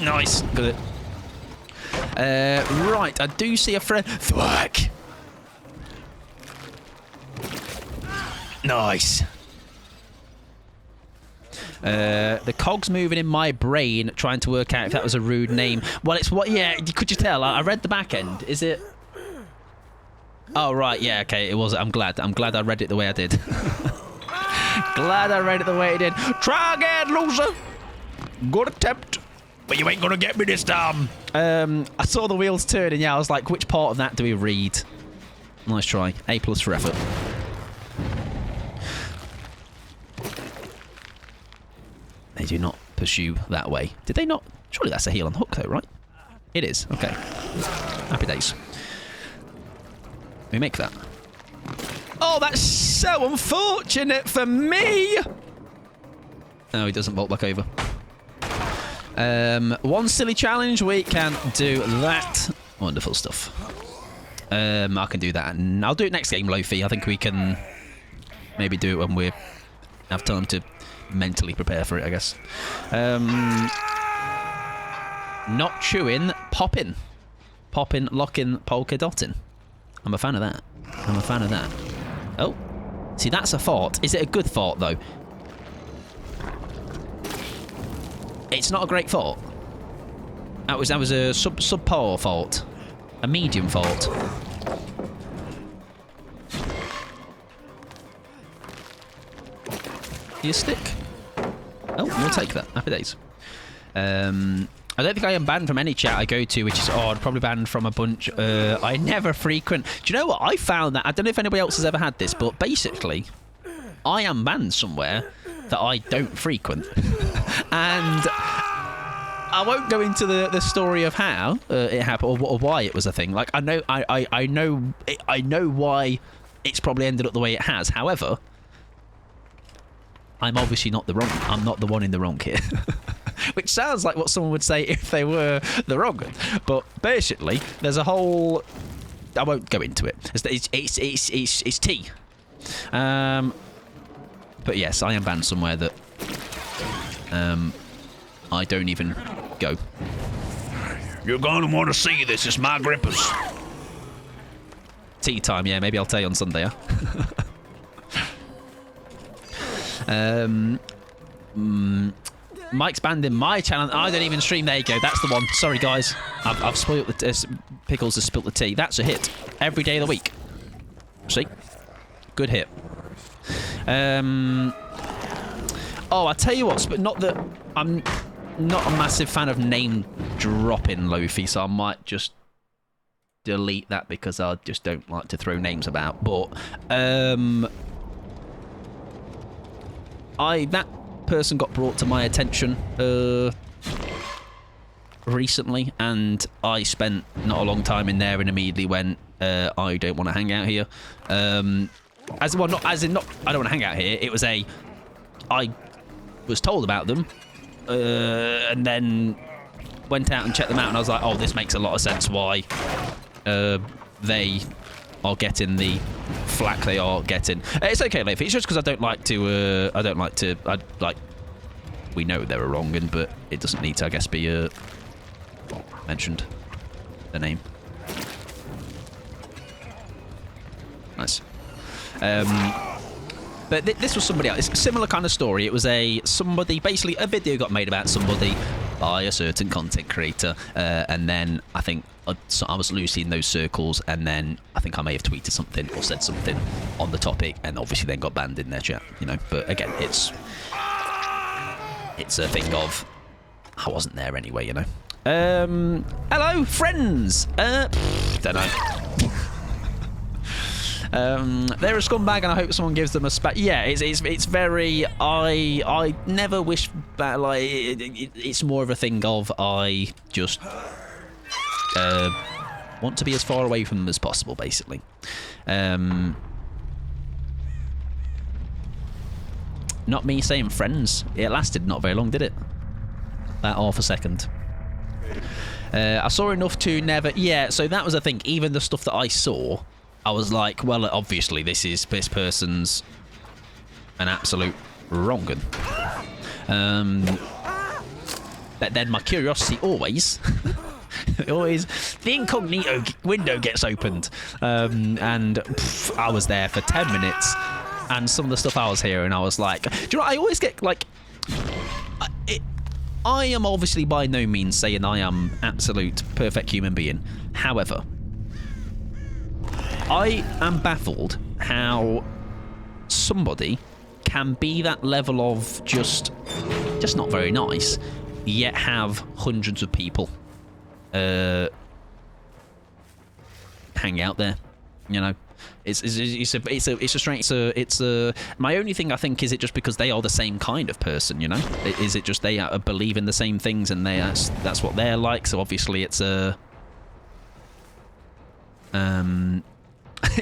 Nice. Got it. Right, I do see a friend. Thwack! Nice. The cog's moving in my brain, trying to work out if that was a rude name. Well, it's what? Yeah, could you tell? I read the back end. Is it? Oh right, yeah, okay, it was. I'm glad I read it the way I did. Glad I read it the way I did. Try again, loser. Good attempt. But you ain't gonna get me this time. I saw the wheels turning. Yeah, I was like, which part of that do we read? Nice try. A+ for effort. They do not pursue that way. Did they not? Surely that's a heel on hook, though, right? It is. Okay. Happy days. We make that. Oh, that's so unfortunate for me. No, he doesn't bolt back over. One silly challenge, we can do that. Wonderful stuff. I can do that, and I'll do it next game, Lofi. I think we can maybe do it when we have time to mentally prepare for it, I guess. Not chewing, popping. Popping, locking, polka dotting. I'm a fan of that. I'm a fan of that. Oh. See, that's a fart. Is it a good fart, though? It's not a great fault. That was a subpar fault. A medium fault. You stick? Oh, we'll take that. Happy days. I don't think I am banned from any chat I go to, which is odd. Probably banned from a bunch. I never frequent. Do you know what? I found that. I don't know if anybody else has ever had this, but basically, I am banned somewhere that I don't frequent. And I won't go into the story of how it happened or why it was a thing. Like I know why it's probably ended up the way it has. However, I'm obviously not the wrong. I'm not the one in the wrong here. Which sounds like what someone would say if they were the wrong one. But basically, there's a whole. I won't go into it. It's tea. But yes, I am banned somewhere that I don't even go. You're going to want to see this. It's my grippers. Tea time, yeah. Maybe I'll tell you on Sunday, huh? Mike's banned in my channel. I don't even stream. There you go. That's the one. Sorry, guys. I've spoiled the... Pickles has spilt the tea. That's a hit. Every day of the week. See? Good hit. Oh, I tell you what, but not that I'm not a massive fan of name dropping, Lofi, so I might just delete that because I just don't like to throw names about. But that person got brought to my attention recently, and I spent not a long time in there and immediately went, I don't want to hang out here. I don't want to hang out here. It was I was told about them, and then went out and checked them out, and I was like, oh, this makes a lot of sense why they are getting the flack they are getting. It's okay, Leif. It's just because I don't like to. We know they were wrong, but it doesn't need to, I guess, be mentioned. The name. Nice. But this was somebody else. It's a similar kind of story. It was basically a video got made about somebody by a certain content creator, and then I think I was loosely in those circles, and then I think I may have tweeted something or said something on the topic, and obviously then got banned in their chat, you know. But again, it's a thing of I wasn't there anyway, you know. Hello, friends. Don't know. They're a scumbag, and I hope someone gives them a spat. Yeah, it's very. I never wish that. Like it's more of a thing of I just want to be as far away from them as possible, basically. Not me saying friends. It lasted not very long, did it? About half a second. I saw enough to never. Yeah, so that was the thing. Even the stuff that I saw, I was like, well, obviously this person's an absolute wrong 'un. But then my curiosity always, the incognito window gets opened, and I was there for 10 minutes, and some of the stuff I was hearing, I was like, do you know what, I always get like, I am obviously by no means saying I am absolute perfect human being. However, I am baffled how somebody can be that level of just not very nice, yet have hundreds of people hang out there. You know, it's a strange. It's a. My only thing I think is it just because they are the same kind of person. You know, is it just they believe in the same things and that's what they're like. So obviously it's a.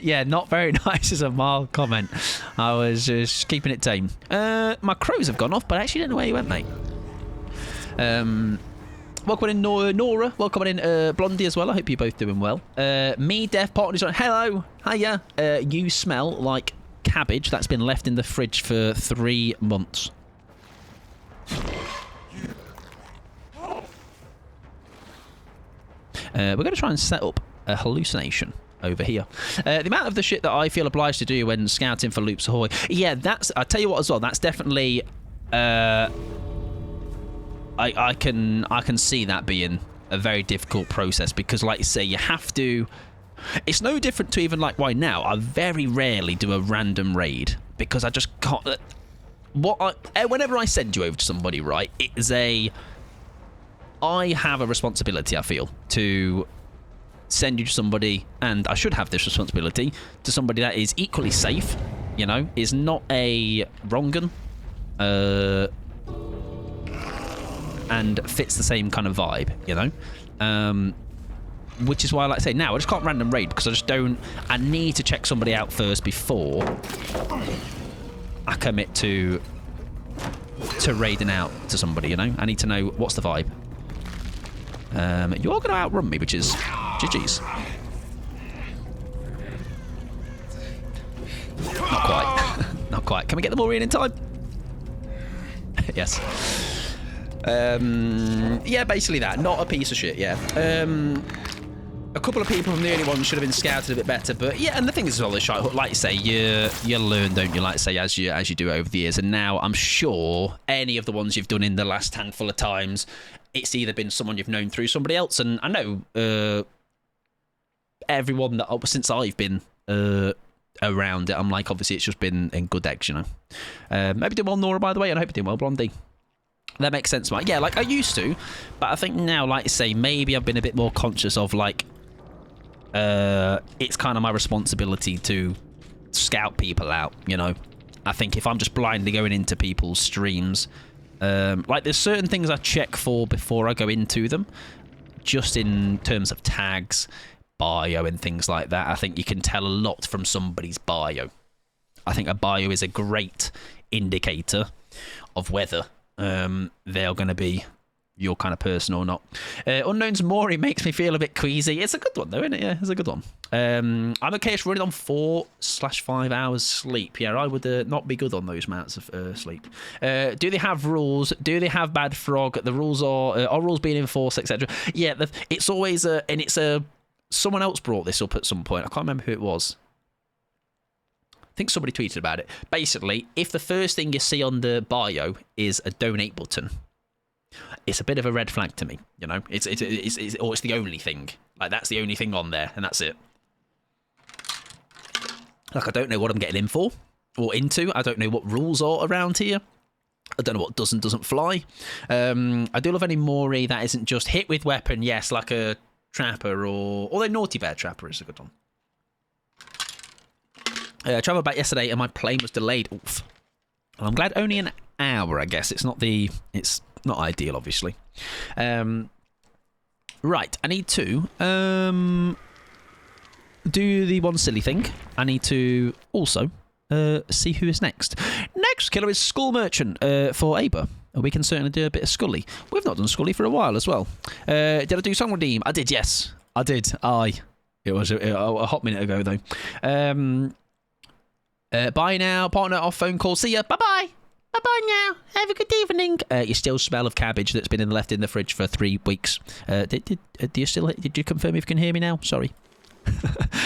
Yeah, not very nice is a mild comment. I was just keeping it tame. My crows have gone off, but I actually don't know where you went, mate. Welcome in, Nora. Welcome in, Blondie as well. I hope you're both doing well. Me, Dev, Partners on. Hello. Hiya. You smell like cabbage that's been left in the fridge for 3 months. We're going to try and set up a hallucination over here. The amount of the shit that I feel obliged to do when scouting for loops ahoy. Yeah, that's. I tell you what as well. That's definitely. I can see that being a very difficult process because, like you say, you have to. It's no different to even like why now. I very rarely do a random raid because I just can't. Whenever I send you over to somebody, right, it is I have a responsibility. I feel to send you to somebody, and I should have this responsibility to somebody that is equally safe. You know, is not a wrong 'un. And fits the same kind of vibe, you know? Which is why I like to say now, I just can't random raid because I just don't... I need to check somebody out first before I commit to raiding out to somebody, you know? I need to know what's the vibe. You're going to outrun me, which is GG's. Not quite. Not quite. Can we get the Maureen in time? Yes. Yeah, basically that. Not a piece of shit, yeah. A couple of people from the early ones should have been scouted a bit better, but yeah, and the thing is as well, like you say, you learn, don't you, like I say, as you do over the years, and now I'm sure any of the ones you've done in the last handful of times, it's either been someone you've known through somebody else, and I know everyone that, since I've been around it, I'm like, obviously it's just been in good eggs, you know. Maybe doing well, Nora, by the way, and I hope you're doing well, Blondie. That makes sense, Mike. Yeah, like I used to, but I think now, like I say, maybe I've been a bit more conscious of, like, it's kind of my responsibility to scout people out, you know. I think if I'm just blindly going into people's streams, like there's certain things I check for before I go into them, just in terms of tags, bio and things like that. I think you can tell a lot from somebody's bio. I think a bio is a great indicator of whether they're going to be your kind of person or not. Unknown's Maury makes me feel a bit queasy. It's a good one though, isn't it? Yeah, it's a good one. I'm okay at running on 4/5 hours sleep. Yeah, I would not be good on those amounts of sleep. Do they have rules? Do they have bad frog? The rules are rules being enforced, etc. Yeah, it's always and it's someone else brought this up at some point. I can't remember who it was. I think somebody tweeted about it. Basically, if the first thing you see on the bio is a donate button, it's a bit of a red flag to me, you know. It's the only thing. Like that's the only thing on there, and that's it. Like I don't know what I'm getting in for or into. I don't know what rules are around here. I don't know what does and doesn't fly. I do love any Maury that isn't just hit with weapon. Yes, like a trapper although Naughty Bear Trapper is a good one. I travelled back yesterday and my plane was delayed. Oof. Well, I'm glad only an hour. I guess it's not ideal, obviously. Right, I need to do the one silly thing. I need to also see who is next. Next killer is Skull Merchant for Aber. We can certainly do a bit of Scully. We've not done Scully for a while as well. Did I do Song Redeem? I did, yes. I did. It was a hot minute ago, though. Bye now. Partner off phone call. See ya. Bye-bye. Bye-bye now. Have a good evening. You still smell of cabbage that's been left in the fridge for 3 weeks. Did you confirm if you can hear me now? Sorry.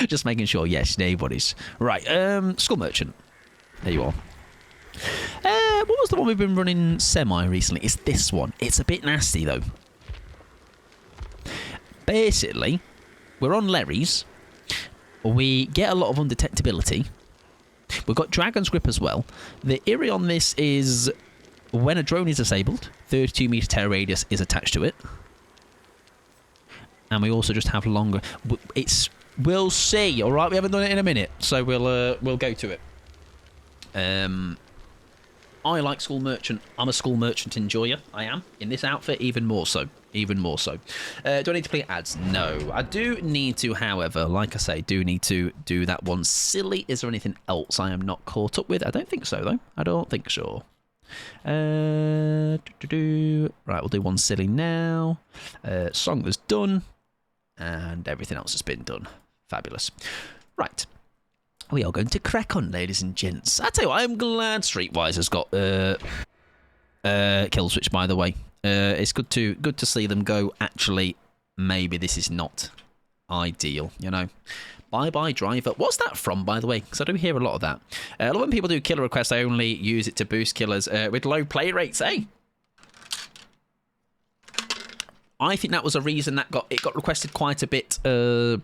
Just making sure. Yes, no worries. Right. Skull Merchant. There you are. What was the one we've been running semi recently? It's this one. It's a bit nasty, though. Basically, we're on Larry's. We get a lot of undetectability. We've got Dragon's Grip as well. The eerie on this is when a drone is disabled, 32 meter terror radius is attached to it. And we also just have longer... We'll see, all right? We haven't done it in a minute, so we'll go to it. I like Skull Merchant. I'm a Skull Merchant enjoyer. I am. In this outfit, even more so. Even more so. Do I need to play ads? No. I do need to, however, like I say, do need to do that one silly. Is there anything else I am not caught up with? I don't think so, though. I don't think so. Right, we'll do one silly now. Song was done. And everything else has been done. Fabulous. Right. We are going to crack on, ladies and gents. I tell you what, I'm glad Streetwise has got kill switch, by the way. It's good to see them go, actually, maybe this is not ideal, you know. Bye-bye driver. What's that from, by the way? Because I do hear a lot of that. A lot when people do killer requests, I only use it to boost killers with low play rates, eh? I think that was a reason that it got requested quite a bit. There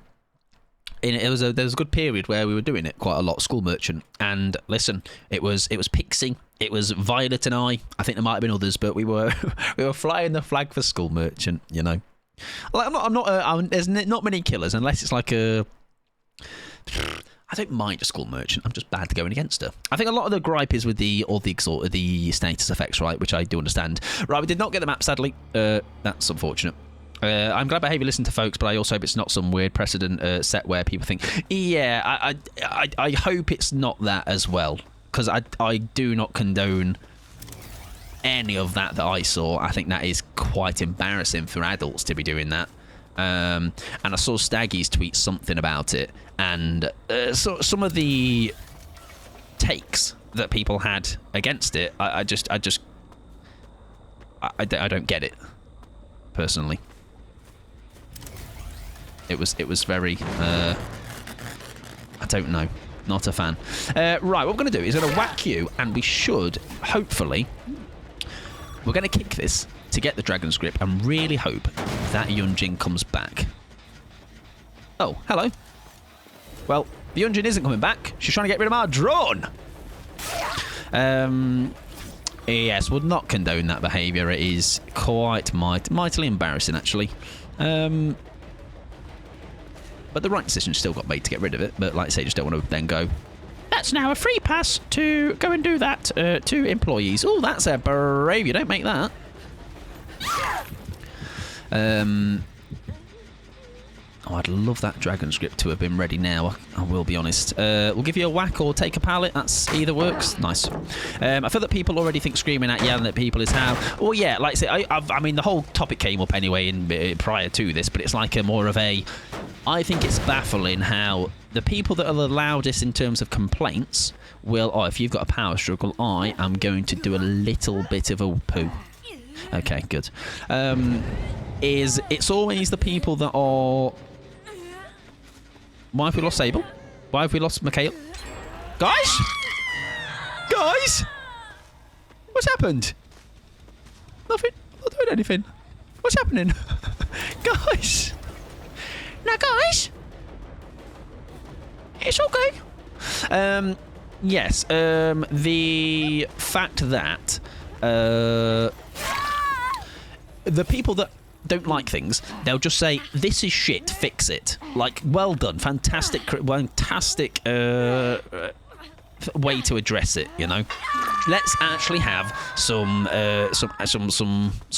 was a good period where we were doing it quite a lot. Skull Merchant, and listen, it was Pixie, it was Violet, and I think there might have been others, but we were flying the flag for Skull Merchant. You know, like there's not many killers unless it's like a. I don't mind a Skull Merchant. I'm just bad going against her. I think a lot of the gripe is with the status effects, right? Which I do understand. Right, we did not get the map, sadly. That's unfortunate. I'm glad behaviour listened to folks, but I also hope it's not some weird precedent set where people think, yeah, I hope it's not that as well, because I do not condone any of that I saw. I think that is quite embarrassing for adults to be doing that. And I saw Staggy's tweet something about it, and so some of the takes that people had against it, I just I don't get it, personally. It was very, I don't know. Not a fan. Right, what we're going to do is going to whack you, and we should, hopefully, we're going to kick this to get the Dragon's Grip and really hope that Yunjin comes back. Oh, hello. Well, the Yunjin isn't coming back. She's trying to get rid of our drone. Yes, would not condone that behaviour. It is quite mightily embarrassing, actually. But the right decision still got made to get rid of it. But like I say, just don't want to then go. That's now a free pass to go and do that to employees. Oh, that's a brave. You don't make that. Oh, I'd love that Dragon's Grip to have been ready now. I will be honest. We'll give you a whack or take a pallet. That's either works. Nice. I feel that people already think screaming at yelling at people is how. Oh yeah, like I say, I mean the whole topic came up anyway prior to this, but it's like a more of a. I think it's baffling how the people that are the loudest in terms of complaints will. Oh, if you've got a power struggle, I am going to do a little bit of a poo. Okay, good. It's always the people that are. Why have we lost Sable? Why have we lost Mikhail? Guys? Guys? What's happened? Nothing. I'm not doing anything. What's happening? Guys? Now, guys, it's okay. Yes. The fact that the people that don't like things, they'll just say, this is shit, fix it. Like, well done, fantastic way to address it, you know. Let's actually have some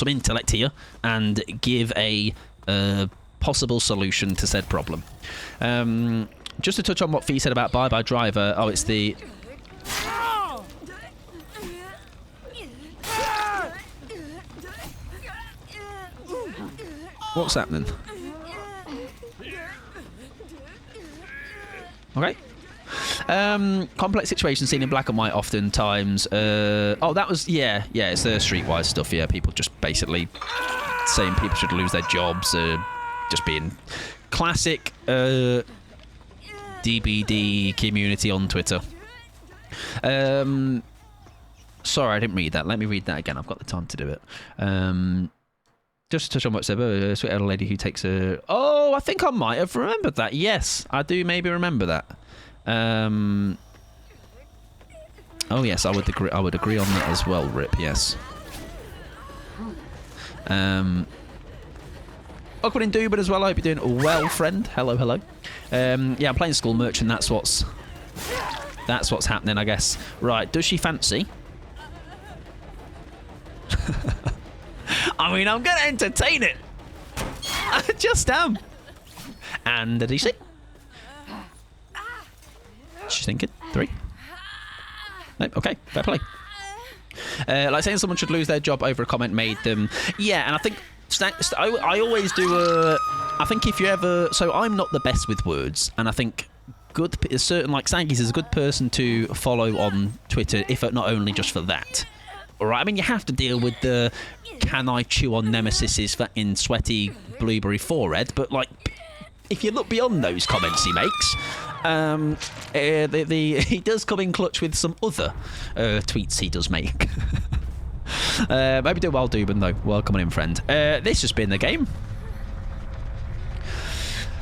intellect here and give a possible solution to said problem. Just to touch on what Fee said about Bye Bye Driver. Oh, it's the. What's happening? Okay. Complex situations seen in black and white oftentimes. Oh, that was yeah. It's the streetwise stuff. Yeah, people just basically saying people should lose their jobs. Just being classic DBD community on Twitter. Sorry, I didn't read that. Let me read that again. I've got the time to do it. Just to touch on what said, a sweet elder lady who takes a. Oh, I think I might have remembered that. Yes, I do maybe remember that. Oh yes, I would agree. I would agree on that as well. Rip, yes. Awkward in Dubin as well. I hope you're doing well, friend. Hello, hello. Yeah, I'm playing School Merchant. That's what's happening, I guess. Right, does she fancy? I mean, I'm going to entertain it. I just am. And a DC. She's thinking. 3. Nope, okay, fair play. Like saying someone should lose their job over a comment made them. Yeah, and I think I always do I think if you ever. So I'm not the best with words, and I think certain like Sangies is a good person to follow on Twitter, if not only just for that. Alright, I mean, you have to deal with the can I chew on nemesises in sweaty blueberry forehead, but like, if you look beyond those comments he makes, he does come in clutch with some other tweets he does make. Maybe do well, Dubin, though. Welcome on in, friend. This has been the game.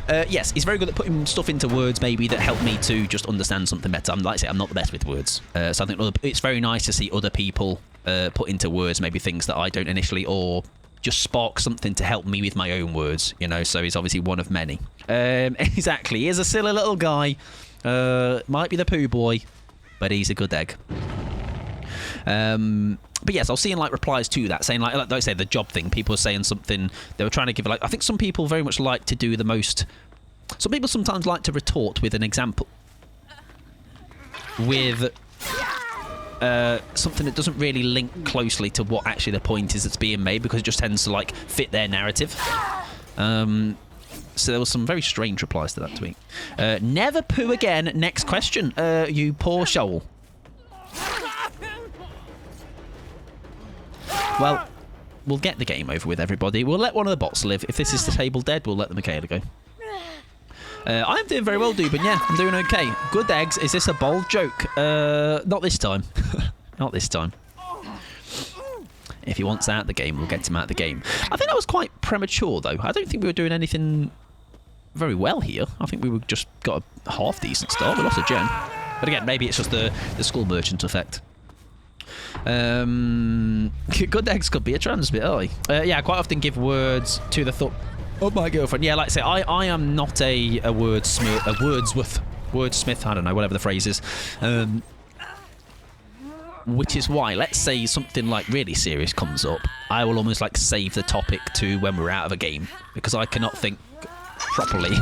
Yes, he's very good at putting stuff into words, maybe, that help me to just understand something better. Like I say, I'm not the best with words. So I think it's very nice to see other people put into words maybe things that I don't initially, or just spark something to help me with my own words, you know. So he's obviously one of many. Exactly. He is a silly little guy. Might be the poo boy, but he's a good egg. But yes, I was seeing like replies to that, saying like I say, the job thing. People were saying something. They were trying to give like. I think some people very much like to do the most. Some people sometimes like to retort with an example, with something that doesn't really link closely to what actually the point is that's being made, because it just tends to like fit their narrative. So there was some very strange replies to that tweet. Never poo again. Next question. You poor shoal. Well, we'll get the game over with, everybody. We'll let one of the bots live. If this is the table dead, we'll let the Michaela go. I'm doing very well, Dubin. Yeah, I'm doing okay. Good eggs. Is this a bold joke? Not this time. Not this time. If he wants out the game, we'll get him out the game. I think that was quite premature, though. I don't think we were doing anything very well here. I think we just got a half-decent start. We lost a gen. But again, maybe it's just the school merchant effect. Good eggs could be a trans bit early. Yeah, I quite often give words to the thought of my girlfriend. Yeah, like I say, I am not a wordsmith, I don't know, whatever the phrase is. Which is why, let's say something like really serious comes up, I will almost like save the topic to when we're out of a game, because I cannot think properly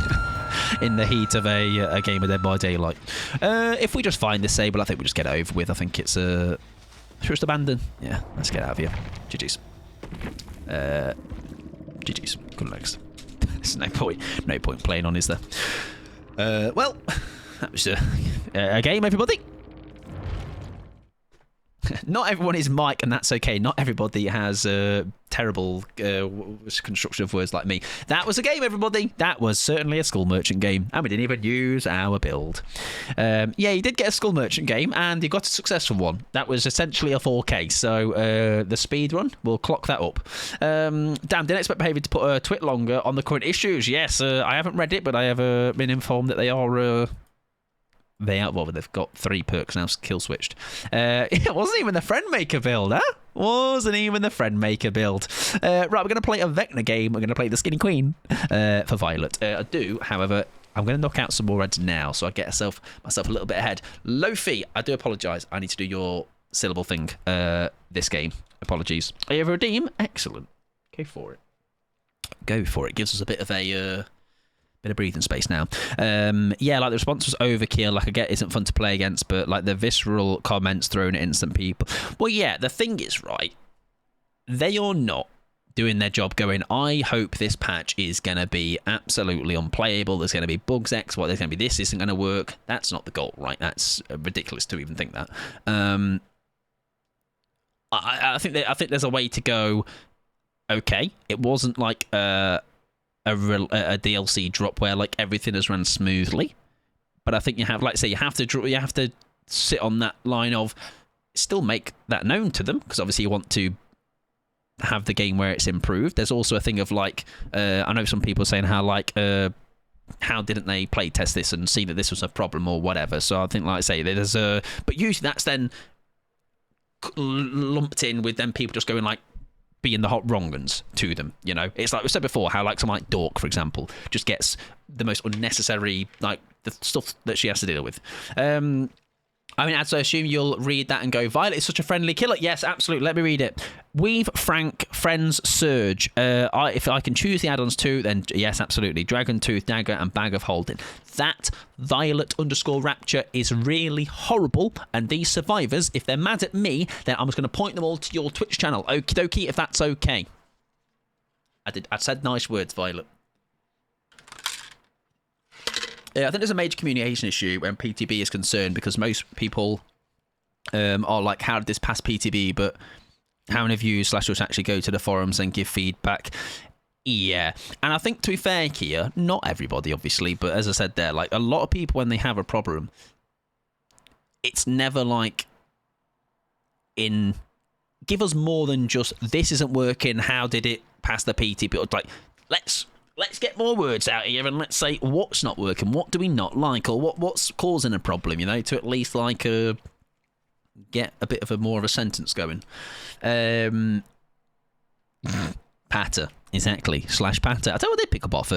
in the heat of a game of Dead by Daylight. If we just find this Sable, I think we just get it over with. I think it's should we just abandon? Yeah, let's get out of here. GG's. GG's. Good next. There's no point playing on, is there? Well, that was a game, everybody. Not everyone is Mike, and that's okay. Not everybody has terrible construction of words like me. That was a game, everybody. That was certainly a school merchant game, and we didn't even use our build. Yeah, you did get a school merchant game, and you got a successful one. That was essentially a 4K, so the speed run, we'll clock that up. Damn, didn't expect behaviour to put a twit longer on the current issues. Yes, I haven't read it, but I have been informed that they are... well, they've got 3 perks now, kill switched. It wasn't even the friend maker build, huh? Wasn't even the friend maker build. Right, we're going to play a Vecna game. We're going to play the Skinny Queen for Violet. I do, however, I'm going to knock out some more reds now, so I get myself a little bit ahead. Lofi, I do apologise. I need to do your syllable thing this game. Apologies. Are you a redeem? Excellent. Go for it. Go for it. Gives us a bit of a... bit of breathing space now. Yeah, like the response was overkill. Like I get, isn't fun to play against, but like the visceral comments thrown at instant people. Well, yeah, the thing is, right, they are not doing their job. Going, I hope this patch is going to be absolutely unplayable. There's going to be bugs X, what there's going to be. This isn't going to work. That's not the goal, right? That's ridiculous to even think that. I think there's a way to go. Okay, it wasn't like a DLC drop where like everything has run smoothly, but I think you have, like, say, you have to sit on that line of still make that known to them, because obviously you want to have the game where it's improved. There's also a thing of like I know some people are saying how like how didn't they play test this and see that this was a problem or whatever. So I think, like I say, there's but usually that's then lumped in with them people just going like being the hot wrong uns to them, you know. It's like we said before, how like someone like Dork, for example, just gets the most unnecessary, like, the stuff that she has to deal with. I mean, so I assume you'll read that and go, Violet is such a friendly killer. Yes, absolutely. Let me read it. Weave, Frank, Friends, Surge. If I can choose the add-ons too, then yes, absolutely. Dragon Tooth, Dagger, and Bag of Holding. That Violet_Rapture is really horrible. And these survivors, if they're mad at me, then I'm just going to point them all to your Twitch channel. Okie dokie, if that's okay. I said nice words, Violet. I think there's a major communication issue when PTB is concerned, because most people are like, how did this pass PTB, but how many views /us actually go to the forums and give feedback? Yeah. And I think, to be fair here, not everybody, obviously, but as I said there, like, a lot of people, when they have a problem, it's never like give us more than just, this isn't working, how did it pass the PTB? Like, let's get more words out here and let's say what's not working, what do we not like, or what's causing a problem, you know, to at least like get a bit of more of a sentence going. Patter, exactly, /patter. I tell you what they pick up off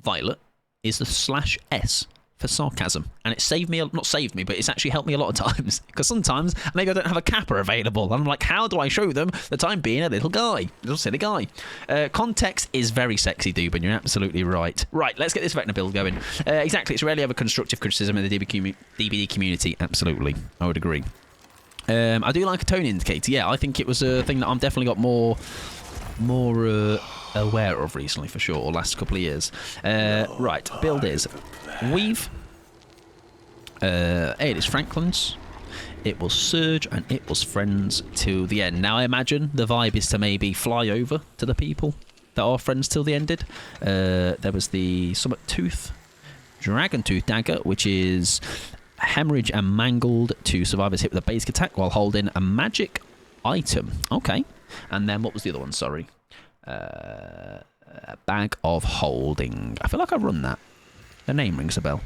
Violet is the /S for sarcasm, and it saved me, not saved me, but it's actually helped me a lot of times, because sometimes maybe I don't have a capper available and I'm like, how do I show them that I'm being a little silly guy? Context is very sexy, Doob, and you're absolutely right. Right, let's get this Vecna build going. Exactly, it's rarely ever constructive criticism in the DBD community. Absolutely, I would agree. I do like a tone indicator. Yeah, I think it was a thing that I'm definitely got more aware of recently, for sure, or last couple of years. Right, build is Weave, It is Franklin's. It was Surge, and it was Friends till the end. Now, I imagine the vibe is to maybe fly over to the people that are Friends till the ended. There was the Summit Tooth, Dragon Tooth Dagger, which is hemorrhage and mangled to survivors hit with a basic attack while holding a magic item. Okay. And then what was the other one? Sorry. A bag of holding. I feel like I've run that. The name rings a bell.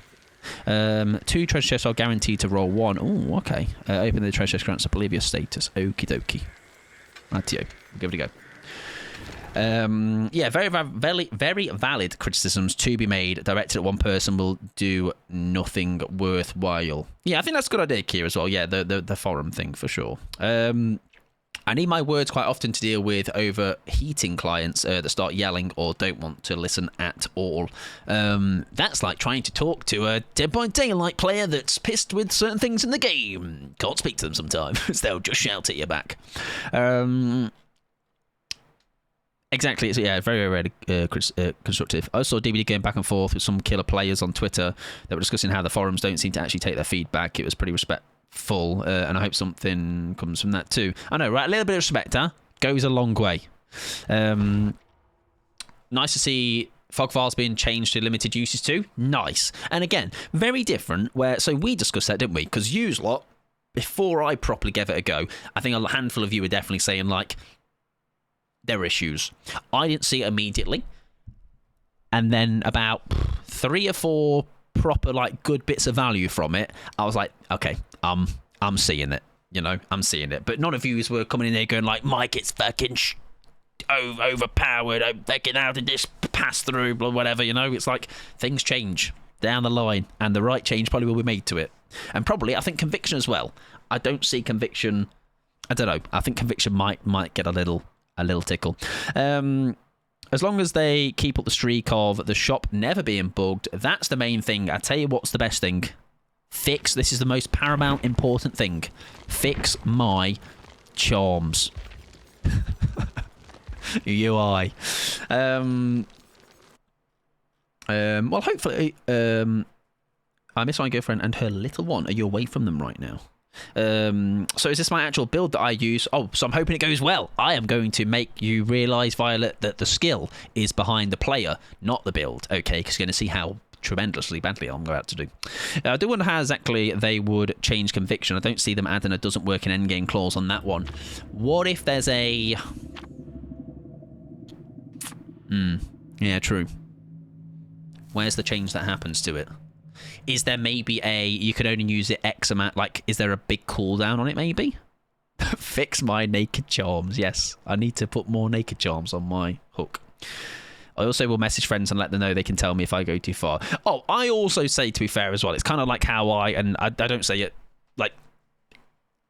2 treasure chests are guaranteed to roll 1. Oh, okay. Open the treasure chest grants a Bolivia status. Okie dokie. Rightio. We'll give it a go. Yeah, very valid criticisms to be made. Directed at one person will do nothing worthwhile. Yeah, I think that's a good idea, Kira, as well. Yeah, the forum thing for sure. I need my words quite often to deal with overheating clients that start yelling or don't want to listen at all. That's like trying to talk to a Dead by Daylight player that's pissed with certain things in the game. Can't speak to them sometimes. They'll just shout at you back. Exactly. So yeah, very constructive. I saw DVD going back and forth with some killer players on Twitter that were discussing how the forums don't seem to actually take their feedback. It was pretty respectful, and I hope something comes from that too. I know, right? A little bit of respect, huh? Goes a long way. Nice to see fog files being changed to limited uses too. Nice. And again, very different. So we discussed that, didn't we? Because yous lot, before I properly gave it a go, I think a handful of you were definitely saying like, there are issues. I didn't see it immediately. And then about 3 or 4 proper, like, good bits of value from it, I was like, okay, I'm seeing it. You know, I'm seeing it. But none of you were coming in there going like, Mike, it's fucking overpowered. I'm fucking out of this pass through, blah, whatever, you know? It's like, things change down the line, and the right change probably will be made to it. And probably, I think, conviction as well. I don't see conviction... I don't know. I think conviction might get a little tickle. As long as they keep up the streak of the shop never being bugged, that's the main thing. I tell you what's the best thing. Fix, this is the most paramount important thing. Fix my charms. UI. Well, hopefully, I miss my girlfriend and her little one. Are you away from them right now? So is this my actual build that I use? Oh, so I'm hoping it goes well. I am going to make you realise, Violet, that the skill is behind the player, not the build. Okay, because you're going to see how tremendously badly I'm about to do. I do wonder how exactly they would change conviction. I don't see them adding a doesn't work in endgame clause on that one. What if there's a... yeah, true. Where's the change that happens to it? Is there maybe you could only use it X amount, like, is there a big cooldown on it maybe? Fix my naked charms. Yes, I need to put more naked charms on my hook. I also will message friends and let them know they can tell me if I go too far. Oh, I also say, to be fair as well, it's kind of like how I don't say it, like,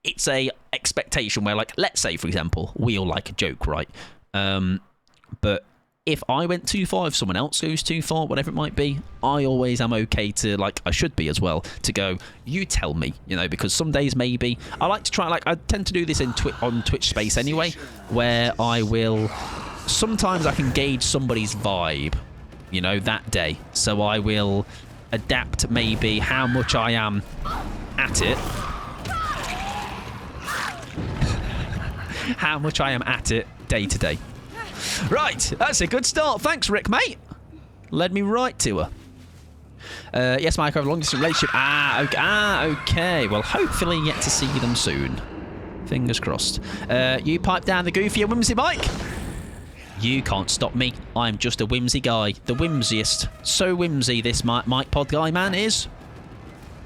it's a expectation where, like, let's say, for example, we all like a joke, right? But if I went too far, if someone else goes too far, whatever it might be, I always am okay to, like, I should be as well, to go, you tell me, you know, because some days maybe, I like to try, like, I tend to do this on Twitch space anyway, where I will, sometimes I can gauge somebody's vibe, you know, that day, so I will adapt maybe how much I am at it, how much I am at it day to day. Right, that's a good start. Thanks, Rick, mate. Led me right to her. Yes, Mike, I have a long-distance relationship. Okay. Well, hopefully you get to see them soon. Fingers crossed. You pipe down the goofy and whimsy, Mike. You can't stop me. I'm just a whimsy guy. The whimsiest. So whimsy, this Mike Pod guy man is.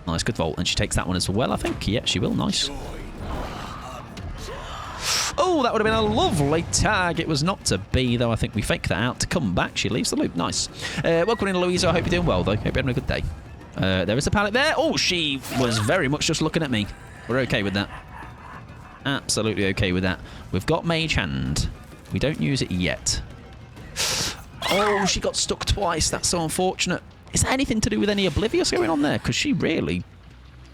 Nice, good vault. And she takes that one as well, I think. Yeah, she will. Nice. Oh, that would have been a lovely tag. It was not to be, though. I think we faked that out to come back. She leaves the loop. Nice. Welcome in, Louisa. I hope you're doing well, though. Hope you're having a good day. There is a pallet there. Oh, she was very much just looking at me. We're okay with that. Absolutely okay with that. We've got Mage Hand. We don't use it yet. Oh, she got stuck twice. That's so unfortunate. Is there anything to do with any Oblivious going on there? Because she really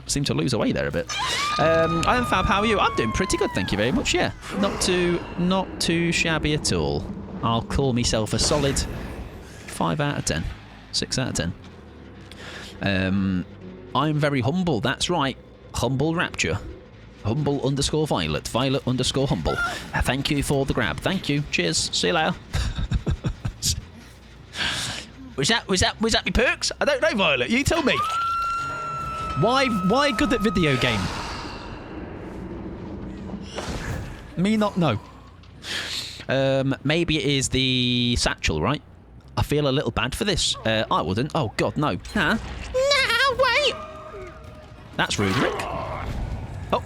seemed to lose away there a bit. I am Fab, how are you? I'm doing pretty good, thank you very much, yeah. Not too shabby at all. I'll call myself a solid 5 out of 10. 6 out of 10. I'm very humble. That's right. Humble Rapture. Humble _ Violet. Violet _ humble. Thank you for the grab. Thank you. Cheers. See you later. Was that me perks? I don't know, Violet. You tell me. Why good at video game? Me not know. Maybe it is the satchel, right? I feel a little bad for this. I wouldn't. Oh God, no. Nah. Nah, wait. That's rude, Rick. Oh.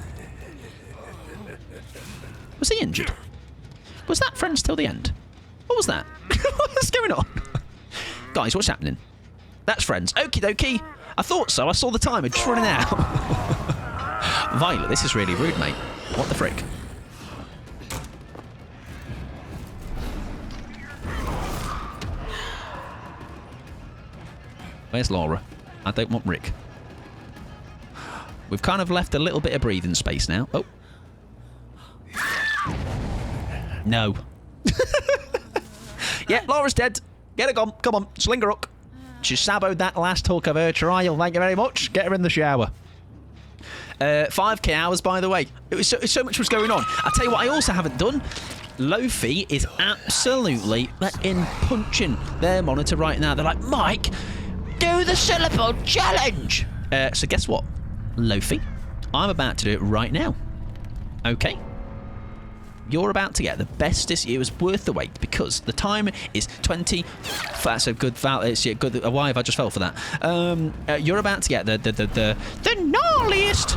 Was he injured? Was that friends till the end? What was that? What's going on? Guys, what's happening? That's friends. Okie dokie. I thought so. I saw the timer just running out. Violet, this is really rude, mate. What the frick? Where's Laura? I don't want Rick. We've kind of left a little bit of breathing space now. Oh. No. Yeah, Laura's dead. Get her gone. Come on, sling her up. She saboed that last hook of her trial. Thank you very much. Get her in the shower. 5k hours, by the way. It was so much was going on. I'll tell you what I also haven't done. Lofi is absolutely punching their monitor right now. They're like, Mike, do the syllable challenge. So guess what? Lofi, I'm about to do it right now. Okay? You're about to get the bestest. It was worth the wait because the time is 20. That's a good val. It's a good. Why have I just fell for that? You're about to get the gnarliest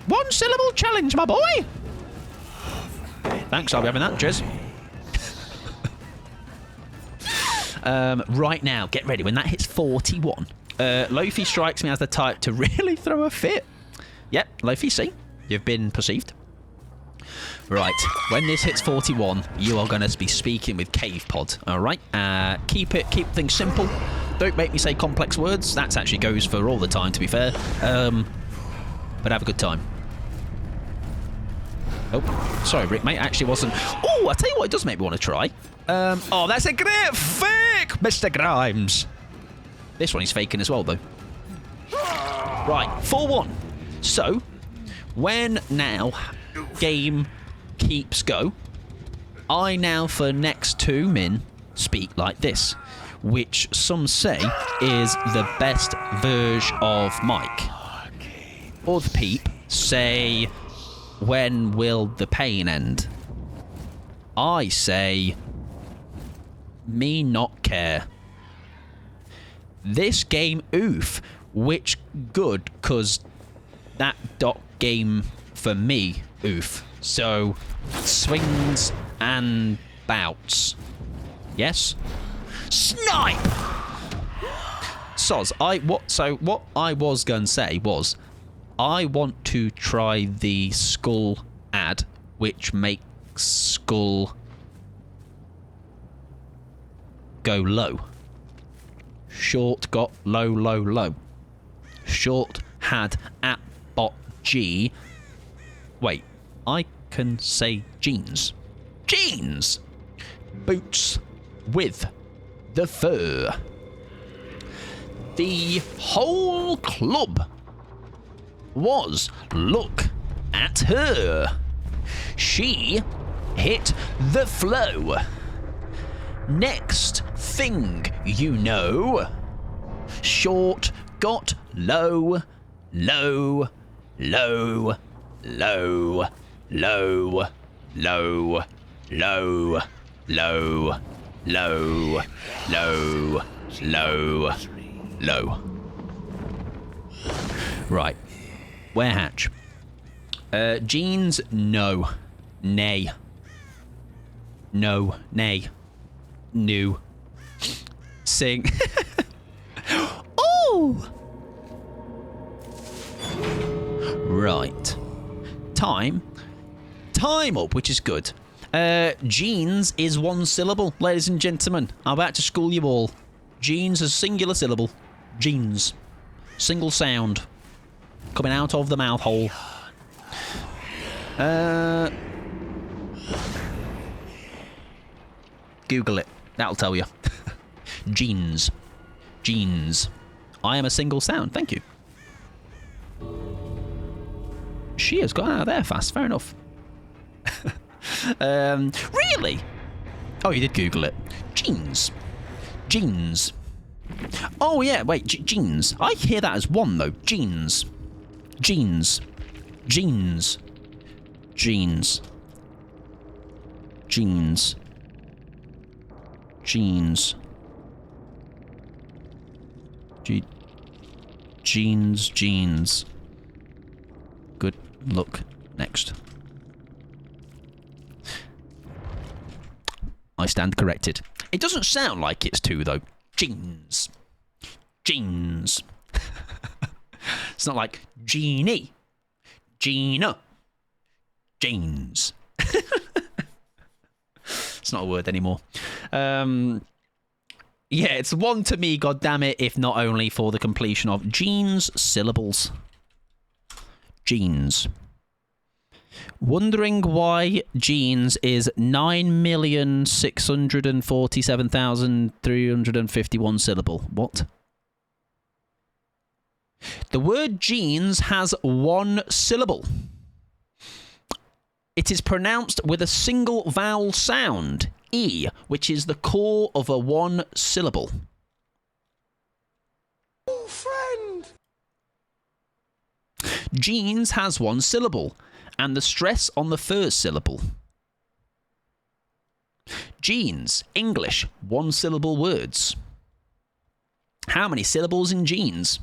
1 syllable challenge, my boy. Thanks, I'll be having that. Cheers. Right now, get ready. When that hits 41, Lofi strikes me as the type to really throw a fit. Yep, Lofi, see, you've been perceived. Right, when this hits 41, you are going to be speaking with Cave Pod, alright? Keep things simple. Don't make me say complex words. That actually goes for all the time, to be fair. But have a good time. Oh, sorry, Rick, mate. Actually wasn't... Oh, I tell you what, it does make me want to try. Oh, that's a great fake, Mr. Grimes. This one is faking as well, though. Right, 4-1. So, when now game keeps go, I now for next 2 min speak like this, which some say is the best version of Mike. Other peep say, when will the pain end? I say, me not care. This game oof, which good, cause that dot game for me oof. So swings and bouts. Yes? Snipe! Soz, what I was gonna say was I want to try the skull ad, which makes skull go low. Short got low, low, low. Short had at bot G. Wait, I can say jeans. Jeans! Boots with the fur. The whole club was look at her. She hit the flow. Next thing you know, short got low, low, low, low, low, low, low, low, low, low, low, low. Right. Where hatch? Jeans, no. Nay. No, nay. New. Sing. Oh! Right. Time up, which is good. Jeans is 1 syllable, ladies and gentlemen. I'm about to school you all. Jeans is a singular syllable. Jeans. Single sound. Coming out of the mouth hole. Google it. That'll tell you. Jeans. Jeans. I am a single sound. Thank you. She has got out of there fast. Fair enough. Really? Oh, you did Google it. Jeans. Jeans. Oh, yeah. Wait. Jeans. I hear that as one, though. Jeans. Jeans. Jeans. Jeans. Jeans. Jeans. Jeans. Jeans. Good luck. Next. I stand corrected. It doesn't sound like it's two, though. Jeans. Jeans. It's not like Genie. Gina. Jeans. It's not a word anymore. Yeah, it's one to me, goddammit, if not only for the completion of jeans syllables. Jeans. Wondering why jeans is 9,647,351 syllable. What? The word jeans has one syllable. It is pronounced with a single vowel sound, E, which is the core of a one syllable. Oh, friend! Jeans has one syllable, and the stress on the first syllable. Jeans, English, one syllable words. How many syllables in jeans?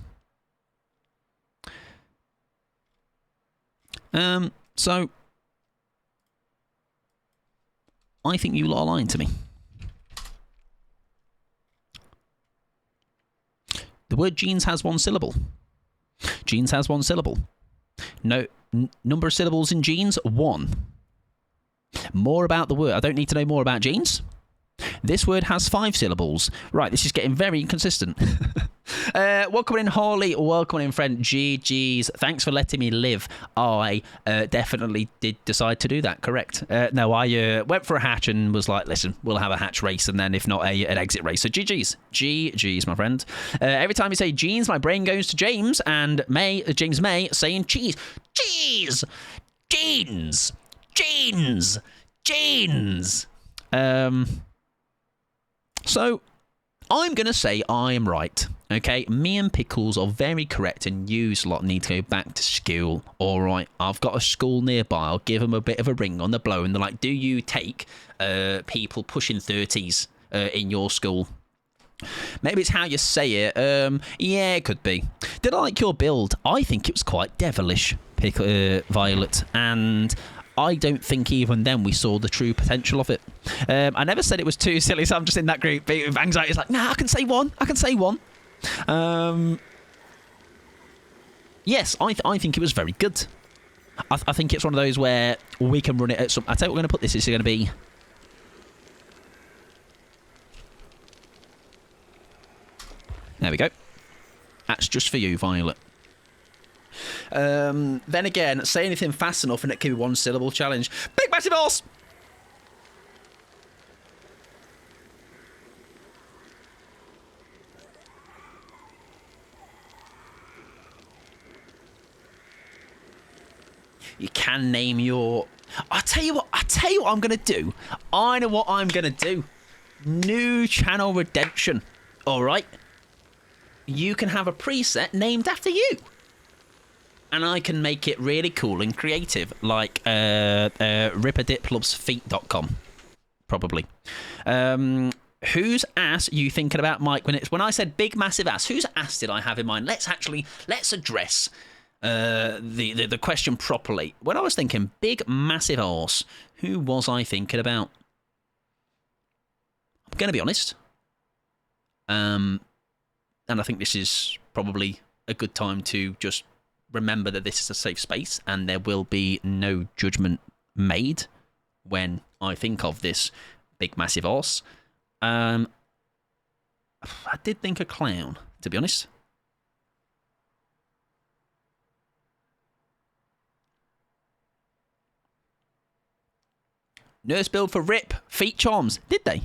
So I think you lot are lying to me. The word jeans has one syllable. Jeans has one syllable. No, number of syllables in jeans, 1. More about the word. I don't need to know more about jeans. This word has 5 syllables. Right, this is getting very inconsistent. Welcome in, Harley. Welcome in, friend. GG's. Thanks for letting me live. I definitely did decide to do that. Correct. No, I went for a hatch and was like, listen, we'll have a hatch race, and then if not, an exit race. So GG's. GG's, my friend. Every time you say jeans, my brain goes to James and James May saying cheese. Cheese! Jeans! Jeans! Jeans! So, I'm going to say I am right, okay? Me and Pickles are very correct, and you lot need to go back to school, all right? I've got a school nearby. I'll give them a bit of a ring on the blow, and they're like, do you take people pushing 30s in your school? Maybe it's how you say it. Yeah, it could be. Did I like your build? I think it was quite devilish, Violet, and I don't think even then we saw the true potential of it. I never said it was too silly, so I'm just in that group of anxiety. It's like, nah, I can say one. I can say one. Yes, I think it was very good. I think it's one of those where we can run it at some... I tell you what we're going to put this. This is going to be... There we go. That's just for you, Violet. Then again, say anything fast enough and it can be one syllable challenge. Big massive horse! You can name your... I'll tell you what I'm going to do. I know what I'm going to do. New channel redemption. Alright? You can have a preset named after you. And I can make it really cool and creative, like ripperdiplovesfeet.com, probably. Whose ass are you thinking about, Mike? When I said big massive ass, whose ass did I have in mind? Let's address the question properly. When I was thinking big massive arse, who was I thinking about? I'm going to be honest. And I think this is probably a good time to just remember that this is a safe space and there will be no judgment made when I think of this big massive arse. I did think a clown, to be honest. Nurse build for Rip. Feet charms. Did they?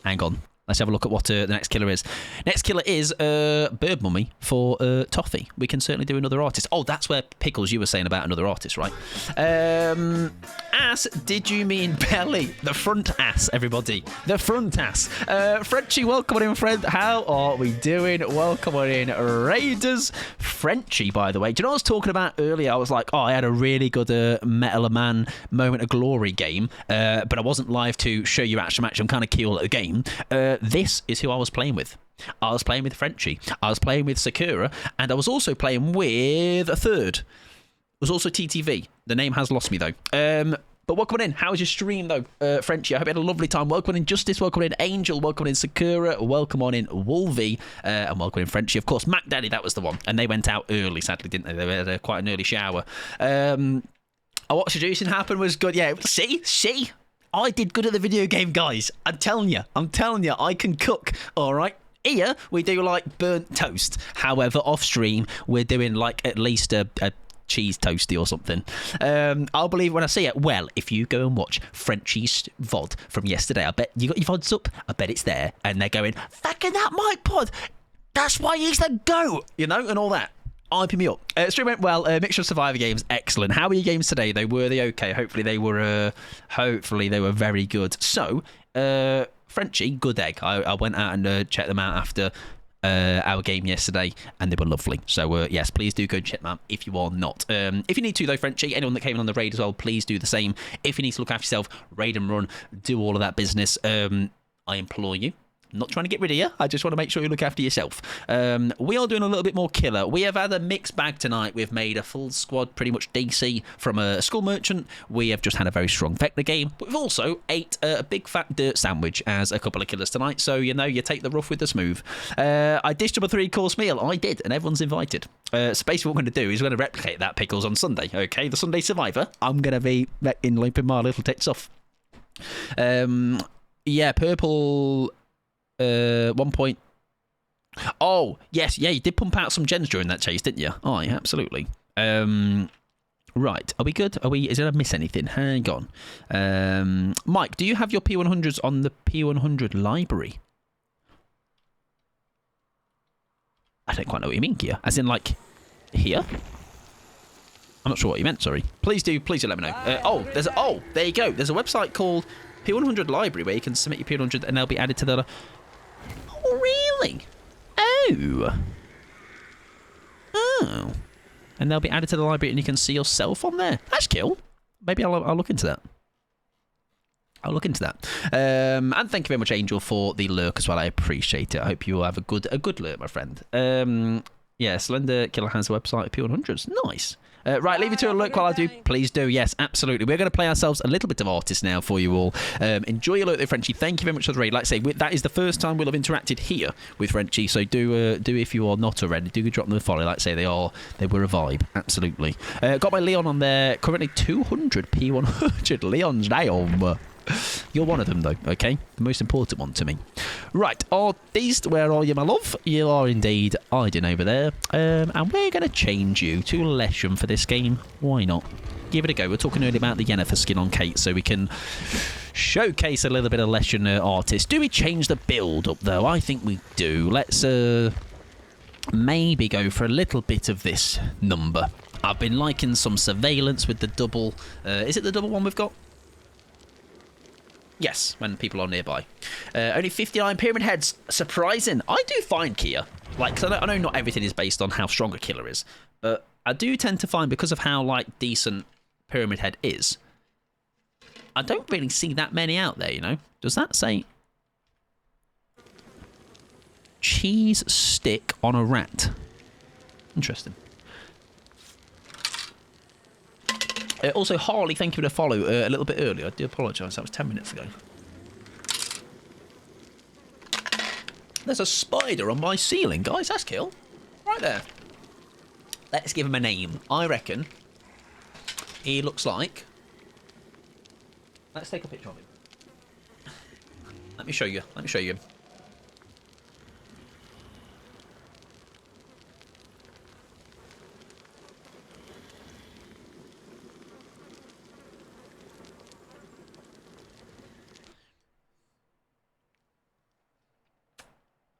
Hang on. Let's have a look at what the next killer is. Next killer is Bird Mummy for Toffee. We can certainly do another artist. Oh, that's where, Pickles, you were saying about another artist, right? Ass, did you mean belly? The front ass, everybody. The front ass. Frenchie, welcome on in, friend. How are we doing? Welcome on in, Raiders. Frenchie, by the way. Do you know what I was talking about earlier? I was like, oh, I had a really good Metal Man Moment of Glory game, but I wasn't live to show you actual match. I'm kind of cool at the game. This is who I was playing with. I was playing with Frenchie. I was playing with Sakura, and I was also playing with a third. It was also TTV. The name has lost me, though. But welcome in. How was your stream, though, Frenchie? I hope you had a lovely time. Welcome in, Justice. Welcome in, Angel. Welcome in, Sakura. Welcome on in, Wolvie. And welcome in, Frenchie. Of course, Mac Daddy, that was the one. And they went out early, sadly, didn't they? They had quite an early shower. I watched the juicing happen. Was good. Yeah, see? I did good at the video game, guys. I'm telling you, I can cook, all right? Here, we do, like, burnt toast. However, off-stream, we're doing, like, at least a cheese toasty or something. I'll believe when I see it. Well, if you go and watch Frenchie's VOD from yesterday, I bet you got your VODs up. I bet it's there. And they're going, fucking that mic pod. That's why he's the GOAT, you know, and all that. Hyping me up. Stream went well. Mixture of Survivor games, excellent. How were your games today? Were they okay? Hopefully they were very good. So, Frenchie, good egg. I went out and checked them out after our game yesterday, and they were lovely. So, yes, please do go check them out if you are not. If you need to, though, Frenchie, anyone that came in on the raid as well, please do the same. If you need to look after yourself, raid and run, do all of that business. I implore you. I'm not trying to get rid of you. I just want to make sure you look after yourself. We are doing a little bit more killer. We have had a mixed bag tonight. We've made a full squad, pretty much DC from a school merchant. We have just had a very strong Vector game. But we've also ate a big fat dirt sandwich as a couple of killers tonight. So, you know, you take the rough with the smooth. I dished up a 3-course meal. I did, and everyone's invited. So basically what we're going to do is we're going to replicate that, Pickles, on Sunday. Okay, the Sunday Survivor. I'm going to be looping my little tits off. Yeah, purple... 1 point. Oh, yes, yeah, you did pump out some gens during that chase, didn't you? Oh, yeah, absolutely. Right, are we good? Is there I miss anything? Hang on. Mike, do you have your P100s on the P100 library? I don't quite know what you mean here. As in, like, here? I'm not sure what you meant, sorry. Please do let me know. There you go. There's a website called P100 Library where you can submit your P100 and they'll be added to the... Oh, really? Oh. And they'll be added to the library and you can see yourself on there. That's cool. Maybe I'll look into that. And thank you very much, Angel, for the lurk as well. I appreciate it. I hope you will have a good lurk, my friend. Yeah, Slender Killer has a website of P100s. Nice. Right, leave it to a look while I do. Please do. Yes, absolutely. We're going to play ourselves a little bit of artist now for you all. Enjoy your look there, Frenchie. Thank you very much for the raid. Like I say, that is the first time we'll have interacted here with Frenchie. So do if you are not already, do drop them a follow. Like I say, they were a vibe. Absolutely. Got my Leon on there. Currently 200 P100. Leon's name. You're one of them, though, okay? The most important one to me. Right, artist, where are you, my love? You are indeed hiding over there. And we're going to change you to Leshen for this game. Why not? Give it a go. We're talking earlier about the Yennefer skin on Kate, so we can showcase a little bit of Leshen artist. Do we change the build up, though? I think we do. Let's maybe go for a little bit of this number. I've been liking some surveillance with the double... is it the double one we've got? Yes, when people are nearby. Only 59 pyramid heads. Surprising. I do find Kia. Like, 'cause I know not everything is based on how strong a killer is. But I do tend to find, because of how, like, decent pyramid head is, I don't really see that many out there, you know? Does that say... cheese stick on a rat? Interesting. Also, Harley, thank you for the follow a little bit early. I do apologise. That was 10 minutes ago. There's a spider on my ceiling, guys. That's cool. Right there. Let's give him a name. I reckon he looks like... Let's take a picture of him. Let me show you.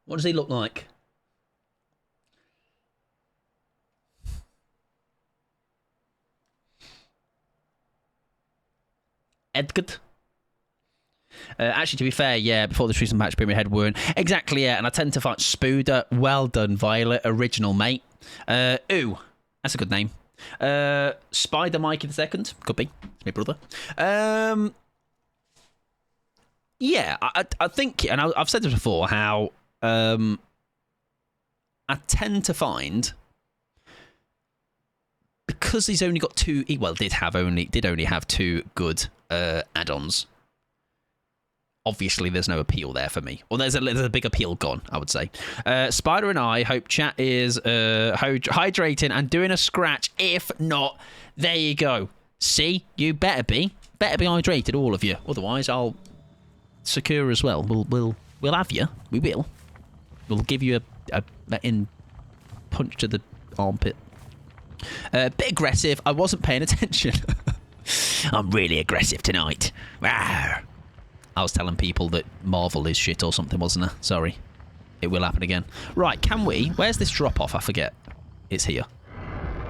What does he look like? Edgard? Actually, to be fair, yeah, before this recent match, Pyramid Head weren't. Exactly, yeah, and I tend to find Spooder. Well done, Violet. Original, mate. Ooh, that's a good name. Spider Mikey the Second. Could be. It's my brother. Yeah, I think, and I've said this before, how I tend to find, because he's only got two, well, did only have two good add-ons. Obviously, there's no appeal there for me. Or there's a big appeal gone, I would say. Spider and I hope chat is hydrating and doing a scratch. If not, there you go. See, you better be hydrated, all of you. Otherwise, I'll secure as well. We'll have you. We will. We'll give you a in punch to the armpit. Bit aggressive. I wasn't paying attention. I'm really aggressive tonight. Rawr. I was telling people that Marvel is shit or something, wasn't I? Sorry. It will happen again. Right, can we... Where's this drop-off? I forget. It's here.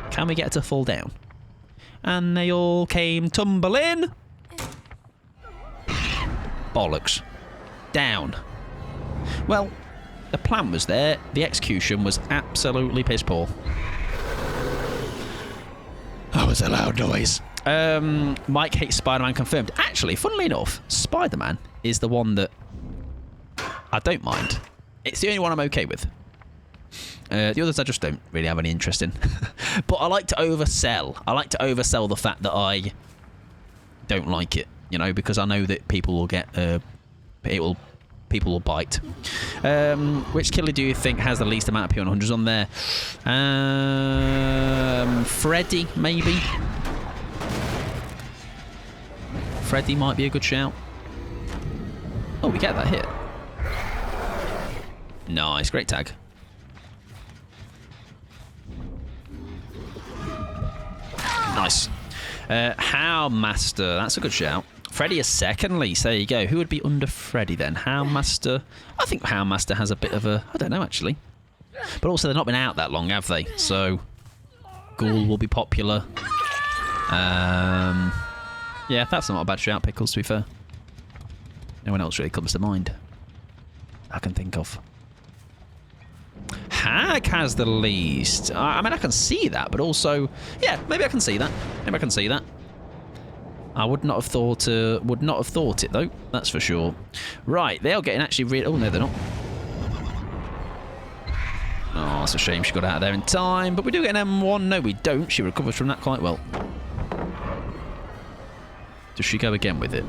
Can we get it to fall down? And they all came tumbling. Bollocks. Down. Well, the plan was there. The execution was absolutely piss poor. That was a loud noise. Mike hates Spider-Man confirmed. Actually, funnily enough, Spider-Man is the one that I don't mind. It's the only one I'm okay with. The others I just don't really have any interest in. But I like to oversell. I like to oversell the fact that I don't like it, you know, because I know that people will get people will bite. Which killer do you think has the least amount of P100s on there? Freddy, maybe. Freddy might be a good shout. Oh, we get that hit. Nice, great tag. Nice. Howmaster, that's a good shout. Freddy is second least. There you go. Who would be under Freddy then? Howmaster. I think Howmaster has a bit of a... I don't know, actually. But also, they've not been out that long, have they? So, Ghoul will be popular. Yeah, that's not a bad shout, Pickles, to be fair. No one else really comes to mind I can think of. Hag has the least. I mean, I can see that, but also... Yeah, maybe I can see that. Maybe I can see that. I would not have thought it, though. That's for sure. Right, they are getting actually real... Oh, no, they're not. Oh, that's a shame she got out of there in time. But we do get an M1. No, we don't. She recovers from that quite well. Does she go again with it?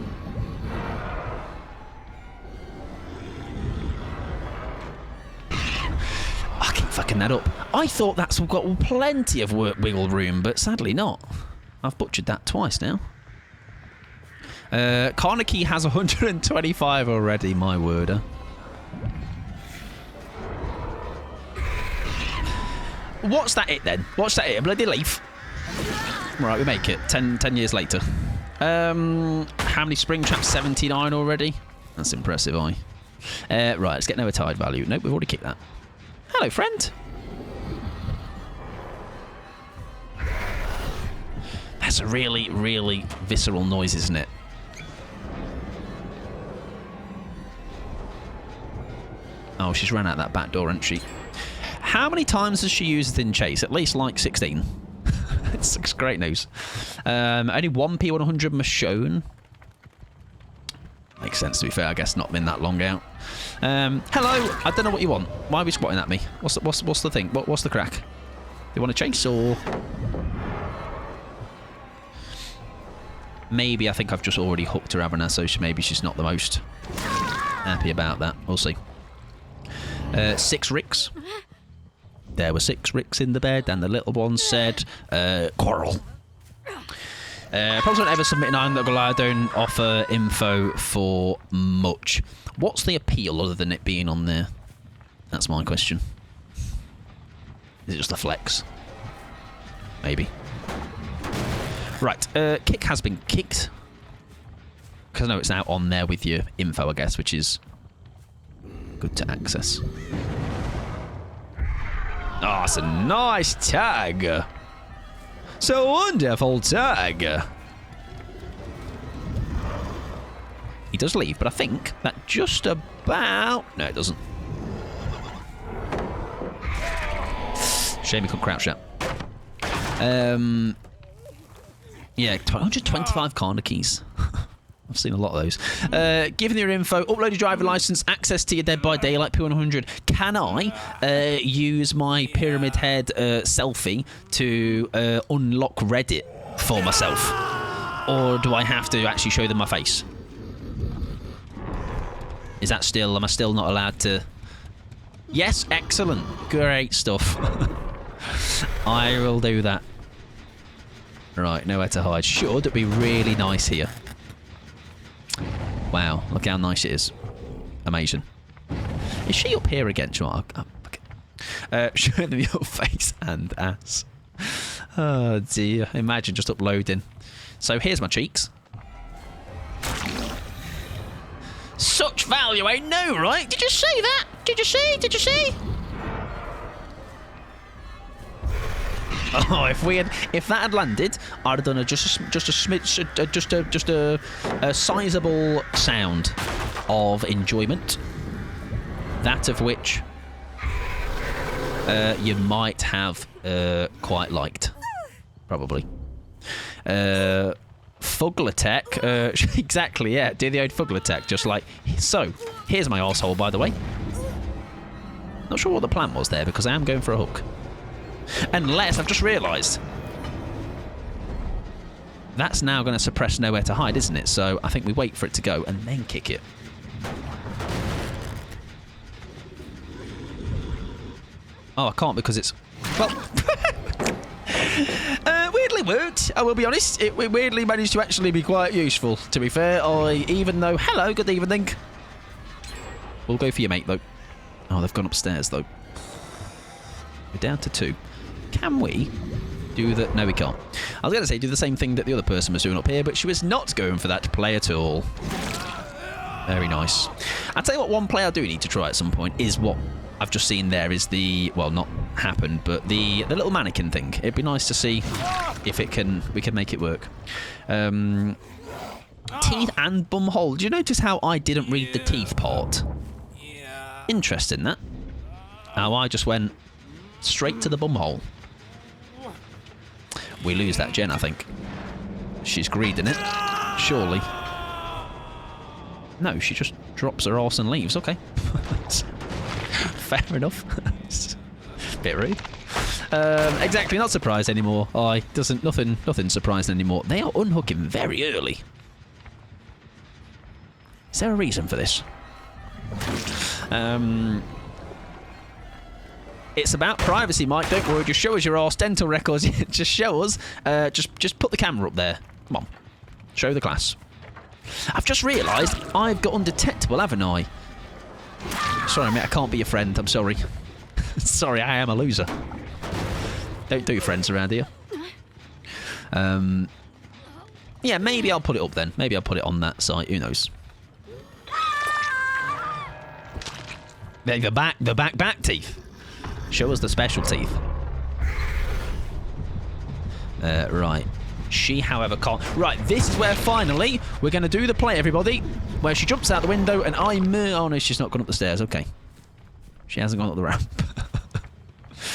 I keep fucking that up. I thought that's got plenty of wiggle room, but sadly not. I've butchered that twice now. Carnegie has 125 already, my worder. What's that it then? What's that it? A bloody leaf? Right, we make it. 10 years later. How many spring traps? 79 already? That's impressive, right, let's get no tide value. Nope, we've already kicked that. Hello, friend. That's a really, really visceral noise, isn't it? Oh, she's run out that back door, hasn't she? How many times has she used it in chase? At least like 16. It's great news. Only one P100 was shown. Makes sense, to be fair. I guess not been that long out. Hello. I don't know what you want. Why are we squatting at me? What's the thing? What's the crack? Do you want to chase or? Maybe I think I've just already hooked her, haven't I? So maybe she's not the most happy about that. We'll see. 6 Ricks. There were 6 Ricks in the bed, and the little one said, quarrel. Probably don't ever submit an iron that I don't offer info for much. What's the appeal other than it being on there? That's my question. Is it just a flex? Maybe. Right, kick has been kicked. Because I know it's now on there with your info, I guess, which is good to access. Oh, it's a nice tag. So wonderful tag. He does leave, but I think that just about... No, it doesn't. Shame he couldn't crouch that. Yeah, 125 corner keys. I've seen a lot of those. Given your info, upload your driver license, access to your Dead by Daylight P100. Can I use my pyramid head selfie to unlock Reddit for myself? Or do I have to actually show them my face? Is that still... Am I still not allowed to... Yes, excellent. Great stuff. I will do that. Right, nowhere to hide. Should be really nice here. Wow, look how nice it is. Amazing. Is she up here again? Okay. Show them your face and ass. Oh dear. Imagine just uploading. So here's my cheeks. Such value, I know, right? Did you see that? Did you see? Did you see? Oh, if that had landed, I'd have done just a sizable sound of enjoyment. That of which you might have quite liked, probably. Fuggle attack, exactly. Yeah, do the old fuggle attack, just like so. Here's my arsehole, by the way. Not sure what the plan was there because I am going for a hook. Unless I've just realised that's now going to suppress nowhere to hide, isn't it? So I think we wait for it to go and then kick it. Oh, I can't because it's... Well... weirdly worked, I will be honest. It weirdly managed to actually be quite useful, to be fair. Even though... Hello, good evening. We'll go for your mate, though. Oh, they've gone upstairs, though. We're down to 2. Can we do that? No, we can't. I was going to say do the same thing that the other person was doing up here, but she was not going for that to play at all. Very nice. I'll tell you what, one play I do need to try at some point is what I've just seen there is the... Well, not happened, but the little mannequin thing. It'd be nice to see if we can make it work. Teeth and bum hole. Do you notice how I didn't read the teeth part? Interesting, that. How I just went straight to the bum hole. We lose that gen, I think. She's greeding it. Surely. No, she just drops her arse and leaves. Okay. Fair enough. Bit rude. Exactly, not surprised anymore. Nothing surprising anymore. They are unhooking very early. Is there a reason for this? It's about privacy, Mike. Don't worry. Just show us your arse dental records. Just show us. Just put the camera up there. Come on. Show the class. I've just realised I've got undetectable, haven't I? Sorry, mate. I can't be your friend. I'm sorry. Sorry, I am a loser. Don't do friends around here. Yeah, maybe I'll put it up then. Maybe I'll put it on that site. Who knows? The back teeth. Show us the special teeth. Right. She, however, can't... Right, this is where finally we're going to do the play, everybody. Where she jumps out the window and oh, no, she's not gone up the stairs. Okay. She hasn't gone up the ramp.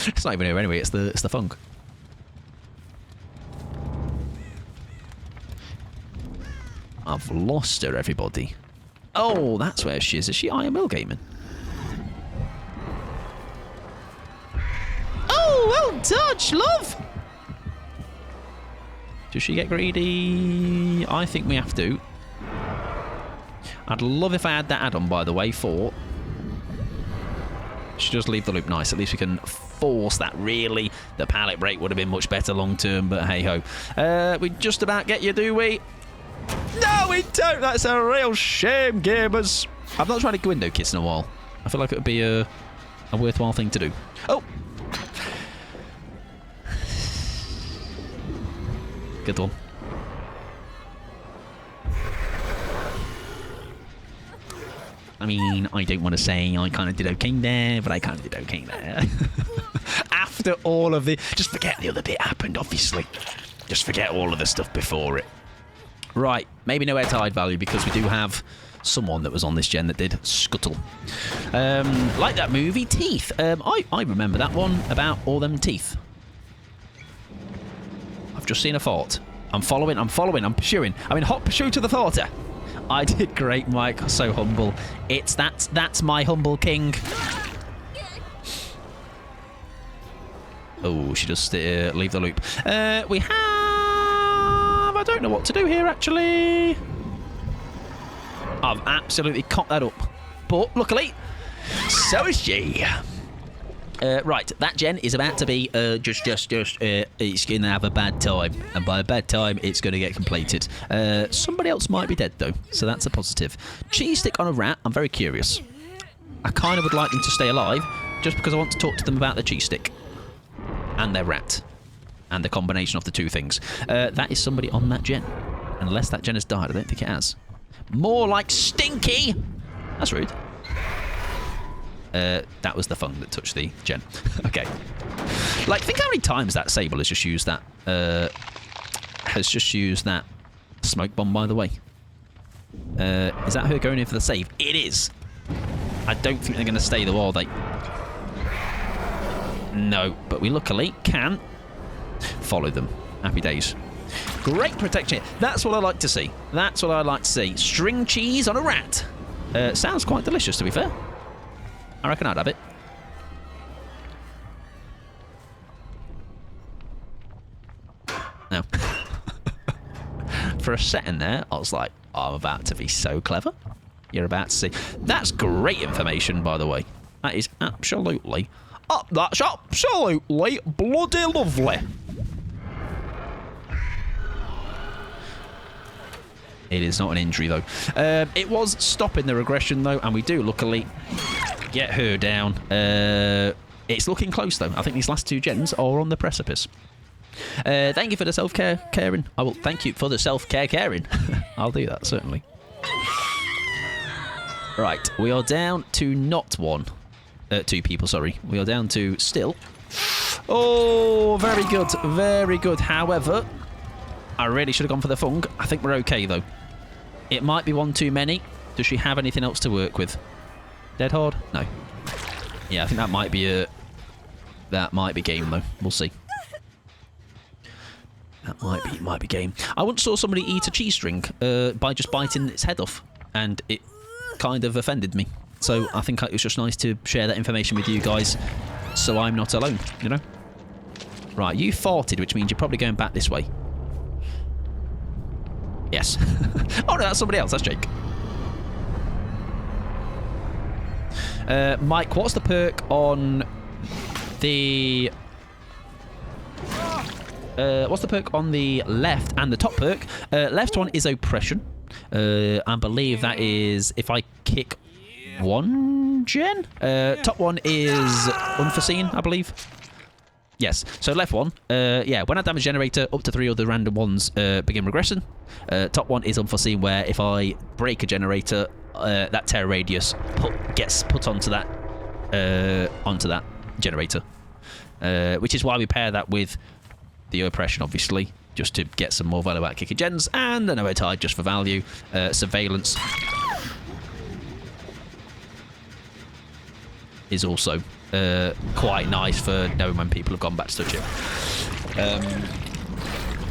It's not even here anyway. It's the funk. I've lost her, everybody. Oh, that's where she is. Is she IML gaming? Oh, well dodged, love! Does she get greedy? I think we have to. I'd love if I had that add-on, by the way, for... She does leave the loop nice. At least we can force that, really. The pallet break would have been much better long-term, but hey-ho. We just about get you, do we? No, we don't! That's a real shame, gamers. I've not tried a window kiss in a while. I feel like it would be a worthwhile thing to do. Oh! Good one. I mean, I don't want to say I kind of did okay there, but I kind of did okay there. After all of the... Just forget the other bit happened, obviously. Just forget all of the stuff before it. Right, maybe nowhere to hide value, because we do have someone that was on this gen that did Scuttle. Like that movie, Teeth. I remember that one about all them teeth. I've just seen a thought. I'm following, I'm pursuing. I'm in hot pursuit of the thought. I did great, Mike. So humble. That's my humble king. Oh, she just leave the loop. We have... I don't know what to do here, actually. I've absolutely cocked that up. But, luckily, so is she. Right, that gen is about to be it's going to have a bad time. And by a bad time, it's going to get completed. Somebody else might be dead, though, so that's a positive. Cheese stick on a rat, I'm very curious. I kind of would like them to stay alive, just because I want to talk to them about the cheese stick. And their rat. And the combination of the two things. That is somebody on that gen. Unless that gen has died, I don't think it has. More like Stinky! That's rude. That was the fung that touched the gen. Okay. Like, think how many times that Sable has just used that. Smoke bomb, by the way. Is that her going in for the save? It is. I don't think they're going to stay though, are they? No, but we luckily can follow them. Happy days. Great protection. That's what I like to see. That's what I like to see. String cheese on a rat. Sounds quite delicious, to be fair. I reckon I'd have it. No. For a second there, I was like, oh, I'm about to be so clever. You're about to see. That's great information, by the way. That is absolutely... that's absolutely bloody lovely. It is not an injury, though. It was stopping the regression, though, and we do, luckily, get her down. It's looking close, though. I think these last two gens are on the precipice. Thank you for the self-care, Karen. I will thank you for the self-care, Karen. I'll do that, certainly. Right, we are down to not one. Two people, sorry. We are down to still. Oh, very good. Very good. However, I really should have gone for the fung. I think we're okay, though. It might be one too many. Does she have anything else to work with? Dead hard? No. Yeah, I think that might be game, though. We'll see. That might be game. I once saw somebody eat a cheese string by just biting its head off, and it kind of offended me. So I think it was just nice to share that information with you guys, so I'm not alone, you know? Right, you farted, which means you're probably going back this way. Yes. Oh no, that's somebody else. That's Jake. Mike, what's the perk on the... what's the perk on the left and the top perk? Left one is oppression. I believe that is if I kick one gen. Top one is unforeseen, I believe. Yes. So left one, yeah, when I damage generator, up to 3 other random ones begin regression. Top one is unforeseen, where if I break a generator, that tear radius gets put onto that generator. Which is why we pair that with the oppression, obviously, just to get some more value out of kicking gens, and the nowhere tide just for value. Surveillance is also quite nice for knowing when people have gone back to touch it.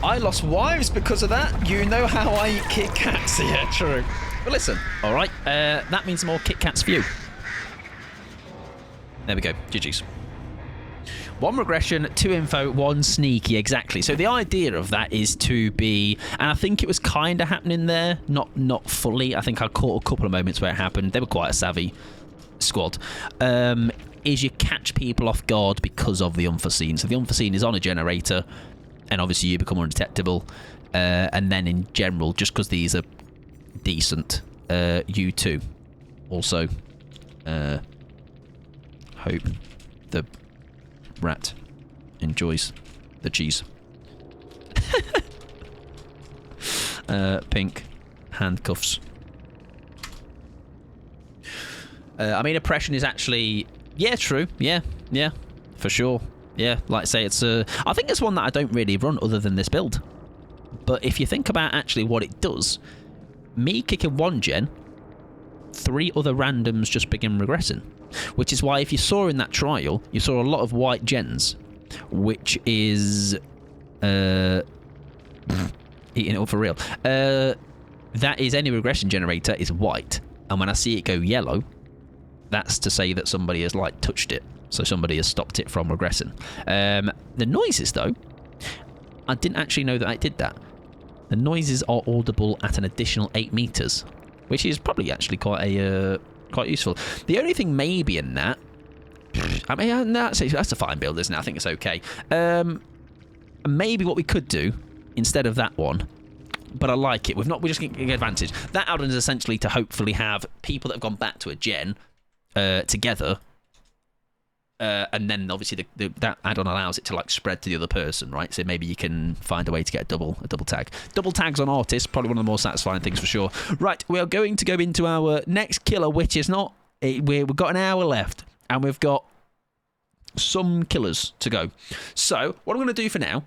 I lost wives because of that. You know how I eat Kit Kats. Yeah, true. But listen, all right, that means more Kit Kats for you. There we go. GG's. 1 regression, 2 info, 1 sneaky, exactly. So the idea of that is to be, and I think it was kind of happening there, not fully. I think I caught a couple of moments where it happened. They were quite a savvy squad. Is you catch people off guard because of the unforeseen. So the unforeseen is on a generator, and obviously you become undetectable. And then in general, just because these are decent, you too also hope the rat enjoys the cheese. Pink handcuffs. I mean, oppression is actually... Yeah, true. Yeah, for sure. Yeah, like I say, it's I think it's one that I don't really run other than this build. But if you think about actually what it does, me kicking one gen, 3 other randoms just begin regressing. Which is why if you saw in that trial, you saw a lot of white gens, which is... eating it up for real. That is any regression generator is white. And when I see it go yellow, that's to say that somebody has, like, touched it. So somebody has stopped it from regressing. The noises, though, I didn't actually know that I did that. The noises are audible at an additional 8 meters, which is probably actually quite useful. The only thing maybe in that, I mean, that's a fine build, isn't it? I think it's okay. Maybe what we could do instead of that one, but I like it. We're just getting advantage. That add-on is essentially to hopefully have people that have gone back to a gen together. And then obviously that add-on allows it to like spread to the other person, right? So maybe you can find a way to get a double tag. Double tags on artists, probably one of the more satisfying things for sure. Right, we are going to go into our next killer, which is not... We've got an hour left, and we've got some killers to go. So what I'm going to do for now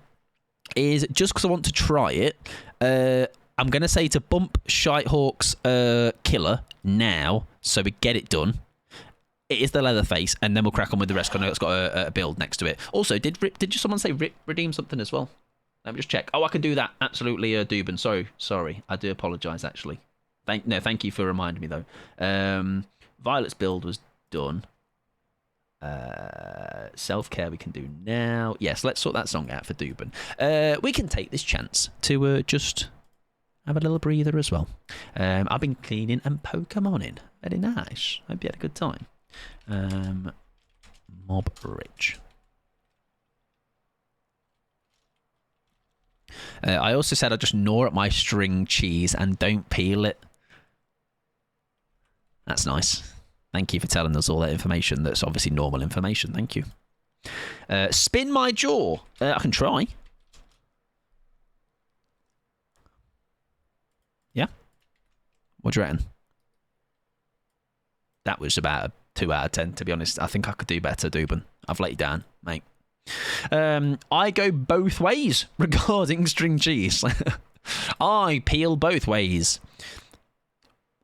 is, just because I want to try it, I'm going to say to bump Shitehawk's killer now, so we get it done. It is the Leatherface, and then we'll crack on with the rest, because I know it's got a build next to it. Also, did someone say redeem something as well? Let me just check. Oh, I can do that. Absolutely, Dubin. Sorry. I do apologise, actually. Thank you for reminding me, though. Violet's build was done. Self-care we can do now. Yes, let's sort that song out for Dubin. We can take this chance to just have a little breather as well. I've been cleaning and Pokemoning. Very nice. Hope you had a good time. Mob Rich. I also said I just gnaw at my string cheese and don't peel it. That's nice. Thank you for telling us all that information. That's obviously normal information. Thank you. Spin my jaw. I can try. Yeah? What do you reckon? That was about a 2 out of 10, to be honest. I think I could do better, Dubin. I've let you down, mate. I go both ways regarding string cheese. I peel both ways.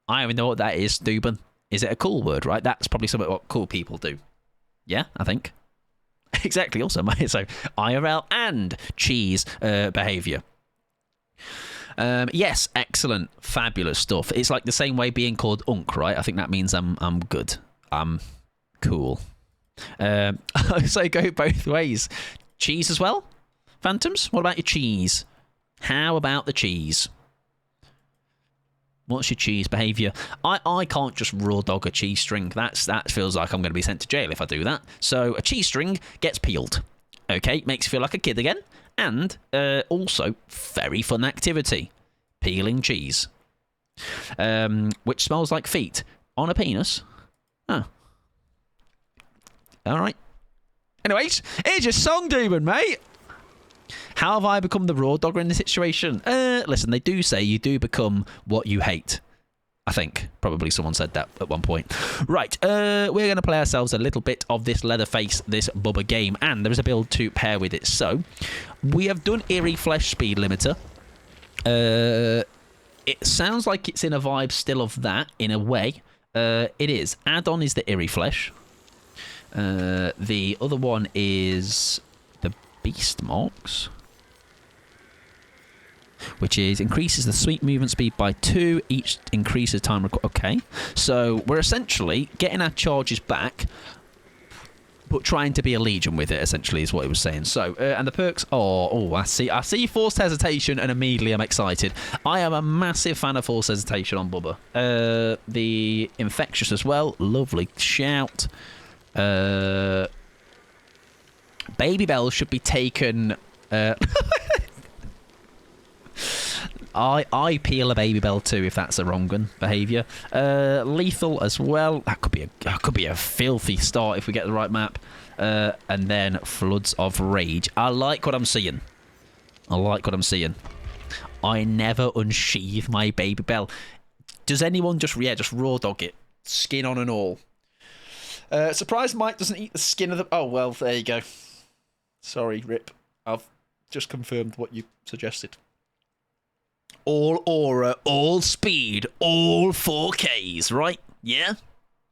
I don't even know what that is, Dubin. Is it a cool word, right? That's probably something what cool people do. Yeah, I think. Exactly, also, mate. So, IRL and cheese behaviour. Yes, excellent, fabulous stuff. It's like the same way being called Unk, right? I think that means I'm good. I'm cool. So go both ways. Cheese as well? Phantoms, what about your cheese? How about the cheese? What's your cheese behaviour? I can't just raw dog a cheese string. That feels like I'm going to be sent to jail if I do that. So a cheese string gets peeled. Okay, makes you feel like a kid again. And also, very fun activity. Peeling cheese. Which smells like feet. On a penis. Oh. Alright. Anyways, here's your song, Dubin, mate. How have I become the raw dogger in this situation? Listen, they do say you do become what you hate. I think. Probably someone said that at one point. Right, we're going to play ourselves a little bit of this Leatherface, this Bubba game, and there is a build to pair with it. So, we have done Eerie Flesh Speed Limiter. It sounds like it's in a vibe still of that, in a way. It is. Add-on is the Eerie Flesh. The other one is the Beast Marks, which is increases the sweep movement speed by 2, each increases time okay, so we're essentially getting our charges back, but trying to be a legion with it, essentially, is what it was saying. So, and the perks are, I see forced hesitation, and immediately I'm excited. I am a massive fan of forced hesitation on Bubba. The infectious as well, lovely shout. Baby Bell should be taken. I peel a Baby Bell too if that's a wrong one behaviour. Lethal as well. That could be a filthy start if we get the right map. And then Floods of Rage. I like what I'm seeing. I never unsheathe my Baby Bell. Does anyone just raw dog it, skin on and all? Surprised Mike doesn't eat the skin of the... Oh, well, there you go. Sorry, Rip. I've just confirmed what you suggested. All aura, all speed, all 4Ks, right? Yeah?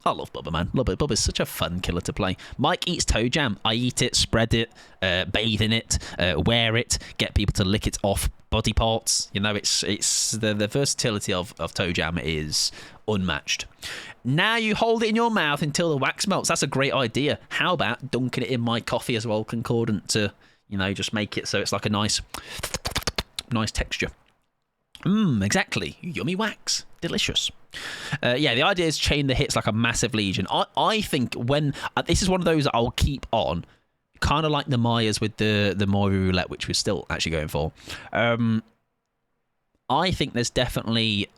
I love Bubba, man. Love it. Bubba's such a fun killer to play. Mike eats toe jam. I eat it, spread it, bathe in it, wear it, get people to lick it off body parts. You know, it's the versatility of toe jam is unmatched. Now you hold it in your mouth until the wax melts. That's a great idea. How about dunking it in my coffee as well, concordant to, you know, just make it so it's like a nice texture. Exactly. Yummy wax. Delicious. Yeah, the idea is chain the hits like a massive legion. I think when... this is one of those that I'll keep on. Kind of like the Mayas with the Moira Roulette, which we're still actually going for. I think there's definitely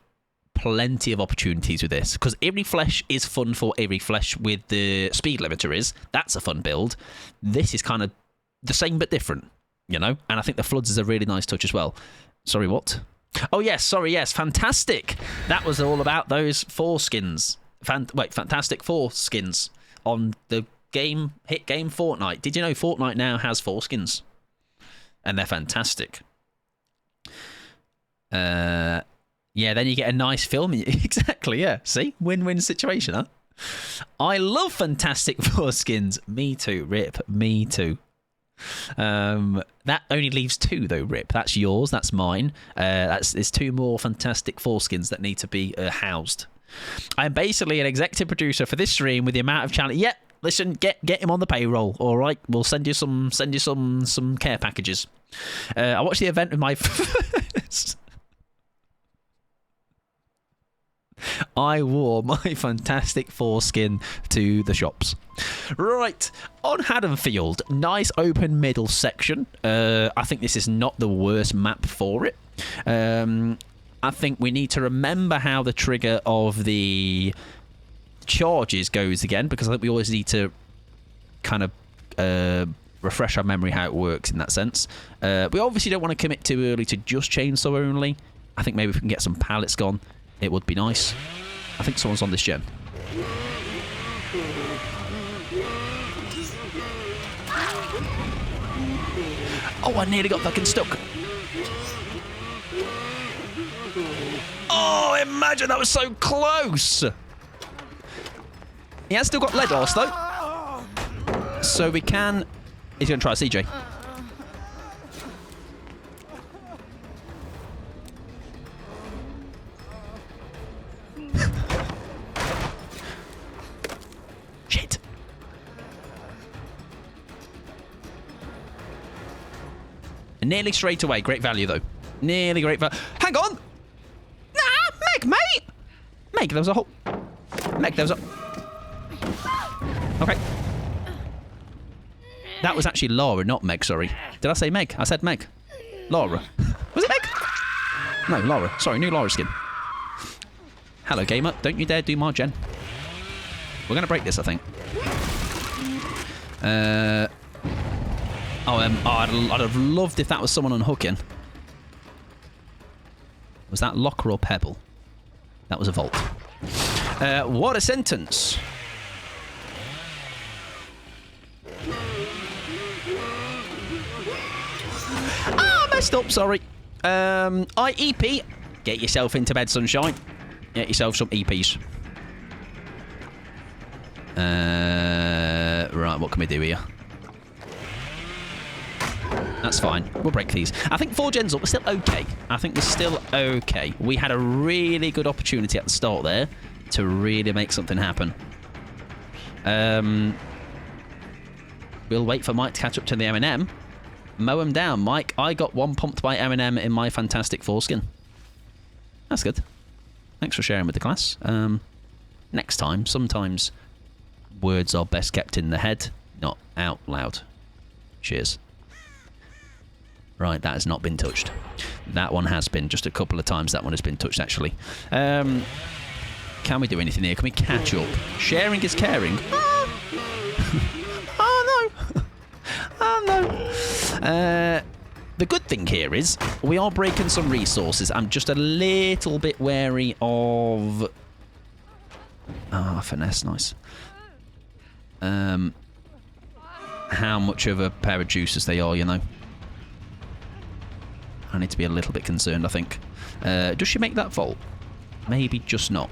plenty of opportunities with this. Because Eerie Flesh is fun for Eerie Flesh with the speed limiter is. That's a fun build. This is kind of the same but different, you know? And I think the Floods is a really nice touch as well. Sorry, what? Oh, yes, sorry, yes, fantastic. That was all about those foreskins. Fantastic foreskins on the hit game Fortnite. Did you know Fortnite now has foreskins? And they're fantastic. Yeah, then you get a nice film. Exactly, yeah. See? Win-win situation, huh? I love fantastic foreskins. Me too, Rip. Me too. That only leaves 2 though, Rip. That's yours, that's mine. There's 2 more fantastic foreskins that need to be housed. I'm basically an executive producer for this stream with the amount of challenge. Yep, listen, get him on the payroll, all right? We'll send you some care packages. I watched the event with my I wore my fantastic foreskin to the shops. Right, on Haddonfield, nice open middle section. I think this is not the worst map for it. I think we need to remember how the trigger of the charges goes again, because I think we always need to kind of refresh our memory how it works in that sense. We obviously don't want to commit too early to just chainsaw only. I think maybe if we can get some pallets gone, it would be nice. I think someone's on this gen. Oh, I nearly got fucking stuck. Oh, imagine that was so close. He has still got lead arse though. So we can... He's going to try a CJ. Shit. Nearly straight away. Great value, though. Nearly great value. Hang on! Nah, Meg, mate! Meg, there was a hole. Meg, there was a... Okay. That was actually Laura, not Meg, sorry. Did I say Meg? I said Meg. Laura. Was it Meg? No, Laura. Sorry, new Laura skin. Hello, gamer. Don't you dare do my gen. We're going to break this, I think. I'd have loved if that was someone unhooking. Was that locker or pebble? That was a vault. What a sentence. Ah, messed up, sorry. IEP. Get yourself into bed, sunshine. Get yourself some EPs. Right, what can we do here? That's fine. We'll break these. I think 4 gens up. We're still okay. I think we're still okay. We had a really good opportunity at the start there to really make something happen. We'll wait for Mike to catch up to the M&M. Mow him down, Mike. I got one pumped by M&M in my fantastic foreskin. That's good. Thanks for sharing with the class. Next time, sometimes words are best kept in the head, not out loud. Cheers. Right, that has not been touched. That one has been. Just a couple of times that one has been touched, actually. Can we do anything here? Can we catch up? Sharing is caring. Oh, no. Oh, no. The good thing here is we are breaking some resources. I'm just a little bit wary of... Ah, finesse, nice. how much of a pair of juices they are, you know. I need to be a little bit concerned, I think. Does she make that vault? Maybe just not.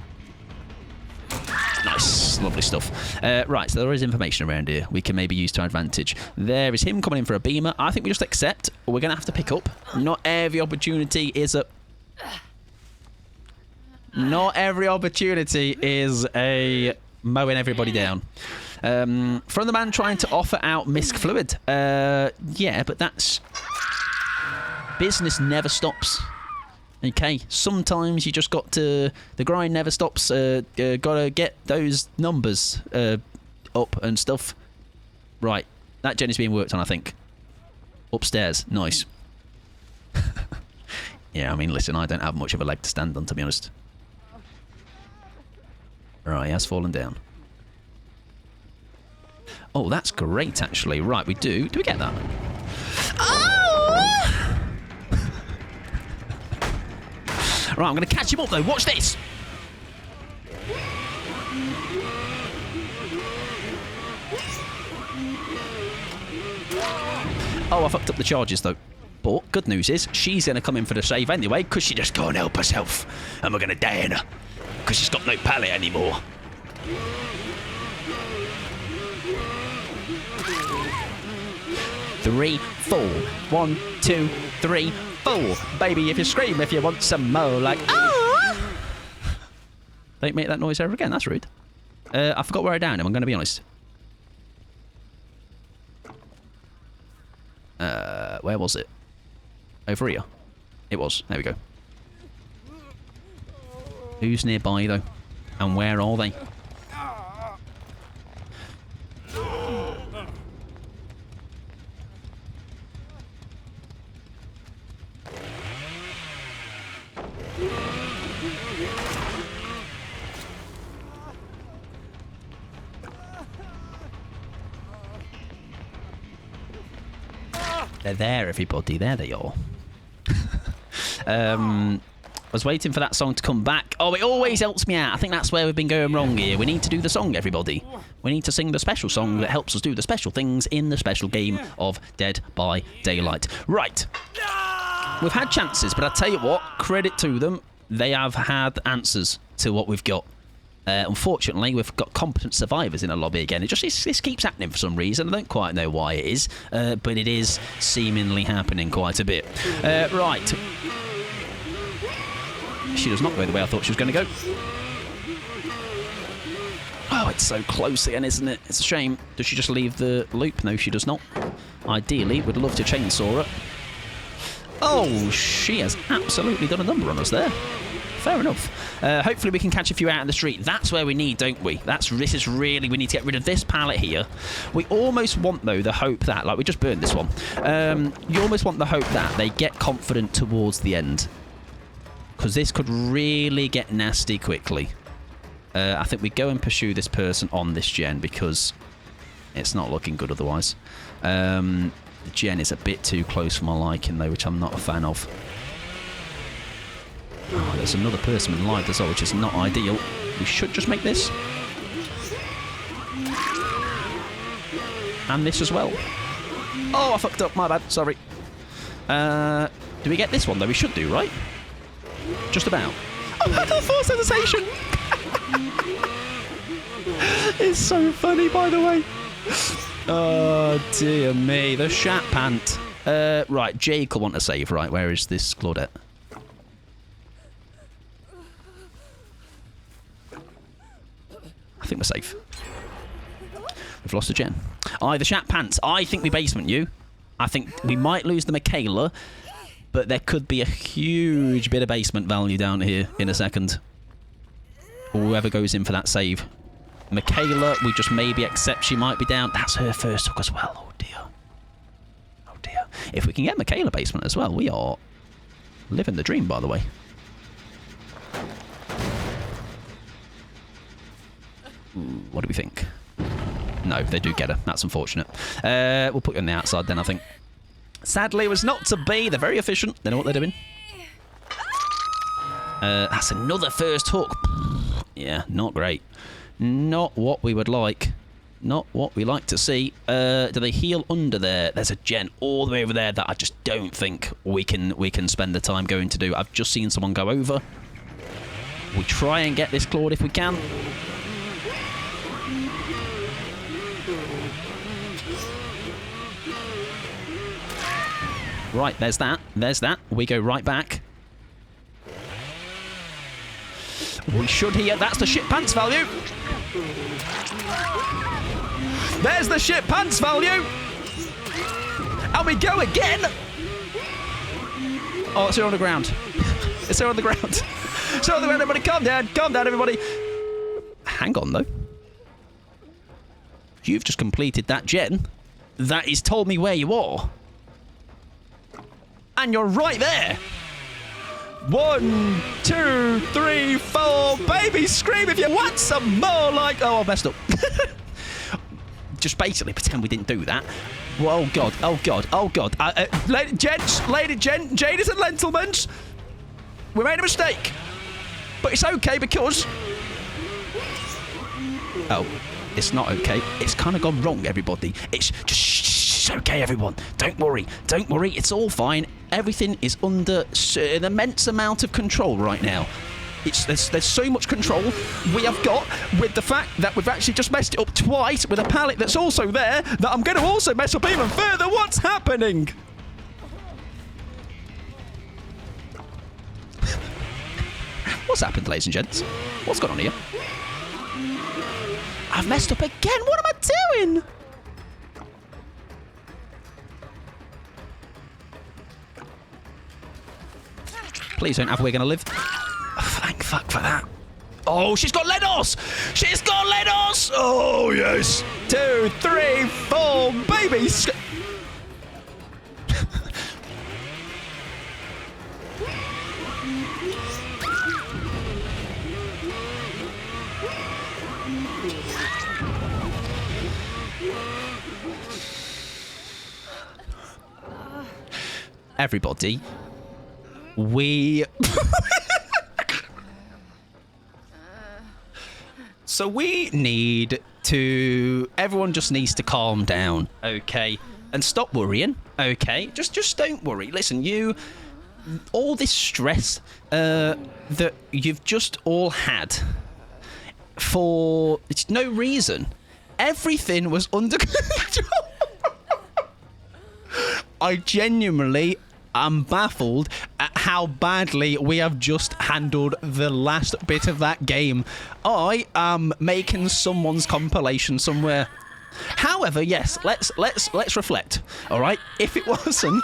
Nice. Lovely stuff. Right, so there is information around here we can maybe use to our advantage. There is him coming in for a beamer. I think we just accept. We're going to have to pick up. Not every opportunity is a... Not every opportunity is a mowing everybody down. From the man trying to offer out misc fluid. Yeah, but that's... Business never stops. Okay, sometimes you just got to... The grind never stops. Gotta get those numbers up and stuff. Right, that gen is being worked on, I think. Upstairs, nice. Yeah, I mean, listen, I don't have much of a leg to stand on, to be honest. Right, he has fallen down. Oh, that's great, actually. Right, we do. Do we get that? Oh! Right, I'm going to catch him up, though. Watch this. Oh, I fucked up the charges, though. But good news is, she's going to come in for the save anyway, because she just can't help herself. And we're going to down her. Because she's got no pallet anymore. Three, four. 1, 2, 3, 4. Baby, if you scream, if you want some more, like, ah! Don't make that noise ever again. That's rude. I forgot where I downed him. I'm going to be honest. Where was it? Over here. It was. There we go. Who's nearby, though? And where are they? They're there, everybody. There they are. I was waiting for that song to come back. Oh, it always helps me out. I think that's where we've been going wrong here. We need to do the song, everybody. We need to sing the special song that helps us do the special things in the special game of Dead by Daylight. Right. We've had chances, but I tell you what, credit to them. They have had answers to what we've got. Unfortunately, we've got competent survivors in a lobby again. This keeps happening for some reason. I don't quite know why it is, but it is seemingly happening quite a bit. Right. She does not go the way I thought she was going to go. Oh, it's so close again, isn't it? It's a shame. Does she just leave the loop? No, she does not. Ideally, we'd love to chainsaw her. Oh, she has absolutely done a number on us there. Fair enough. Hopefully we can catch a few out in the street. That's where we need, don't we? This is really... We need to get rid of this pallet here. We almost want, though, the hope that... Like, we just burned this one. You almost want the hope that they get confident towards the end. Because this could really get nasty quickly. I think we go and pursue this person on this gen because it's not looking good otherwise. The gen is a bit too close for my liking, though, which I'm not a fan of. Oh, there's another person in live as well, which is not ideal. We should just make this. And this as well. Oh, I fucked up. My bad. Sorry. Do we get this one, though? We should do, right? Just about. Oh, I got force sensation! It's so funny, by the way. Oh, dear me. The shat pant. Right, Jake will want to save, right? Where is this Claudette? I think we're safe. We've lost a gen. The shat pants. I think we basement you. I think we might lose the Michaela, but there could be a huge bit of basement value down here in a second. Whoever goes in for that save. Michaela, we just maybe accept she might be down. That's her first hook as well. Oh, dear. Oh, dear. If we can get Michaela basement as well, we are living the dream, by the way. Ooh, what do we think? No, they do get her. That's unfortunate. We'll put you on the outside then, I think. Sadly, it was not to be. They're very efficient. They know what they're doing. That's another first hook. Yeah, not great. Not what we would like. not what we like to see. Do they heal under there? There's a gen all the way over there that I just don't think we can spend the time going to do. I've just seen someone go over. We try and get this clawed if we can. Right, there's that. There's that. We go right back. We should hear. That's the shit pants value. There's the shit pants value. And we go again. Oh, it's here on the ground. It's here on the ground. It's here on the ground, everybody. Calm down. Calm down, everybody. Hang on, though. You've just completed that gen. That is told me where you are. And you're right there. 1, 2, 3, 4. Baby, scream if you want some more. Like, oh, I messed up. Just basically pretend we didn't do that. Oh god. Oh god. Oh god. Gents, ladies and gentlemen, we made a mistake, but it's okay because. Oh, it's not okay. It's kind of gone wrong, everybody. It's just okay, everyone. Don't worry. Don't worry. It's all fine. Everything is under an immense amount of control right now. There's so much control we have got with the fact that we've actually just messed it up twice with a pallet that's also there that I'm going to also mess up even further. What's happening? What's happened, ladies and gents? What's going on here? I've messed up again. What am I doing? Please don't have we're going to live. Oh, thank fuck for that. Oh, she's got Lenos! She's got Lenos! Oh, yes! 2, 3, 4, baby! Everybody, we... So we need to... Everyone just needs to calm down, okay? And stop worrying, okay? Just don't worry. Listen, you... All this stress that you've just all had for no reason. Everything was under control. I genuinely am baffled at how badly we have just handled the last bit of that game. I am making someone's compilation somewhere. However, yes, let's reflect. All right, if it wasn't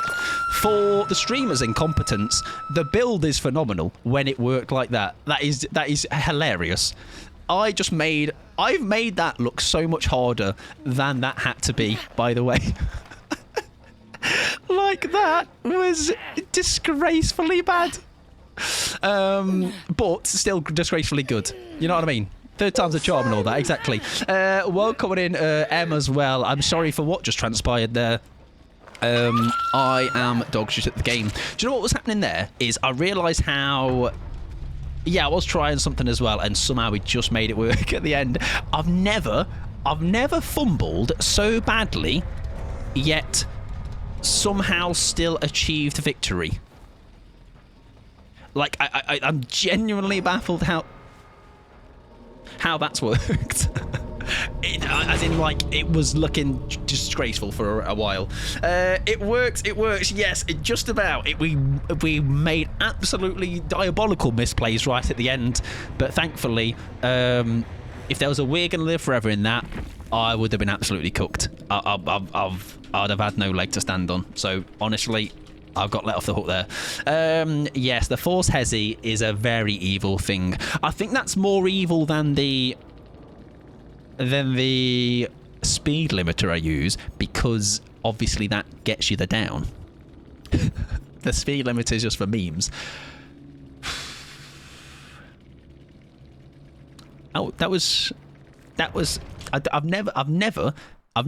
for the streamer's incompetence, the build is phenomenal when it worked like that. That is hilarious. I've made that look so much harder than that had to be, by the way. Like, that was disgracefully bad. But still disgracefully good. You know what I mean? Third time's a charm and all that, exactly. Welcome in, Em, as well. I'm sorry for what just transpired there. I am dog shit at the game. Do you know what was happening there? Is I realised how... Yeah, I was trying something as well, and somehow we just made it work at the end. I've never fumbled so badly, yet somehow still achieved victory. Like, I'm genuinely baffled how that's worked. As in, like, it was looking disgraceful for a while. It works, yes, just about. We made absolutely diabolical misplays right at the end, but thankfully, if there was a we're gonna live forever in that, I would have been absolutely cooked. I'd have had no leg to stand on. So, honestly, I've got let off the hook there. Yes, the Force Hezi is a very evil thing. I think that's more evil than the speed limiter I use, because obviously that gets you the down. The speed limiter is just for memes. Oh, that was. I've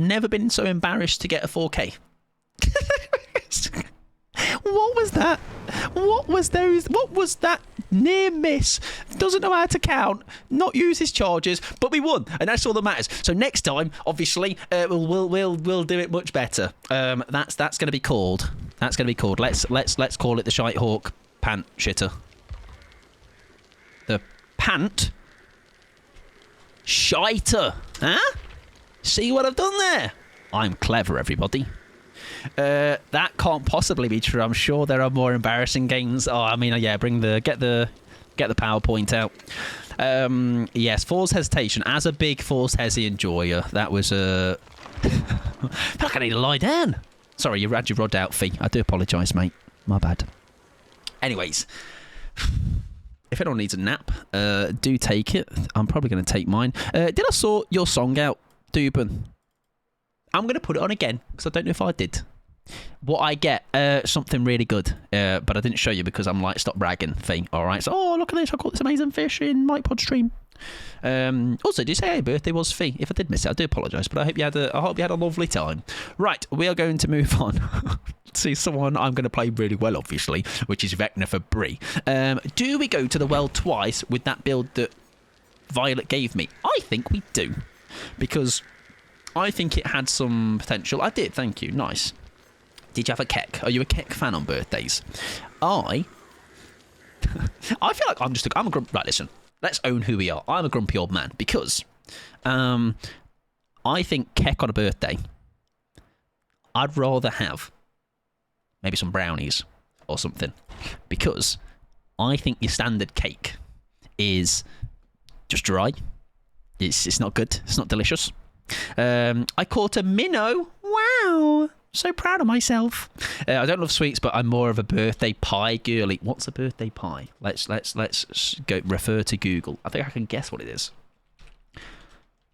never been so embarrassed to get a 4K. What was that? What was that near miss? Doesn't know how to count, not use his charges, but we won, and that's all that matters. So next time, obviously, we'll do it much better. That's going to be called. That's going to be called. Let's call it the Shite Hawk Pant Shitter. The Pant Shiter, huh? See what I've done there? I'm clever, everybody. That can't possibly be true. I'm sure there are more embarrassing games. Oh, I mean, yeah, get the PowerPoint out. Yes, Force Hesitation. As a big Force Hesi enjoyer, that was a... I feel like I need to lie down. Sorry, you had your rod out, Fee. I do apologise, mate. My bad. Anyways, if anyone needs a nap, do take it. I'm probably going to take mine. Did I sort your song out, Dubin? I'm going to put it on again, because I don't know if I did. What I get, something really good, but I didn't show you because I'm like, stop bragging thing, alright? So, oh, look at this, I caught this amazing fish in my pod stream. Also, did you say happy birthday was Fee? If I did miss it, I do apologise, but I hope you had a lovely time. Right, we are going to move on to someone I'm going to play really well, obviously, which is Vecna for Bree. Do we go to the well twice with that build that Violet gave me? I think we do, because I think it had some potential. I did, thank you, nice. Did you have a Keck? Are you a Keck fan on birthdays? I feel like I'm a grumpy... Right, listen. Let's own who we are. I'm a grumpy old man because I think Keck on a birthday, I'd rather have maybe some brownies or something, because I think your standard cake is just dry. It's not good. It's not delicious. I caught a minnow. Wow. So proud of myself. I don't love sweets, but I'm more of a birthday pie girly. What's a birthday pie? Let's go refer to Google. I think I can guess what it is.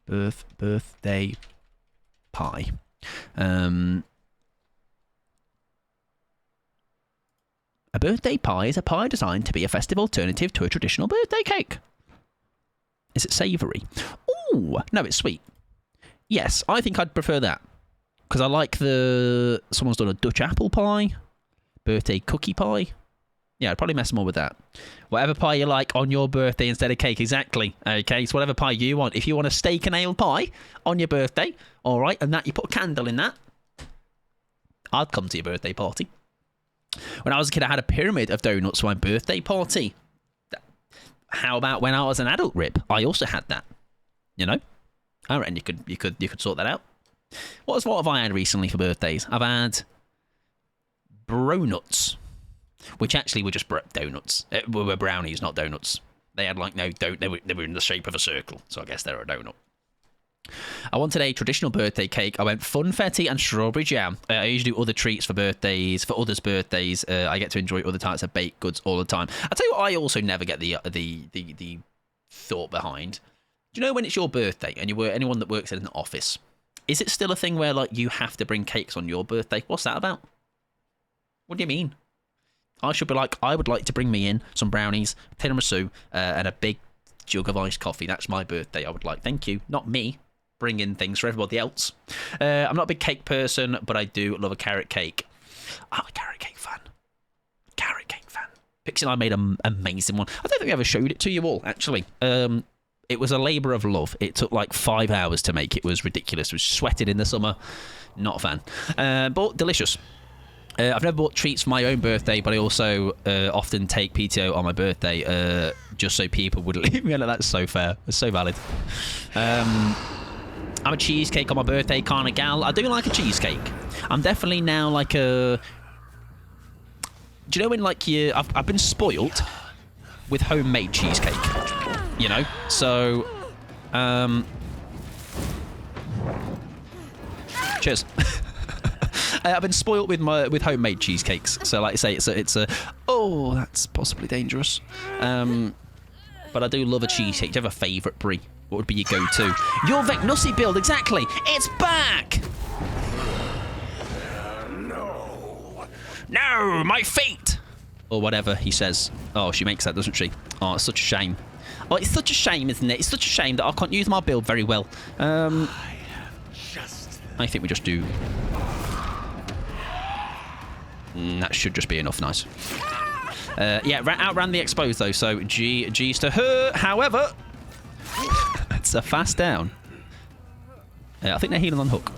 Birthday pie. A birthday pie is a pie designed to be a festive alternative to a traditional birthday cake. Is it savoury? Ooh, no, it's sweet. Yes, I think I'd prefer that. Because I like someone's done a Dutch apple pie, birthday cookie pie. Yeah, I'd probably mess more with that. Whatever pie you like on your birthday instead of cake, exactly. Okay, so whatever pie you want. If you want a steak and ale pie on your birthday, all right, and that you put a candle in that, I'd come to your birthday party. When I was a kid, I had a pyramid of donuts for my birthday party. How about when I was an adult, Rip? I also had that. You know, I reckon you could sort that out. What have I had recently for birthdays? I've had bronuts, which actually were just donuts. Were brownies, not donuts. They had like they were in the shape of a circle, so I guess they're a donut. I wanted a traditional birthday cake. I went funfetti and strawberry jam. I usually do other treats for birthdays, for others' birthdays. I get to enjoy other types of baked goods all the time. I tell you what, I also never get the thought behind. Do you know when it's your birthday and you were anyone that works in an office? Is it still a thing where like you have to bring cakes on your birthday? What's that about? What do you mean? I should be like, I would like to bring me in some brownies, tiramisu, and a big jug of iced coffee. That's my birthday. I would like. Thank you. Not me. Bring in things for everybody else. I'm not a big cake person, but I do love a carrot cake. I'm a carrot cake fan. Pixie and I made an amazing one. I don't think we ever showed it to you all, actually. It was a labour of love. It took like 5 hours to make. It was ridiculous. It was sweated in the summer. Not a fan. But delicious. I've never bought treats for my own birthday, but I also often take PTO on my birthday just so people would leave me alone. That's so fair. It's so valid. I'm a cheesecake on my birthday kind of gal. I do like a cheesecake. I'm definitely now like a... Do you know when like I've been spoilt with homemade cheesecake, you know? So, cheers. I've been spoilt with homemade cheesecakes. So like I say, it's a oh, that's possibly dangerous. But I do love a cheesecake. Do you have a favourite, Brie? What would be your go-to? Your Vecnussi build, exactly. It's back. No, my feet. Or whatever he says. Oh, she makes that, doesn't she? Oh, it's such a shame. Oh, it's such a shame, isn't it? It's such a shame that I can't use my build very well. I think we just do... That should just be enough. Nice. Yeah, outran the exposed though, so G's to her. However, it's a fast down. I think they're healing on hook.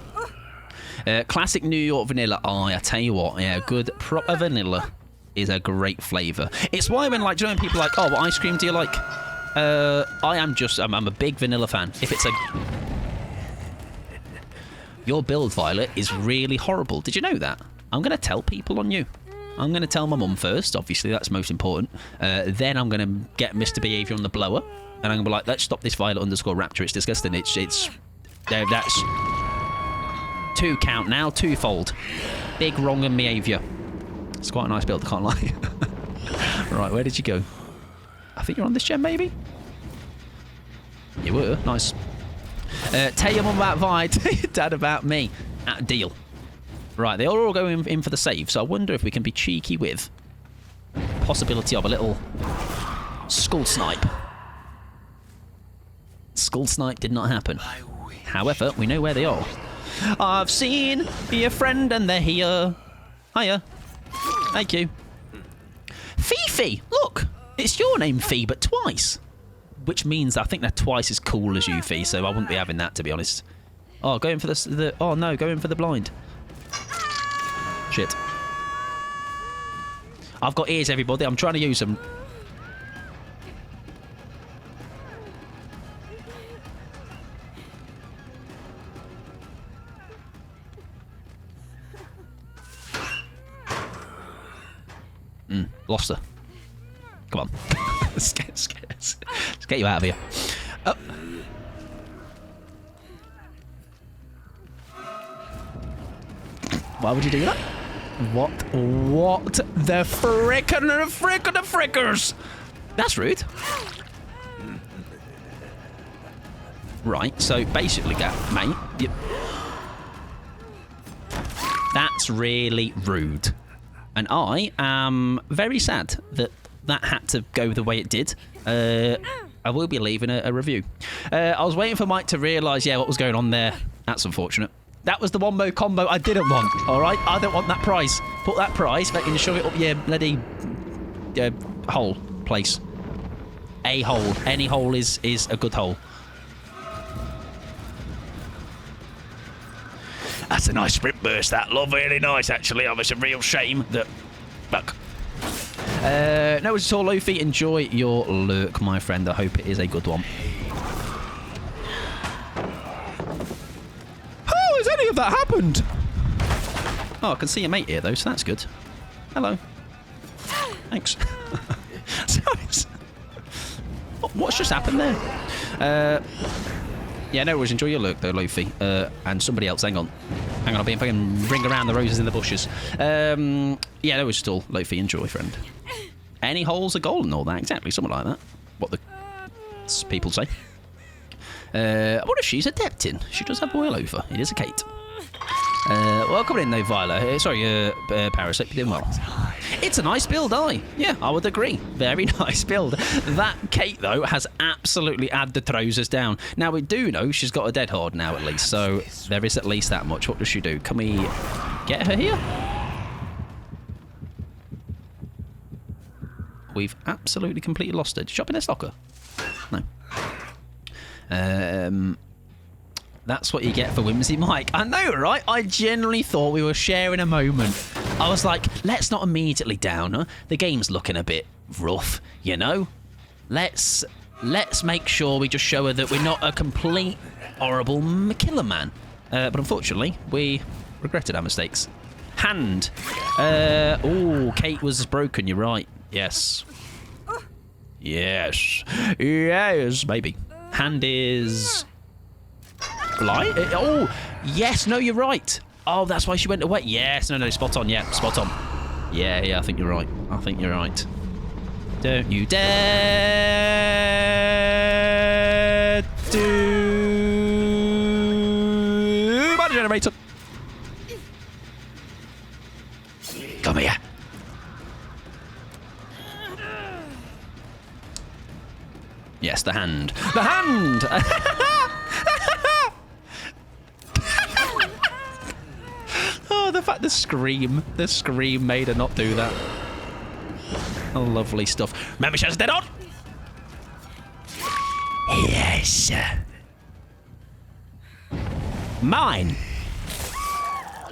Classic New York vanilla. Oh, I tell you what, yeah, good proper vanilla is a great flavour. It's why when, like, do you know when people are like, oh, what ice cream do you like? I'm a big vanilla fan. If it's a... Your build, Violet, is really horrible. Did you know that? I'm going to tell people on you. I'm going to tell my mum first. Obviously, that's most important. Then I'm going to get Mr. Behaviour on the blower. And I'm going to be like, let's stop this Violet_Raptor. It's disgusting. It's that's 2 count now. 2-fold. Big wrong in behaviour. It's quite a nice build, I can't lie. Right, where did you go? I think you're on this gem, maybe? You were. Nice. Tell your mum about Vi. Tell your dad about me. Deal. Right, they are all going in for the save, so I wonder if we can be cheeky with possibility of a little skull snipe. Skull snipe did not happen. However, we know where they are. I've seen your friend and they're here. Hiya. Thank you. Fifi, look. It's your name, Fee, but twice. Which means I think they're twice as cool as you, Fee, so I wouldn't be having that, to be honest. Oh, going for the oh, no, going for the blind. Shit. I've got ears, everybody. I'm trying to use them. Lost her. Come on. Let's get you out of here. Oh. Why would you do that? What the frickers? That's rude. Right, so basically, mate, that's really rude. And I am very sad that had to go the way it did. I will be leaving a review. I was waiting for Mike to realise, yeah, what was going on there. That's unfortunate. That was the one-mo combo I didn't want, all right? I don't want that prize. Put that prize back and shove it up your bloody hole place. A hole. Any hole is a good hole. That's a nice sprint burst, that. Love, really nice, actually. It's a real shame that... Fuck. No, it's all Lofi. Enjoy your lurk, my friend. I hope it is a good one. How has any of that happened? Oh, I can see your mate here, though, so that's good. Hello. Thanks. What's just happened there? Yeah, no worries. Enjoy your lurk, though, Lofi. And somebody else. Hang on. I'll be fucking ring around the roses in the bushes. Yeah, no worries still. Lofi, enjoy, friend. Any holes are gold and all that. Exactly, something like that. What the people say. I wonder if she's adepting. She does have oil over. It is a Kate. Welcome in, though, Viola. Sorry, Parasite. You're doing well. It's a nice build, yeah, I would agree. Very nice build. That Kate, though, has absolutely had the trousers down. Now, we do know she's got a dead hard now, at least, so there is at least that much. What does she do? Can we get her here? We've absolutely completely lost her. Did she up in her locker? No. That's what you get for Whimsy Mike. I know, right? I genuinely thought we were sharing a moment. I was like, let's not immediately down her. The game's looking a bit rough, you know? Let's make sure we just show her that we're not a complete horrible killer man. But unfortunately, we regretted our mistakes. Hand. Oh, Kate was broken, you're right. Yes. Yes. Yes, maybe. Hand is... Light? Oh, yes, no, you're right. Oh, that's why she went away. Yes, no, spot on, yeah, spot on. Yeah, I think you're right. Don't you dare do... Body generator. Come here. Yes, the hand. The hand! Oh, fact, the scream made her not do that. Oh, lovely stuff. Remember, she has dead on. Yes. Mine.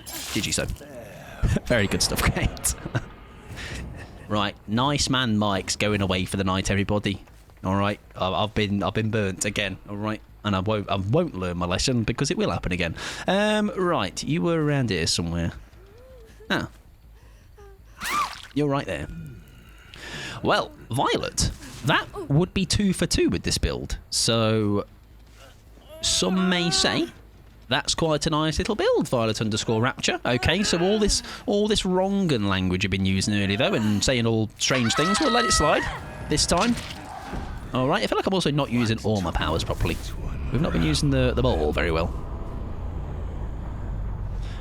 GG, so. Very good stuff, Kate. Right, nice man Mike's going away for the night, everybody. All right, I've been burnt again. All right, and I won't learn my lesson because it will happen again. Right, you were around here somewhere. Ah, you're right there. Well, Violet, that would be 2 for 2 with this build. So some may say that's quite a nice little build, Violet _ Rapture. Okay, so all this wrongen language you've been using earlier though, and saying all strange things, we'll let it slide this time. All right, I feel like I'm also not using all my powers properly. We've not been using the ball very well.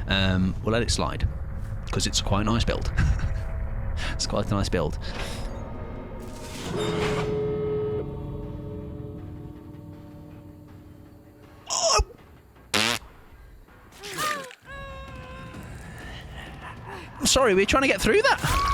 We'll let it slide because it's quite a nice build. It's quite a nice build. I'm sorry, we're trying to get through that.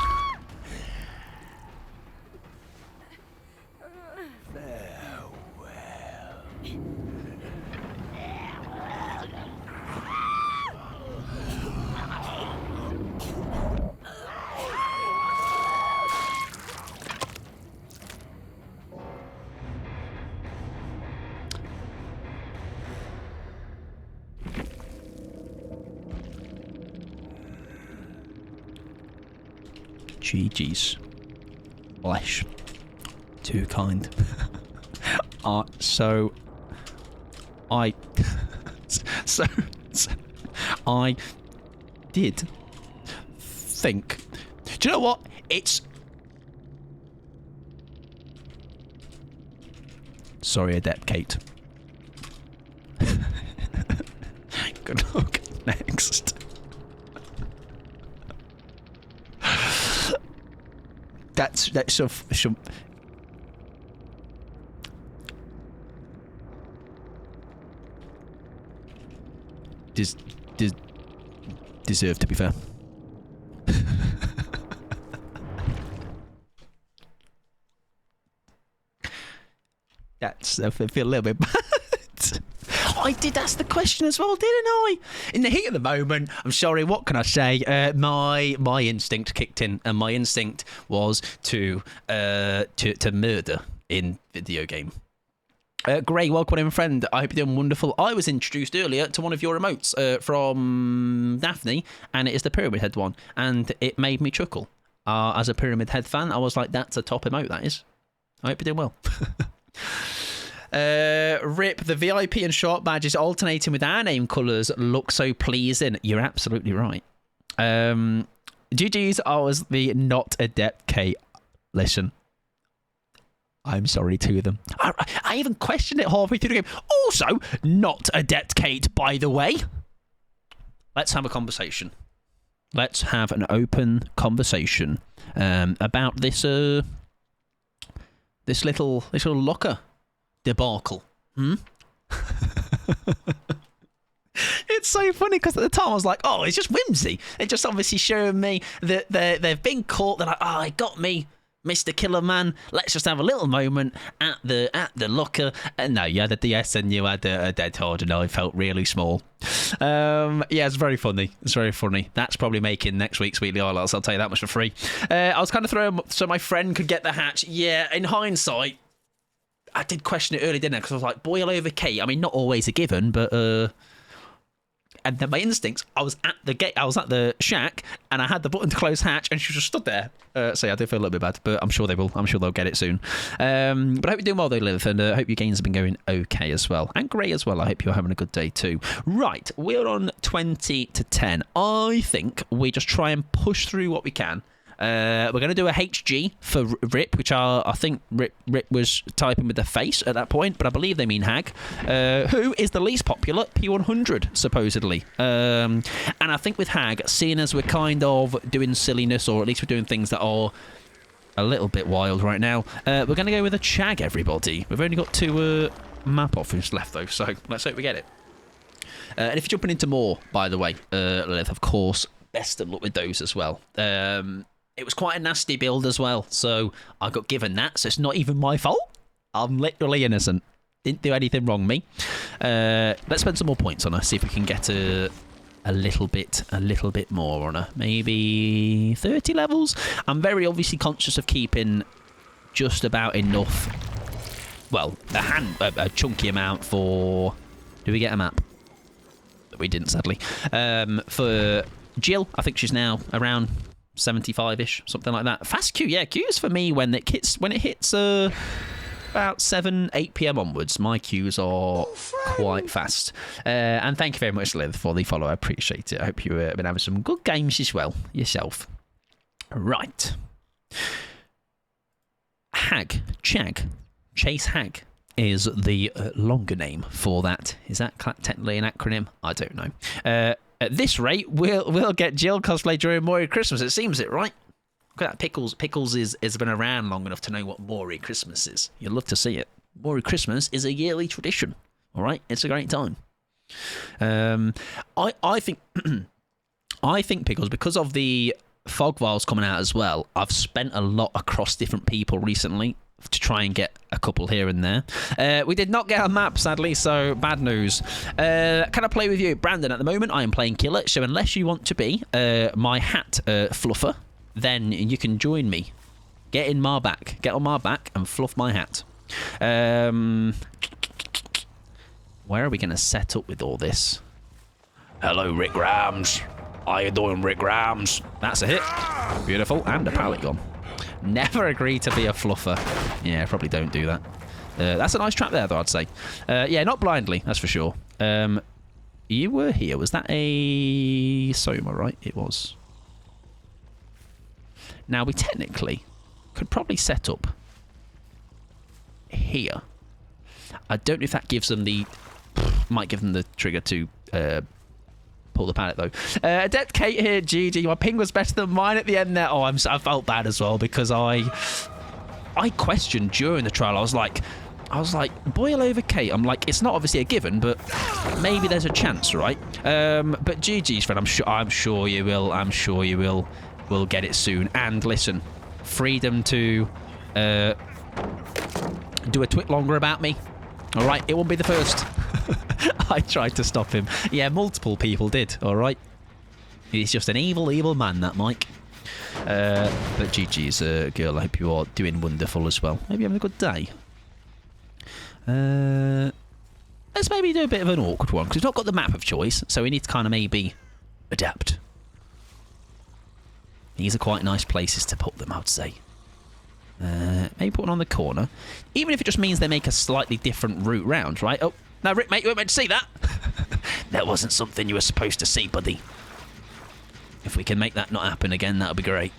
GG's. Flesh. Too kind. So I did think. Do you know what? It's sorry, Adept Kate. Good luck. Next. That's some deserve, to be fair. I feel a little bit bad. I did ask the question as well, didn't I? In the heat of the moment, I'm sorry, what can I say? My instinct kicked in, and my instinct was to murder in video game. Gray, welcome in, friend. I hope you're doing wonderful. I was introduced earlier to one of your emotes from Daphne, and it is the Pyramid Head one, and it made me chuckle. As a Pyramid Head fan, I was like, that's a top emote, that is. I hope you're doing well. Rip, the VIP and short badges alternating with our name colours look so pleasing. You're absolutely right. GG's, I was the not adept Kate. Listen, I'm sorry to them. I even questioned it halfway through the game. Also, not adept Kate, by the way. Let's have a conversation. Let's have an open conversation about this this little locker debacle. It's so funny because at the time I was like, oh, it's just whimsy. They're just obviously showing me that they've been caught. They're like, oh, it got me, Mr. Killer Man. Let's just have a little moment at the locker. And no, you had a DS and you had a dead horde, and I felt really small. Yeah, it's very funny. It's very funny. That's probably making next week's weekly highlights. I'll tell you that much for free. I was kind of throwing so my friend could get the hatch. Yeah, in hindsight, I did question it early, didn't I? Because I was like, boil over Kate. I mean, not always a given, but and then my instincts, I was at the gate, I was at the shack, and I had the button to close hatch, and she just stood there. So yeah, I do feel a little bit bad, but I'm sure they will. I'm sure they'll get it soon. But I hope you're doing well though, Lilith, and I hope your games have been going okay as well. And Gray as well. I hope you're having a good day too. Right, we're on 20 to 10. I think we just try and push through what we can. We're going to do a HG for Rip, which I think Rip was typing with the face at that point, but I believe they mean Hag, who is the least popular P100, supposedly. And I think with Hag, seeing as we're kind of doing silliness, or at least we're doing things that are a little bit wild right now, we're going to go with a Chag, everybody. We've only got 2 map offers left, though, so let's hope we get it. And if you're jumping into more, by the way, Lilith, of course, best of luck with those as well. It was quite a nasty build as well, so I got given that, so it's not even my fault. I'm literally innocent. Didn't do anything wrong, me. Let's spend some more points on her, see if we can get a little bit more on her. Maybe 30 levels? I'm very obviously conscious of keeping just about enough, well, a chunky amount for... Do we get a map? We didn't, sadly. For Jill, I think she's now around 75-ish, something like that. Fast Q, yeah, Q's for me when it hits about 7, 8 p.m. onwards. My queues are quite fast. And thank you very much, Liv, for the follow. I appreciate it. I hope you've been having some good games as well yourself. Right. Chase Hag is the longer name for that. Is that technically an acronym? I don't know. At this rate, we'll get Jill cosplay during Maury Christmas. It seems it, right? Look at that. Pickles has been around long enough to know what Maury Christmas is. You'll love to see it. Maury Christmas is a yearly tradition. All right, it's a great time. I think I think Pickles, because of the fog vials coming out as well, I've spent a lot across different people recently to try and get a couple here and there. We did not get a map, sadly, so bad news. Can I play with you? Brandon, at the moment, I am playing Killer, so unless you want to be my hat fluffer, then you can join me. Get on my back and fluff my hat. Where are we going to set up with all this? Hello, Rick Rams. How you doing, Rick Rams? That's a hit. Beautiful. And a pallet gun. Never agree to be a fluffer. Yeah, probably don't do that. That's a nice trap there, though, I'd say. Yeah, not blindly, that's for sure. You were here. Was that a Soma, right? It was. Now, we technically could probably set up here. I don't know if that gives them the... Might give them the trigger to... pull the pallet though. Adept Kate here, GG. My ping was better than mine at the end there. Oh, I felt bad as well because I questioned during the trial. I was like, boil over Kate. I'm like, it's not obviously a given, but maybe there's a chance, right? But GG's friend, I'm sure you will. I'm sure you will. We'll get it soon. And listen, freedom to do a twit longer about me. All right, it won't be the first. I tried to stop him. Yeah, multiple people did, all right? He's just an evil, evil man, that Mike. But GG's, girl, I hope you are doing wonderful as well. Maybe having a good day. Let's maybe do a bit of an awkward one, because we've not got the map of choice, so we need to kind of maybe adapt. These are quite nice places to put them, I would say. Maybe put one on the corner. Even if it just means they make a slightly different route round, right? Oh, no, Rick, mate, you weren't meant to see that. That wasn't something you were supposed to see, buddy. If we can make that not happen again, that would be great.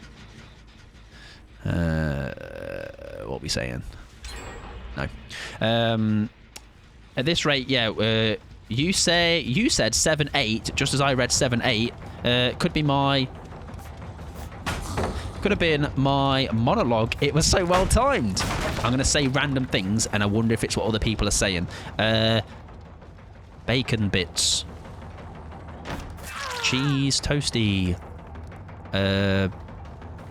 What are we saying? No. At this rate, yeah, you said 7-8, just as I read 7-8. Could be my... Could have been my monologue. It was so well timed. I'm going to say random things, and I wonder if it's what other people are saying. Bacon bits. Cheese toasty.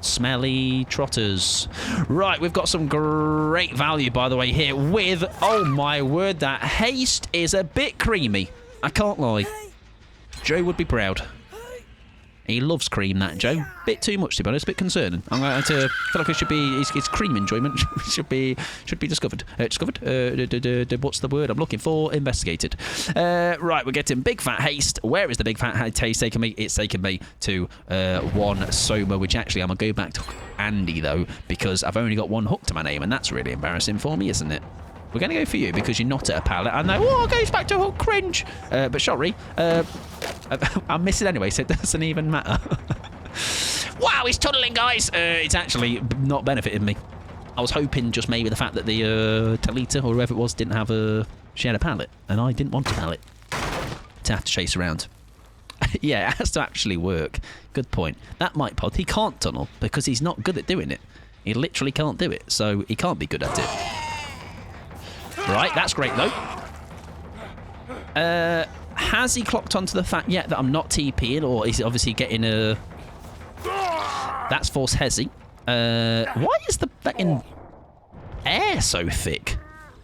Smelly trotters. Right, we've got some great value, by the way, here with... Oh, my word, that haste is a bit creamy. I can't lie. Joe would be proud. He loves cream, that Joe. Bit too much, to be honest. Bit concerning. I'm going to feel like it should be. It's cream enjoyment. should be discovered. What's the word I'm looking for? Investigated. Right, we're getting big fat haste. Where is the big fat haste taking me? It's taken me to one Soma, which actually I'm gonna go back to Andy though, because I've only got one hook to my name, and that's really embarrassing for me, isn't it? We're going to go for you because you're not at a pallet. I know, oh, it goes back to a hook, cringe. But sorry, I'm missing anyway, so it doesn't even matter. Wow, he's tunneling, guys. It's actually not benefiting me. I was hoping just maybe the fact that the Talita or whoever it was didn't have a... She had a pallet, and I didn't want a pallet to have to chase around. Yeah, it has to actually work. Good point. That might pod. He can't tunnel because he's not good at doing it. He literally can't do it, so he can't be good at it. Right, that's great though. Has he clocked onto the fact yet that I'm not TPing, or is it obviously getting a... That's false hesi. Why is the fucking air so thick?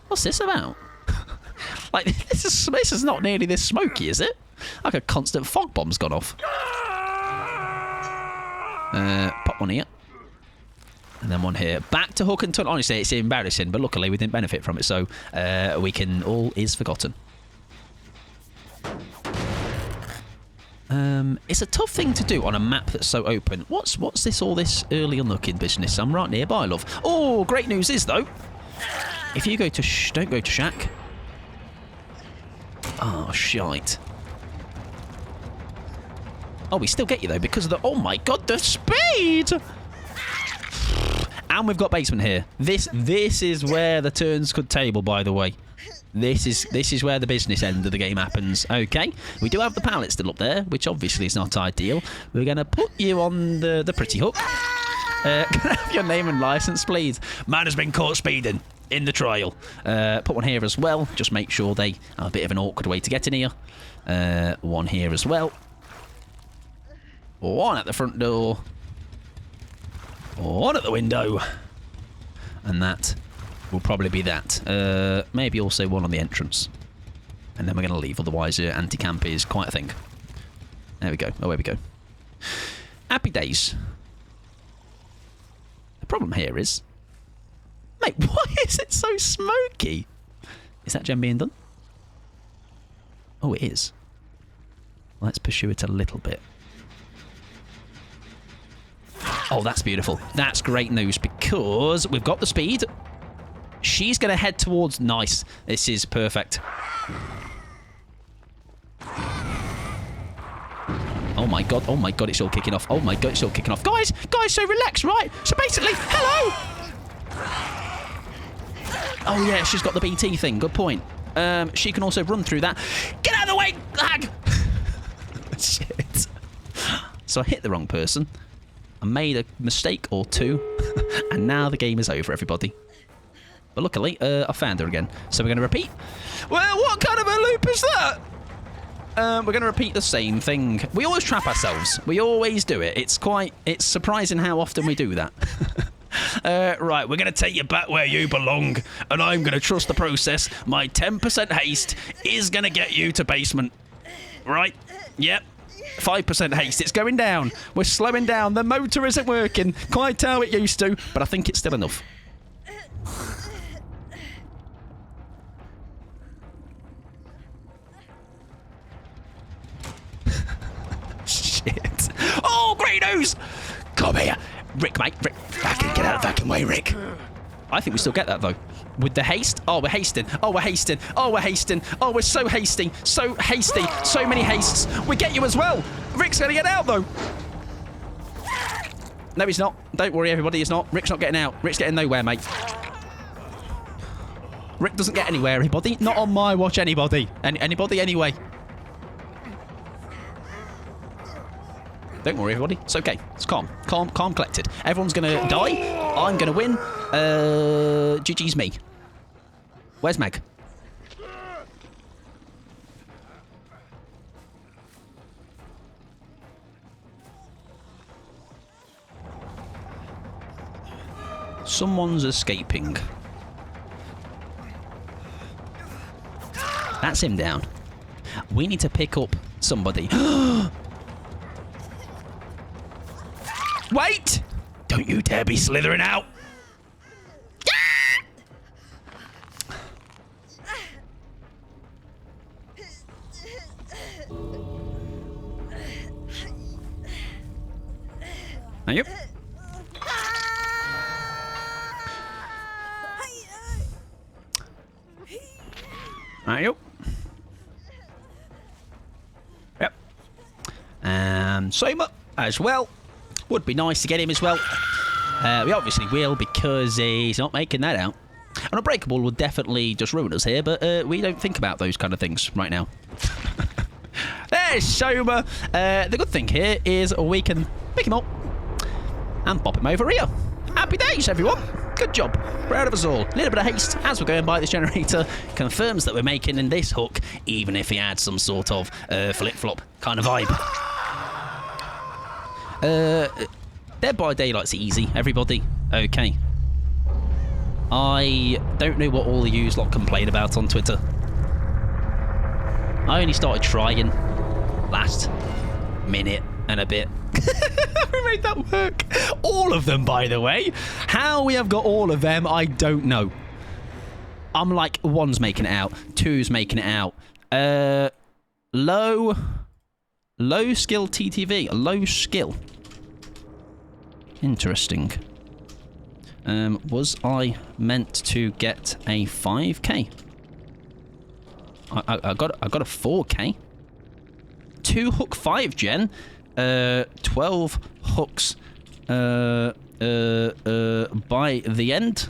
What's this about? Like, this is not nearly this smoky, is it? Like a constant fog bomb's gone off. Pop one here. And then one here. Back to hook and tunnel. Honestly, it's embarrassing, but luckily we didn't benefit from it, so we can... All is forgotten. It's a tough thing to do on a map that's so open. What's this, all this early unlocking business? I'm right nearby, love. Oh, great news is, though, if you go to... don't go to Shack. Oh, shite. Oh, we still get you, though, because of the... Oh, my God, the speed! And we've got basement here. This is where the turns could table, by the way. This is where the business end of the game happens. Okay, we do have the pallet still up there, which obviously is not ideal. We're going to put you on the pretty hook. Can I have your name and license, please? Man has been caught speeding in the trial. Put one here as well. Just make sure they have a bit of an awkward way to get in here. One here as well. One at the front door. One at the window. And that will probably be that. Maybe also one on the entrance. And then we're going to leave, otherwise anti-camp is quite a thing. There we go. Away we go. Happy days. The problem here is... Mate, why is it so smoky? Is that gem being done? Oh, it is. Let's pursue it a little bit. Oh, that's beautiful. That's great news because we've got the speed. She's going to head towards... Nice. This is perfect. Oh my god, it's all kicking off. Oh my god, it's all kicking off. Guys, so relax, right? So basically, hello! Oh yeah, she's got the BT thing. Good point. She can also run through that. Get out of the way, lag! Shit. So I hit the wrong person. I made a mistake or two. And now the game is over, everybody. But luckily, I found her again. So we're going to repeat. Well, what kind of a loop is that? We're going to repeat the same thing. We always trap ourselves. We always do it. It's surprising how often we do that. Right, we're going to take you back where you belong. And I'm going to trust the process. My 10% haste is going to get you to basement. Right? Yep. 5% haste. It's going down. We're slowing down. The motor isn't working quite how it used to. But I think it's still enough. Shit. Oh, great news! Come here. Rick, mate. Rick. Get out of the fucking way, Rick. I think we still get that, though. With the haste. Oh, we're hasting. Oh, we're hasting. Oh, we're hasting. Oh, we're so hasty. So hasty. So many hastes. We get you as well. Rick's going to get out, though. No, he's not. Don't worry, everybody. He's not. Rick's not getting out. Rick's getting nowhere, mate. Rick doesn't get anywhere, everybody. Not on my watch, anybody. Anybody, anyway. Don't worry, everybody. It's okay. It's calm. Calm, collected. Everyone's going to die. I'm going to win. GG's me. Where's Meg? Someone's escaping. That's him down. We need to pick up somebody. Wait! Don't you dare be slithering out! Thank you. Thank you. Yep. And Soma as well. Would be nice to get him as well. We obviously will because he's not making that out. And Unbreakable will definitely just ruin us here, but we don't think about those kind of things right now. There's Soma. The good thing here is we can pick him up and pop him over here. Happy days, everyone. Good job. Proud of us all. A little bit of haste as we're going by this generator confirms that we're making in this hook, even if he had some sort of flip-flop kind of vibe. Dead by Daylight's easy, everybody. Okay. I don't know what all the yous lot complain about on Twitter. I only started trying last minute and a bit. We made that work. All of them, by the way. How we have got all of them, I don't know. I'm like, 1's making it out. 2's making it out. Low skill TTV. Low skill. Interesting. Was I meant to get a 5k? I got a 4k. 2 hook 5 gen. 12 hooks by the end.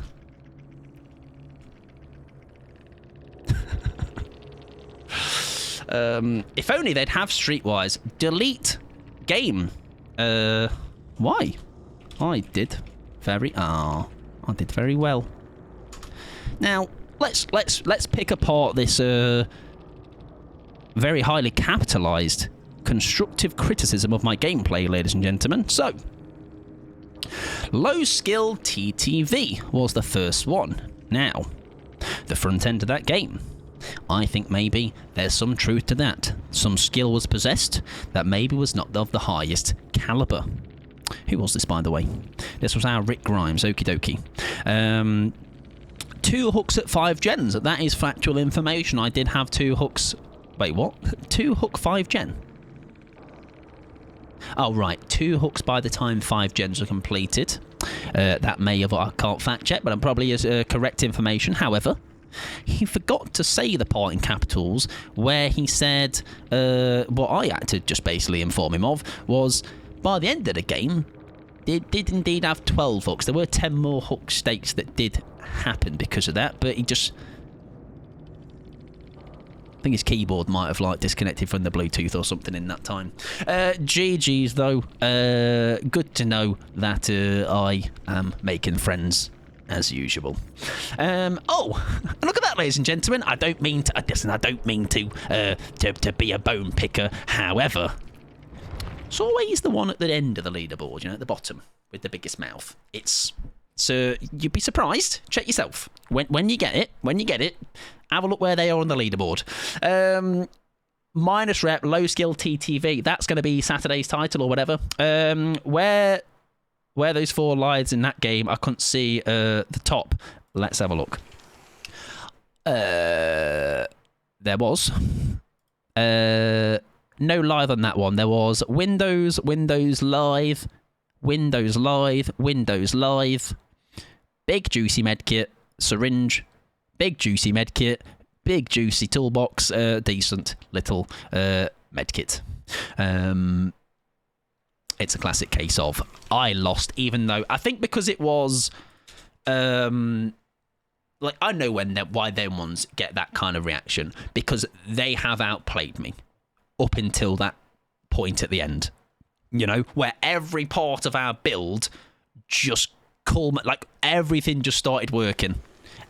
If only they'd have Streetwise. Delete game. Why? I did very well. Now let's pick apart this very highly capitalized constructive criticism of my gameplay, ladies and gentlemen. So, low skill TTV was the first one. Now, the front end of that game. I think maybe there's some truth to that. Some skill was possessed that maybe was not of the highest caliber. Who was this, by the way? This was our Rick Grimes, okie dokie. 2 hooks at 5 gens. That is factual information. I did have 2 hooks. Wait, what? 2 hook 5 gen? Oh, right. 2 hooks by the time 5 gens are completed. That may have... I can't fact check, but I'm probably is correct information. However, he forgot to say the part in capitals where he said... what I had to just basically inform him of was... By the end of the game, they did indeed have 12 hooks. There were 10 more hook stakes that did happen because of that, but he just... I think his keyboard might have like disconnected from the Bluetooth or something in that time. GG's though. Good to know that I am making friends as usual. Oh, look at that, ladies and gentlemen. I don't mean to. Listen, I don't mean to be a bone picker. However, it's always the one at the end of the leaderboard, you know, at the bottom with the biggest mouth. So you'd be surprised. Check yourself when you get it. When you get it, have a look where they are on the leaderboard. Minus rep, low skill TTV. That's going to be Saturday's title or whatever. Where those 4 lies in that game, I couldn't see the top. Let's have a look. There was no live on that one. There was Windows live, Windows live, Windows live. Big juicy medkit, syringe, big juicy medkit, big juicy toolbox, decent little medkit. It's a classic case of I lost, even though I think because it was like I know why them ones get that kind of reaction, because they have outplayed me up until that point at the end. You know, where every part of our build just like everything just started working.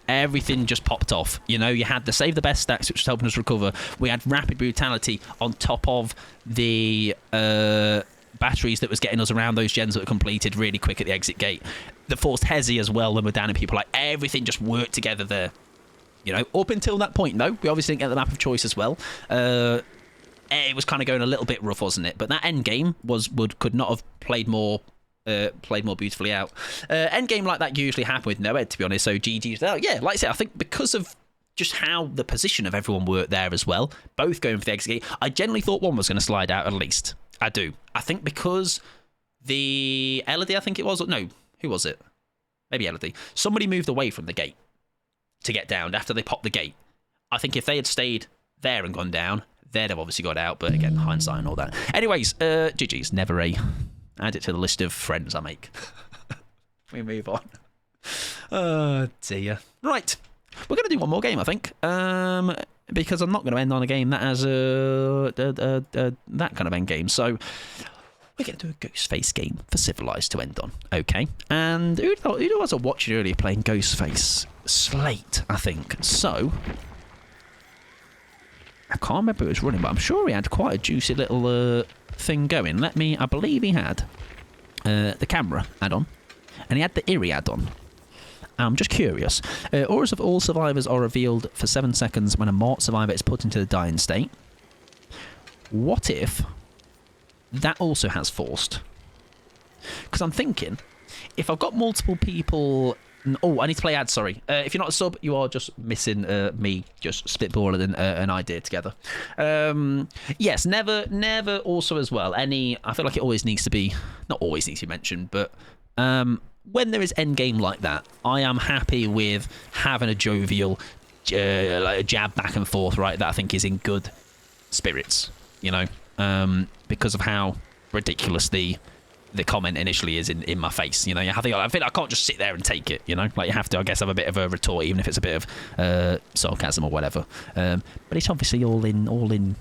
Everything just popped off. You know, you had the save the best stacks, which was helping us recover. We had rapid brutality on top of the batteries that was getting us around those gens that were completed really quick at the exit gate. The forced hezi as well, when we're down in people. Like, everything just worked together there. You know, up until that point, though, we obviously didn't get the map of choice as well. It was kind of going a little bit rough, wasn't it? But that end game could not have played more beautifully out. End game like that usually happen with newyt, to be honest. So GG's there. Yeah, like I said, I think because of just how the position of everyone worked there as well, both going for the exit gate, I generally thought one was going to slide out at least. I do. I think because the Elodie, I think it was. No, who was it? Maybe Elodie. Somebody moved away from the gate to get down after they popped the gate. I think if they had stayed there and gone down, they'd have obviously got out, but again, hindsight and all that. Anyways, GG's, never a. Add it to the list of friends I make. We move on. Oh, dear. Right. We're going to do one more game, I think. Because I'm not going to end on a game that has that kind of end game. So, we're going to do a Ghostface game for Civilized to end on. Okay. And who was I watching earlier playing Ghostface? Slate, I think. So, I can't remember who was running, but I'm sure he had quite a juicy little thing going. I believe he had the camera add-on, and he had the Eerie add-on. I'm just curious. Auras of all survivors are revealed for 7 seconds when a marked survivor is put into the dying state. What if that also has forced? Because I'm thinking, if I've got multiple people... Oh, I need to play ads, sorry. If you're not a sub, you are just missing me just spitballing an idea together. Yes, never also as well. I feel like it always needs to be... Not always needs to be mentioned, but... when there is endgame like that, I am happy with having a jovial like a jab back and forth, right, that I think is in good spirits, you know, because of how ridiculous the comment initially is in my face, you know. I think I can't just sit there and take it, you know, like you have to, I guess, have a bit of a retort, even if it's a bit of sarcasm or whatever. But it's obviously all in,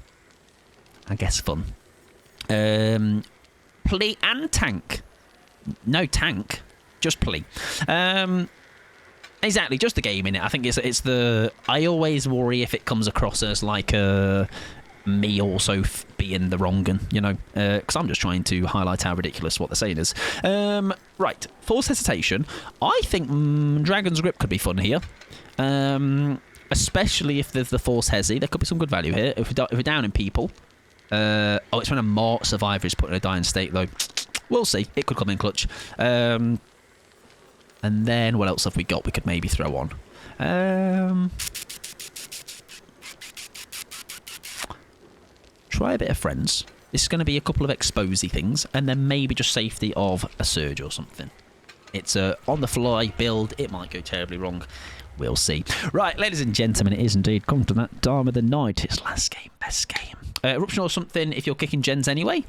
I guess, fun. Play and tank. No tank. Just play. Exactly, just the game in it. I think it's the... I always worry if it comes across as like me also being the wrong one, you know, because I'm just trying to highlight how ridiculous what they're saying is. Right, Forced Hesitation. I think Dragon's Grip could be fun here. Especially if there's the Force Hesi. There could be some good value here. If we're down in people. Oh, it's when a marked survivor is put in a dying state, though. We'll see. It could come in clutch. And then what else have we got we could maybe throw on? Try a bit of Friends. This is going to be a couple of exposy things, and then maybe just safety of a surge or something. It's a on-the-fly build. It might go terribly wrong. We'll see. Right, ladies and gentlemen, it is indeed come to that time of the night. It's last game, best game. Eruption or something if you're kicking gens anyway.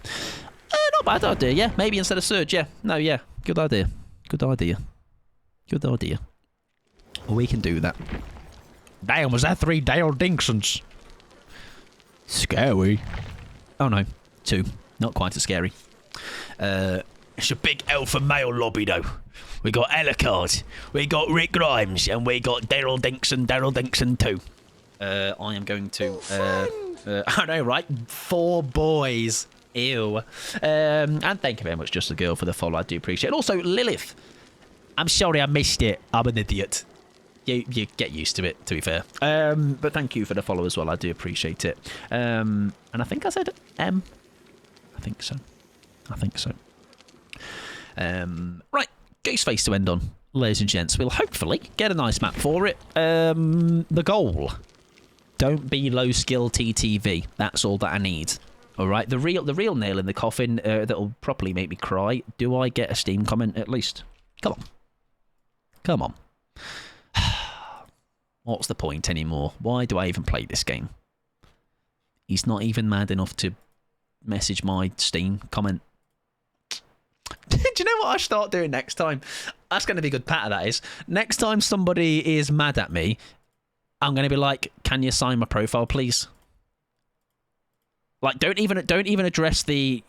Not bad idea, yeah. Maybe instead of surge, yeah. No, yeah. Good idea. Good idea. Good idea. We can do that. Damn, was that 3 Dale Dinksons? Scary. Oh no, 2. Not quite as scary. It's a big alpha male lobby though. We got Ellicott, we got Rick Grimes, and we got Daryl Dinkson 2. I am going to... I know, right? 4 boys. Ew. And thank you very much, Just a Girl, for the follow. I do appreciate it. Also, Lilith. I'm sorry I missed it. I'm an idiot. You get used to it, to be fair. But thank you for the follow as well. I do appreciate it. And I think I said M. I think so. Right. Ghostface to end on, ladies and gents. We'll hopefully get a nice map for it. The goal. Don't be low skill TTV. That's all that I need. All right. The real nail in the coffin that'll properly make me cry. Do I get a Steam comment at least? Come on. What's the point anymore? Why do I even play this game? He's not even mad enough to message my Steam comment. Do you know what I start doing next time? That's going to be good patter, that is. Next time somebody is mad at me, I'm going to be like, can you sign my profile, please? Like, don't even address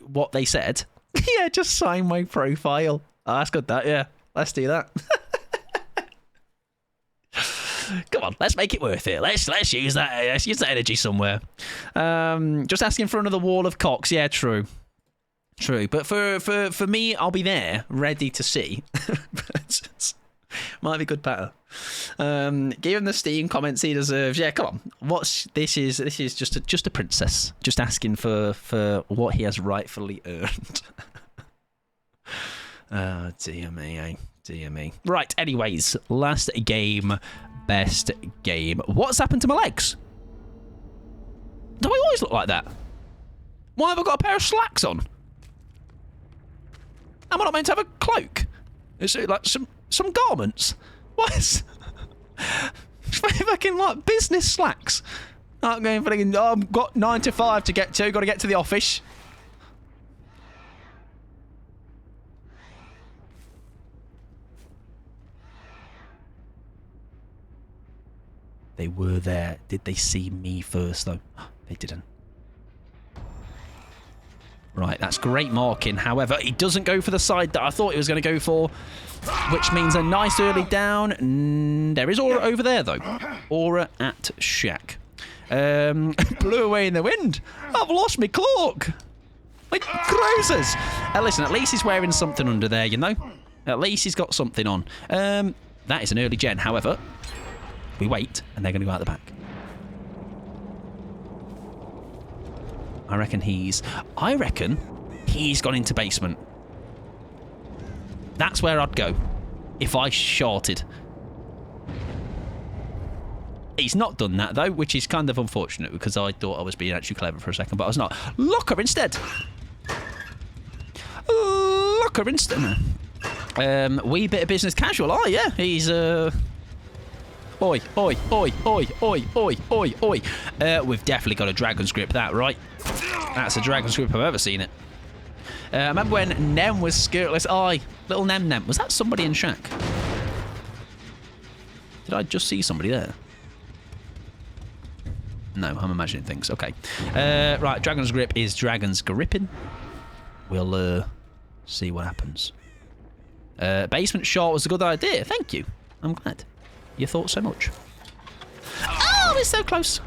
what they said. Yeah, just sign my profile. Oh, that's good, that, yeah. Let's do that. Come on, let's make it worth it. Let's use that. Let's use that energy somewhere. Just asking for another wall of cocks. Yeah, true. But for me, I'll be there, ready to see. But might be good patter. Give him the Steam comments he deserves. Yeah, come on. This is just a princess, just asking for what he has rightfully earned. Oh, dear me, eh? Dear me. Right, anyways, last game, best game. What's happened to my legs? Do I always look like that? Why have I got a pair of slacks on? Am I not meant to have a cloak? Is it like some garments? What? Fucking like business slacks. I'm going for I've got 9 to 5 to get to. Got to get to the office. They were there. Did they see me first, though? They didn't. Right, that's great marking. However, he doesn't go for the side that I thought he was going to go for, which means a nice early down. There is aura over there, though. Aura at shack. Blew away in the wind. I've lost my cloak. Like cruisers. Listen, at least he's wearing something under there, you know? At least he's got something on. That is an early gen. However, we wait, and they're going to go out the back. I reckon he's gone into basement. That's where I'd go if I shorted. He's not done that, though, which is kind of unfortunate because I thought I was being actually clever for a second, but I was not. Locker instead. Locker instead. Wee bit of business casual. Oh, yeah. He's, Oi, oi, oi, oi, oi, oi, oi, oi. We've definitely got a dragon's grip, that, right? That's a dragon's grip I've ever seen it. I remember when Nem was skirtless. Aye, little Nem. Was that somebody in shack? Did I just see somebody there? No, I'm imagining things. Okay. Right, dragon's grip is dragon's gripping. We'll see what happens. Basement shot was a good idea. Thank you. I'm glad you thought so much. Oh, we're so close.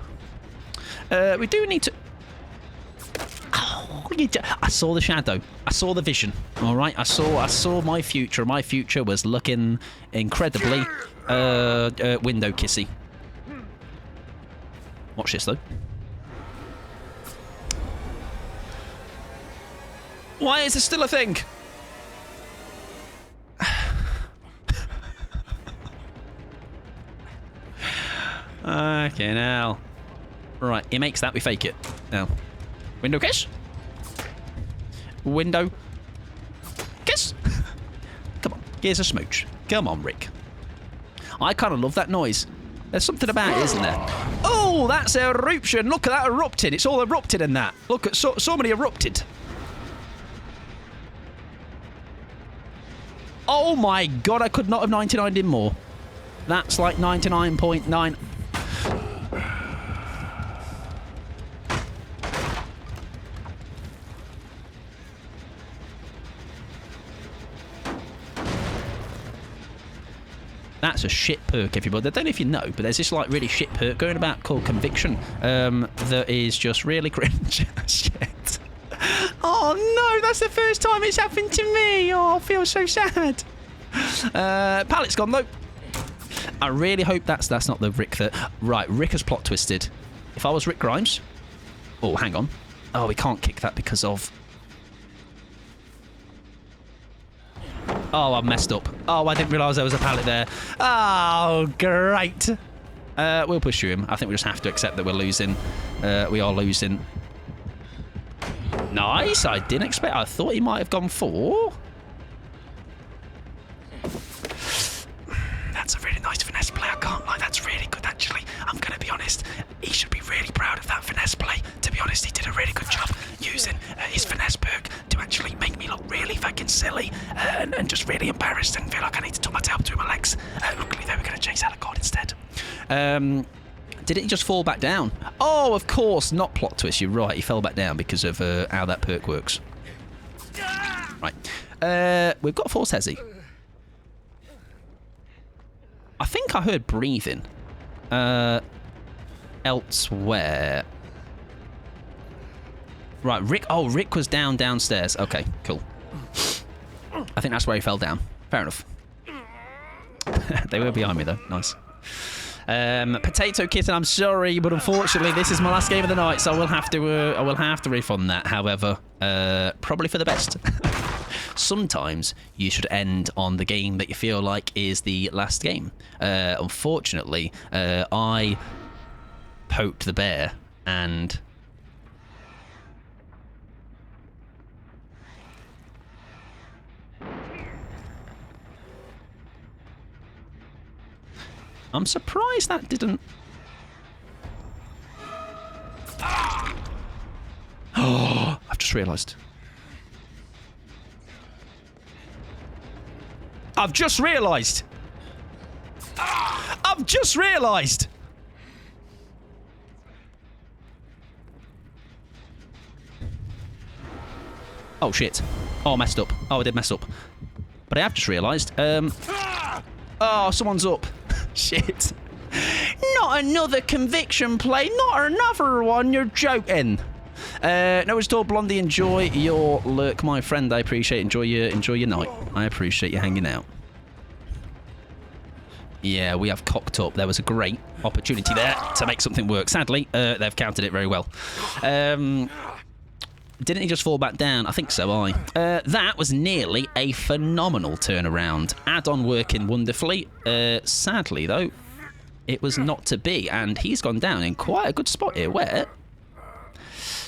We do need to... Oh, I saw the shadow. I saw the vision. All right, I saw my future. My future was looking incredibly window kissy. Watch this though. Why is this still a thing? Okay, now. Right, he makes that, we fake it. Now. Window kiss? Window kiss? Come on, here's a smooch. Come on, Rick. I kind of love that noise. There's something about it, isn't there? Oh, that's eruption. Look at that erupted. It's all erupted in that. Look at so many erupted. Oh my god, I could not have 99'd him more. That's like 99.9. That's a shit perk, everybody. I don't know if you know, but there's this like really shit perk going about called Conviction that is just really cringe. Shit. Oh no, that's the first time it's happened to me. Oh, I feel so sad. Pallet's gone though. I really hope that's not the Rick that... Right, Rick has plot twisted. If I was Rick Grimes... Oh, hang on. Oh, we can't kick that because of... Oh, I messed up. Oh, I didn't realise there was a pallet there. Oh, great. We'll pursue him. I think we just have to accept that we're losing. We are losing. Nice. I didn't expect... I thought he might have gone for... That's a really nice finesse play. I can't lie. That's really good, actually. I'm going to be honest. He should be really proud of that finesse play. To be honest, he did a really good job using his finesse perk to actually make me look really fucking silly and just really embarrassed and feel like I need to tuck my tail between my legs. Luckily, they were going to chase Alucard instead. Did it just fall back down? Oh, of course, not plot twist. You're right. He fell back down because of how that perk works. Right. We've got Force Hezi. I think I heard breathing elsewhere. Right, Rick. Oh, Rick was downstairs. Okay, cool. I think that's where he fell down. Fair enough. They were behind me though. Nice. Potato Kitten, I'm sorry, but unfortunately this is my last game of the night, so I will have to refund that. However, probably for the best. Sometimes you should end on the game that you feel like is the last game. Unfortunately, I poked the bear and... I'm surprised that didn't... Oh, I've just realised. I've just realised. I've just realised. Oh, shit. Oh, I messed up. Oh, I did mess up. But I have just realised. Oh, someone's up. Shit. Not another conviction play. Not another one. You're joking. No, it's all Blondie. Enjoy your lurk, my friend. I appreciate it. Enjoy your night. I appreciate you hanging out. Yeah, we have cocked up. There was a great opportunity there to make something work. Sadly, they've countered it very well. Didn't he just fall back down? I think so, that was nearly a phenomenal turnaround. Add-on working wonderfully. Sadly, though, it was not to be, and he's gone down in quite a good spot here, where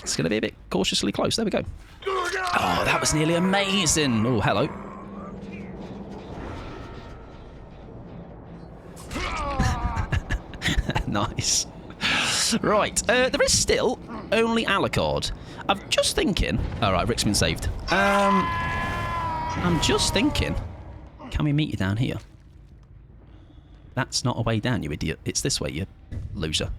it's going to be a bit cautiously close. There we go. Oh, that was nearly amazing. Oh, hello. Nice. Right, there is still only Alucard. I'm just thinking... Alright, Rick's been saved. I'm just thinking... Can we meet you down here? That's not a way down, you idiot. It's this way, you loser.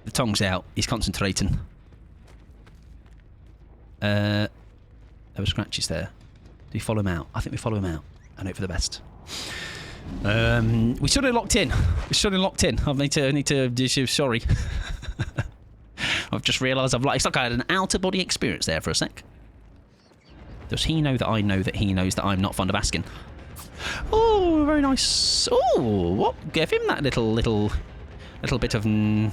The tongue's out. He's concentrating. There were scratches there. Do we follow him out? I think we follow him out. I hope for the best. We should have locked in. I need to. Sorry. I've just realised it's like I had an outer body experience there for a sec. Does he know that I know that he knows that I'm not fond of asking? Oh, very nice. Oh, what gave him that little bit of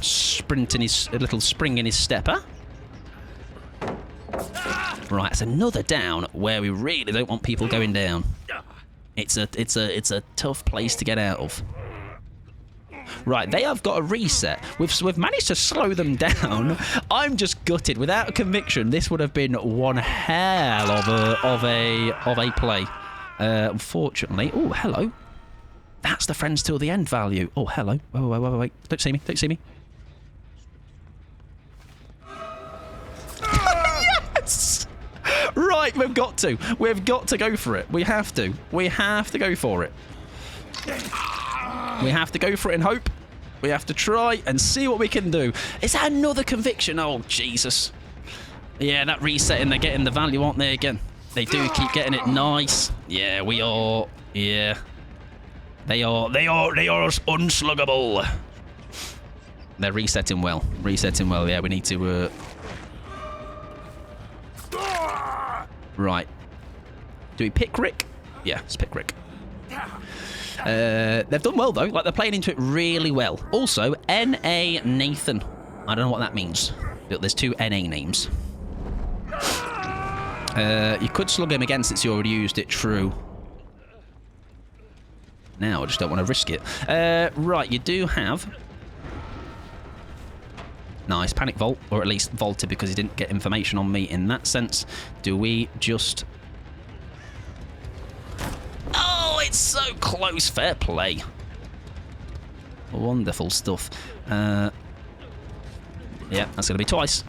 sprint in his little spring in his step, huh? Right, it's another down where we really don't want people going down. It's a tough place to get out of. Right, they have got a reset. We've managed to slow them down. I'm just gutted. Without a conviction, this would have been one hell of a play. Unfortunately, oh hello. That's the friends till the end value. Oh hello. Wait. Don't see me. Yes. Right, we've got to go for it. We have to go for it. We have to go for it and hope. We have to try and see what we can do. Is that another conviction? Oh, Jesus. Yeah, that resetting, they're getting the value, aren't they, again? They do keep getting it. Nice. Yeah, we are. Yeah. They are unsluggable. They're resetting well. Yeah, we need to... Right. Do we pick Rick? Yeah, let's pick Rick. They've done well, though. Like, they're playing into it really well. Also, N.A. Nathan. I don't know what that means. But there's two N.A. names. You could slug him again since you already used it, true. Now, I just don't want to risk it. Right, you do have... Nice, panic vault, or at least vaulted because he didn't get information on me in that sense. Do we just... Oh, it's so close. Fair play. Wonderful stuff. Yeah, that's going to be twice.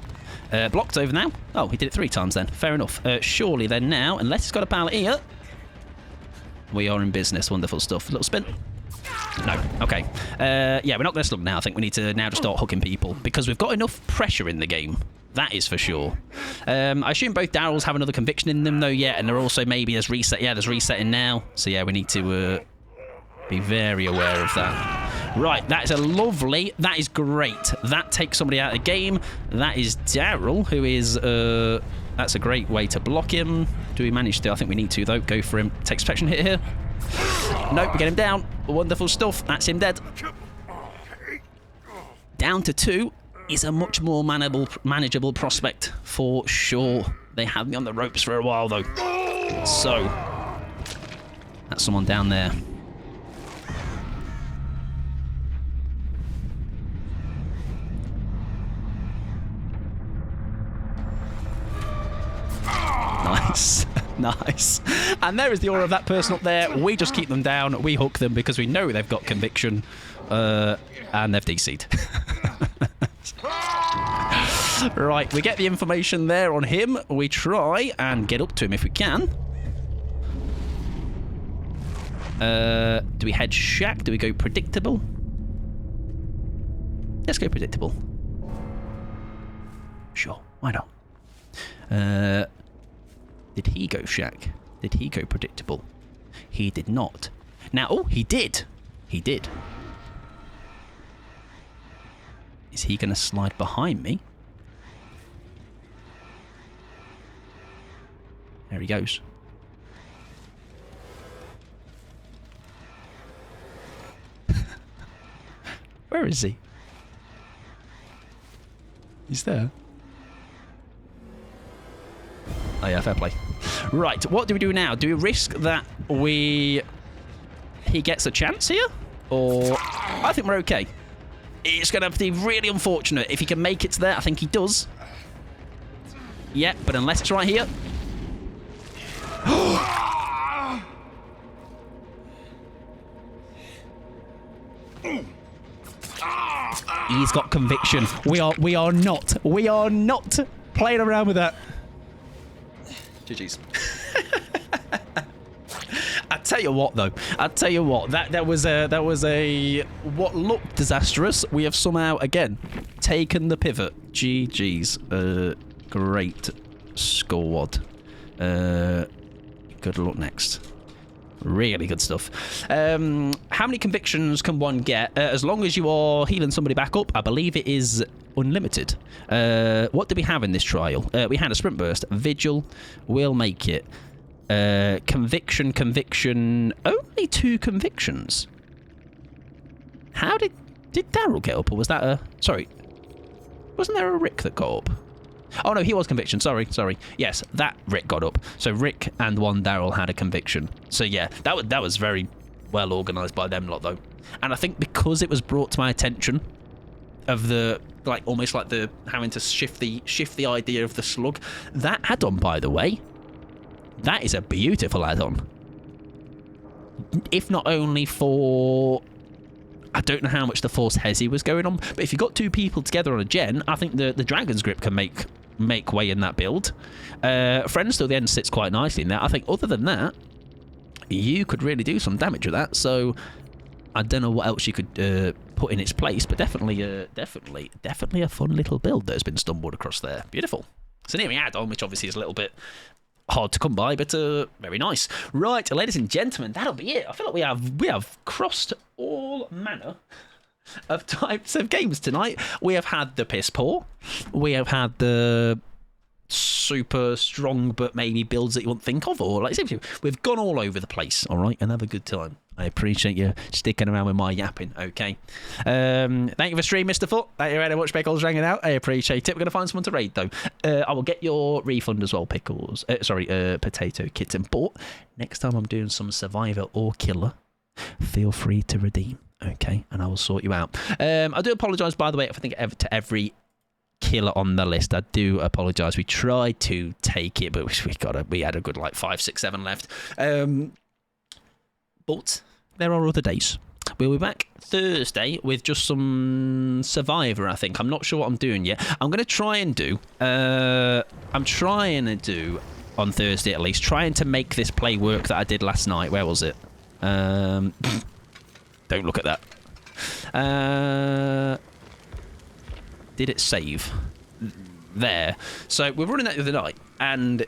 Blocked over now. Oh, he did it 3 times then. Fair enough. Surely then now, unless he's got a pallet here, we are in business. Wonderful stuff. Little spin. No. Okay. Yeah, we're not going to slug now. I think we need to now just start hooking people because we've got enough pressure in the game. That is for sure. I assume both Daryls have another conviction in them though, yeah, and they're also maybe there's reset. Yeah, there's resetting now. So yeah, we need to be very aware of that. Right, that is a lovely. That is great. That takes somebody out of the game. That is Daryl, who is. That's a great way to block him. Do we manage to? I think we need to though. Go for him. Takes protection hit here. Nope, we get him down. Wonderful stuff. That's him dead. Down to 2 is a much more manageable prospect for sure. They had me on the ropes for a while though. So, that's someone down there. Nice. Nice. And there is the aura of that person up there. We just keep them down. We hook them because we know they've got conviction. And they've DC'd. Right, we get the information there on him. We try and get up to him if we can. Do we head shack? Do we go predictable? Let's go predictable. Sure, why not? Did he go Shaq? Did he go predictable? He did not. Now, oh, he did. He did. Is he going to slide behind me? There he goes. Where is he? He's there. Oh yeah, fair play. Right, what do we do now? Do we risk that he gets a chance here? Or... I think we're okay. It's going to be really unfortunate. If he can make it to there, I think he does. Yeah, but unless it's right here... He's got conviction. We are not playing around with that. GG's. I tell you what, though. I tell you what. That was a what looked disastrous. We have somehow again taken the pivot. GG's. Great squad. Good luck next. Really good stuff. How many convictions can one get? As long as you are healing somebody back up, I believe it is unlimited. What did we have in this trial? We had a sprint burst, vigil, we'll make it. Conviction, only 2 convictions. How did Daryl get up, or was that a... Sorry, wasn't there a Rick that got up? Oh no, he was conviction. Sorry. Yes, that Rick got up. So Rick and one Daryl had a conviction. So yeah, that was very well organised by them lot though. And I think because it was brought to my attention of the almost like the having to shift the idea of the slug. That add-on, by the way, that is a beautiful add-on. If not only for... I don't know how much the Force Hezi was going on, but if you got 2 people together on a gen, I think the Dragon's Grip can make way in that build. Friends till the end sits quite nicely in that. I think other than that, you could really do some damage with that. So I don't know what else you could put in its place, but definitely a fun little build that has been stumbled across there. Beautiful. It's an enemy add-on, which obviously is a little bit hard to come by, but very nice. Right, ladies and gentlemen, that'll be it. I feel like we have crossed all manner of types of games tonight. We have had the piss poor. We have had the super strong but maybe builds that you wouldn't think of, or we've gone all over the place, all right, and have a good time. I appreciate you sticking around with my yapping, okay? Thank you for stream, Mr. Foot. Thank you very much, Pickles, hanging out. I appreciate it. We're going to find someone to raid, though. I will get your refund as well, Pickles. Potato Kitten. But next time I'm doing some Survivor or Killer, feel free to redeem, okay? And I will sort you out. I do apologise, by the way, if I think to every killer on the list. I do apologise. We tried to take it, but we had a good 5, 6, 7 left. But there are other days. We'll be back Thursday with just some Survivor, I think. I'm not sure what I'm doing yet. I'm going to try and do... I'm trying to do, on Thursday at least, trying to make this play work that I did last night. Where was it? Don't look at that. Did it save? There. So we're running that the other night, and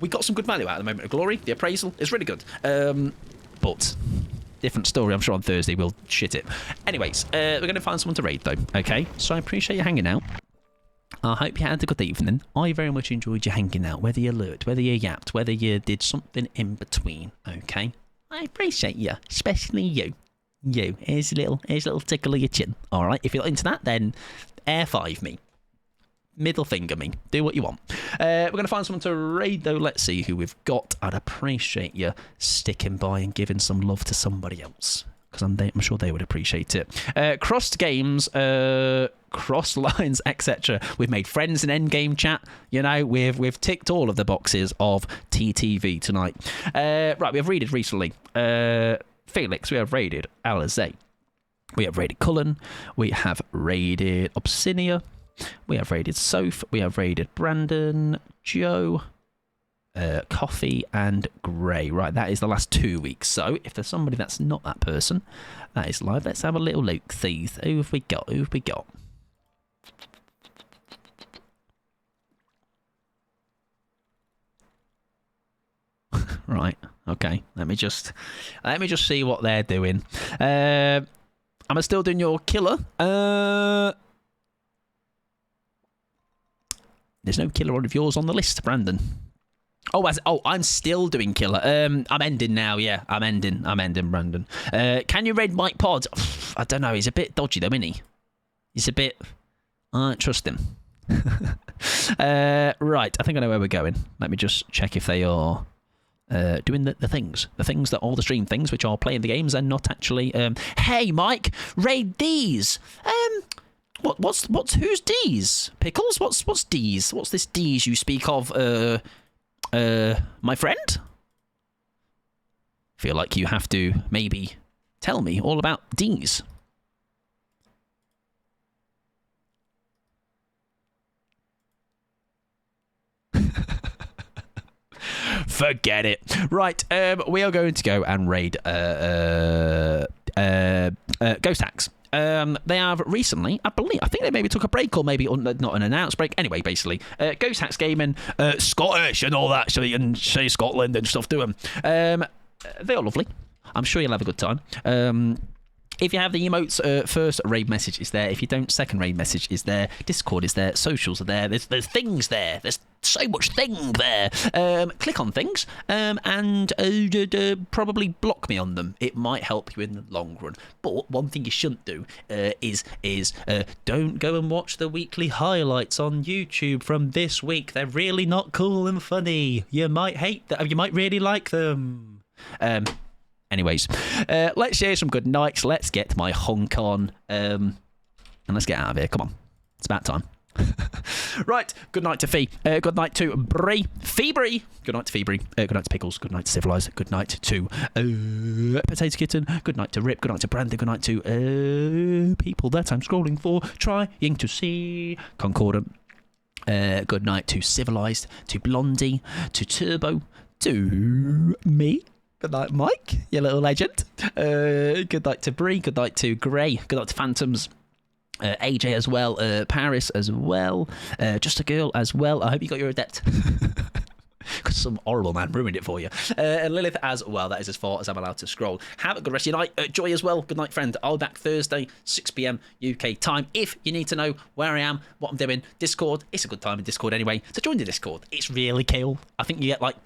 we got some good value out at the moment of glory. The appraisal is really good. But different story. I'm sure on Thursday we'll shit it. Anyways, we're going to find someone to raid though. Okay, so I appreciate you hanging out. I hope you had a good evening. I very much enjoyed you hanging out, whether you lurked, whether you yapped, whether you did something in between. Okay, I appreciate you, especially you. Here's a little tickle of your chin. All right, if you're not into that, then air 5 me. Middle finger me. Do what you want. We're going to find someone to raid, though. Let's see who we've got. I'd appreciate you sticking by and giving some love to somebody else, because I'm sure they would appreciate it. Crossed games, cross lines, etc. We've made friends in endgame chat. You know, we've ticked all of the boxes of TTV tonight. Right, we have raided recently. Felix, we have raided Alizé. We have raided Cullen. We have raided Obsinia. We have raided Soph. We have raided Brandon, Joe, Coffee, and Gray. Right, that is the last 2 weeks. So if there's somebody that's not that person that is live, let's have a little look. See, who have we got? Right. Okay. Let me just see what they're doing. Am I still doing your killer? There's no killer of yours on the list, Brandon. I'm still doing killer. I'm ending now. Yeah, I'm ending, Brandon. Can you raid Mike Pod? I don't know. He's a bit dodgy though, isn't he? He's a bit. I don't trust him. Right. I think I know where we're going. Let me just check if they are doing the things that are the stream things, which are playing the games and not actually. Hey, Mike, raid these. What's who's D's? Pickles? What's D's? What's this D's you speak of? My friend? Feel like you have to maybe tell me all about D's. Forget it. Right, we are going to go and raid Ghost Hacks. They have recently, I think they maybe took a break or maybe not an announced break. Anyway, basically, Ghost Hacks Gaming, Scottish and all that, so you can say Scotland and stuff to them. They are lovely. I'm sure you'll have a good time. If you have the emotes, first raid message is there. If you don't, second raid message is there. Discord is there. Socials are there. There's things there. There's so much thing there. Click on things and probably block me on them. It might help you in the long run. But one thing you shouldn't do is don't go and watch the weekly highlights on YouTube from this week. They're really not cool and funny. You might hate them. You might really like them. Anyways, let's share some good nights. Let's get my honk on. And let's get out of here. Come on. It's about time. Right. Good night to Fee. Good night to Bree. Fee Bree. Good night to Fee Bree. Good night to Pickles. Good night to Civilized. Good night to Potato Kitten. Good night to Rip. Good night to Brandon. Good night to people that I'm scrolling for. Trying to see. Concordant. Good night to Civilized. To Blondie. To Turbo. To me. Good night, Mike, you little legend. Good night to Bree. Good night to Grey. Good night to Phantoms. AJ as well. Paris as well. Just a girl as well. I hope you got your adept. Because some horrible man ruined it for you. And Lilith as well. That is as far as I'm allowed to scroll. Have a good rest of your night. Joy as well. Good night, friend. I'll be back Thursday, 6 p.m. UK time. If you need to know where I am, what I'm doing, Discord. It's a good time in Discord anyway. So join the Discord. It's really cool. I think you get like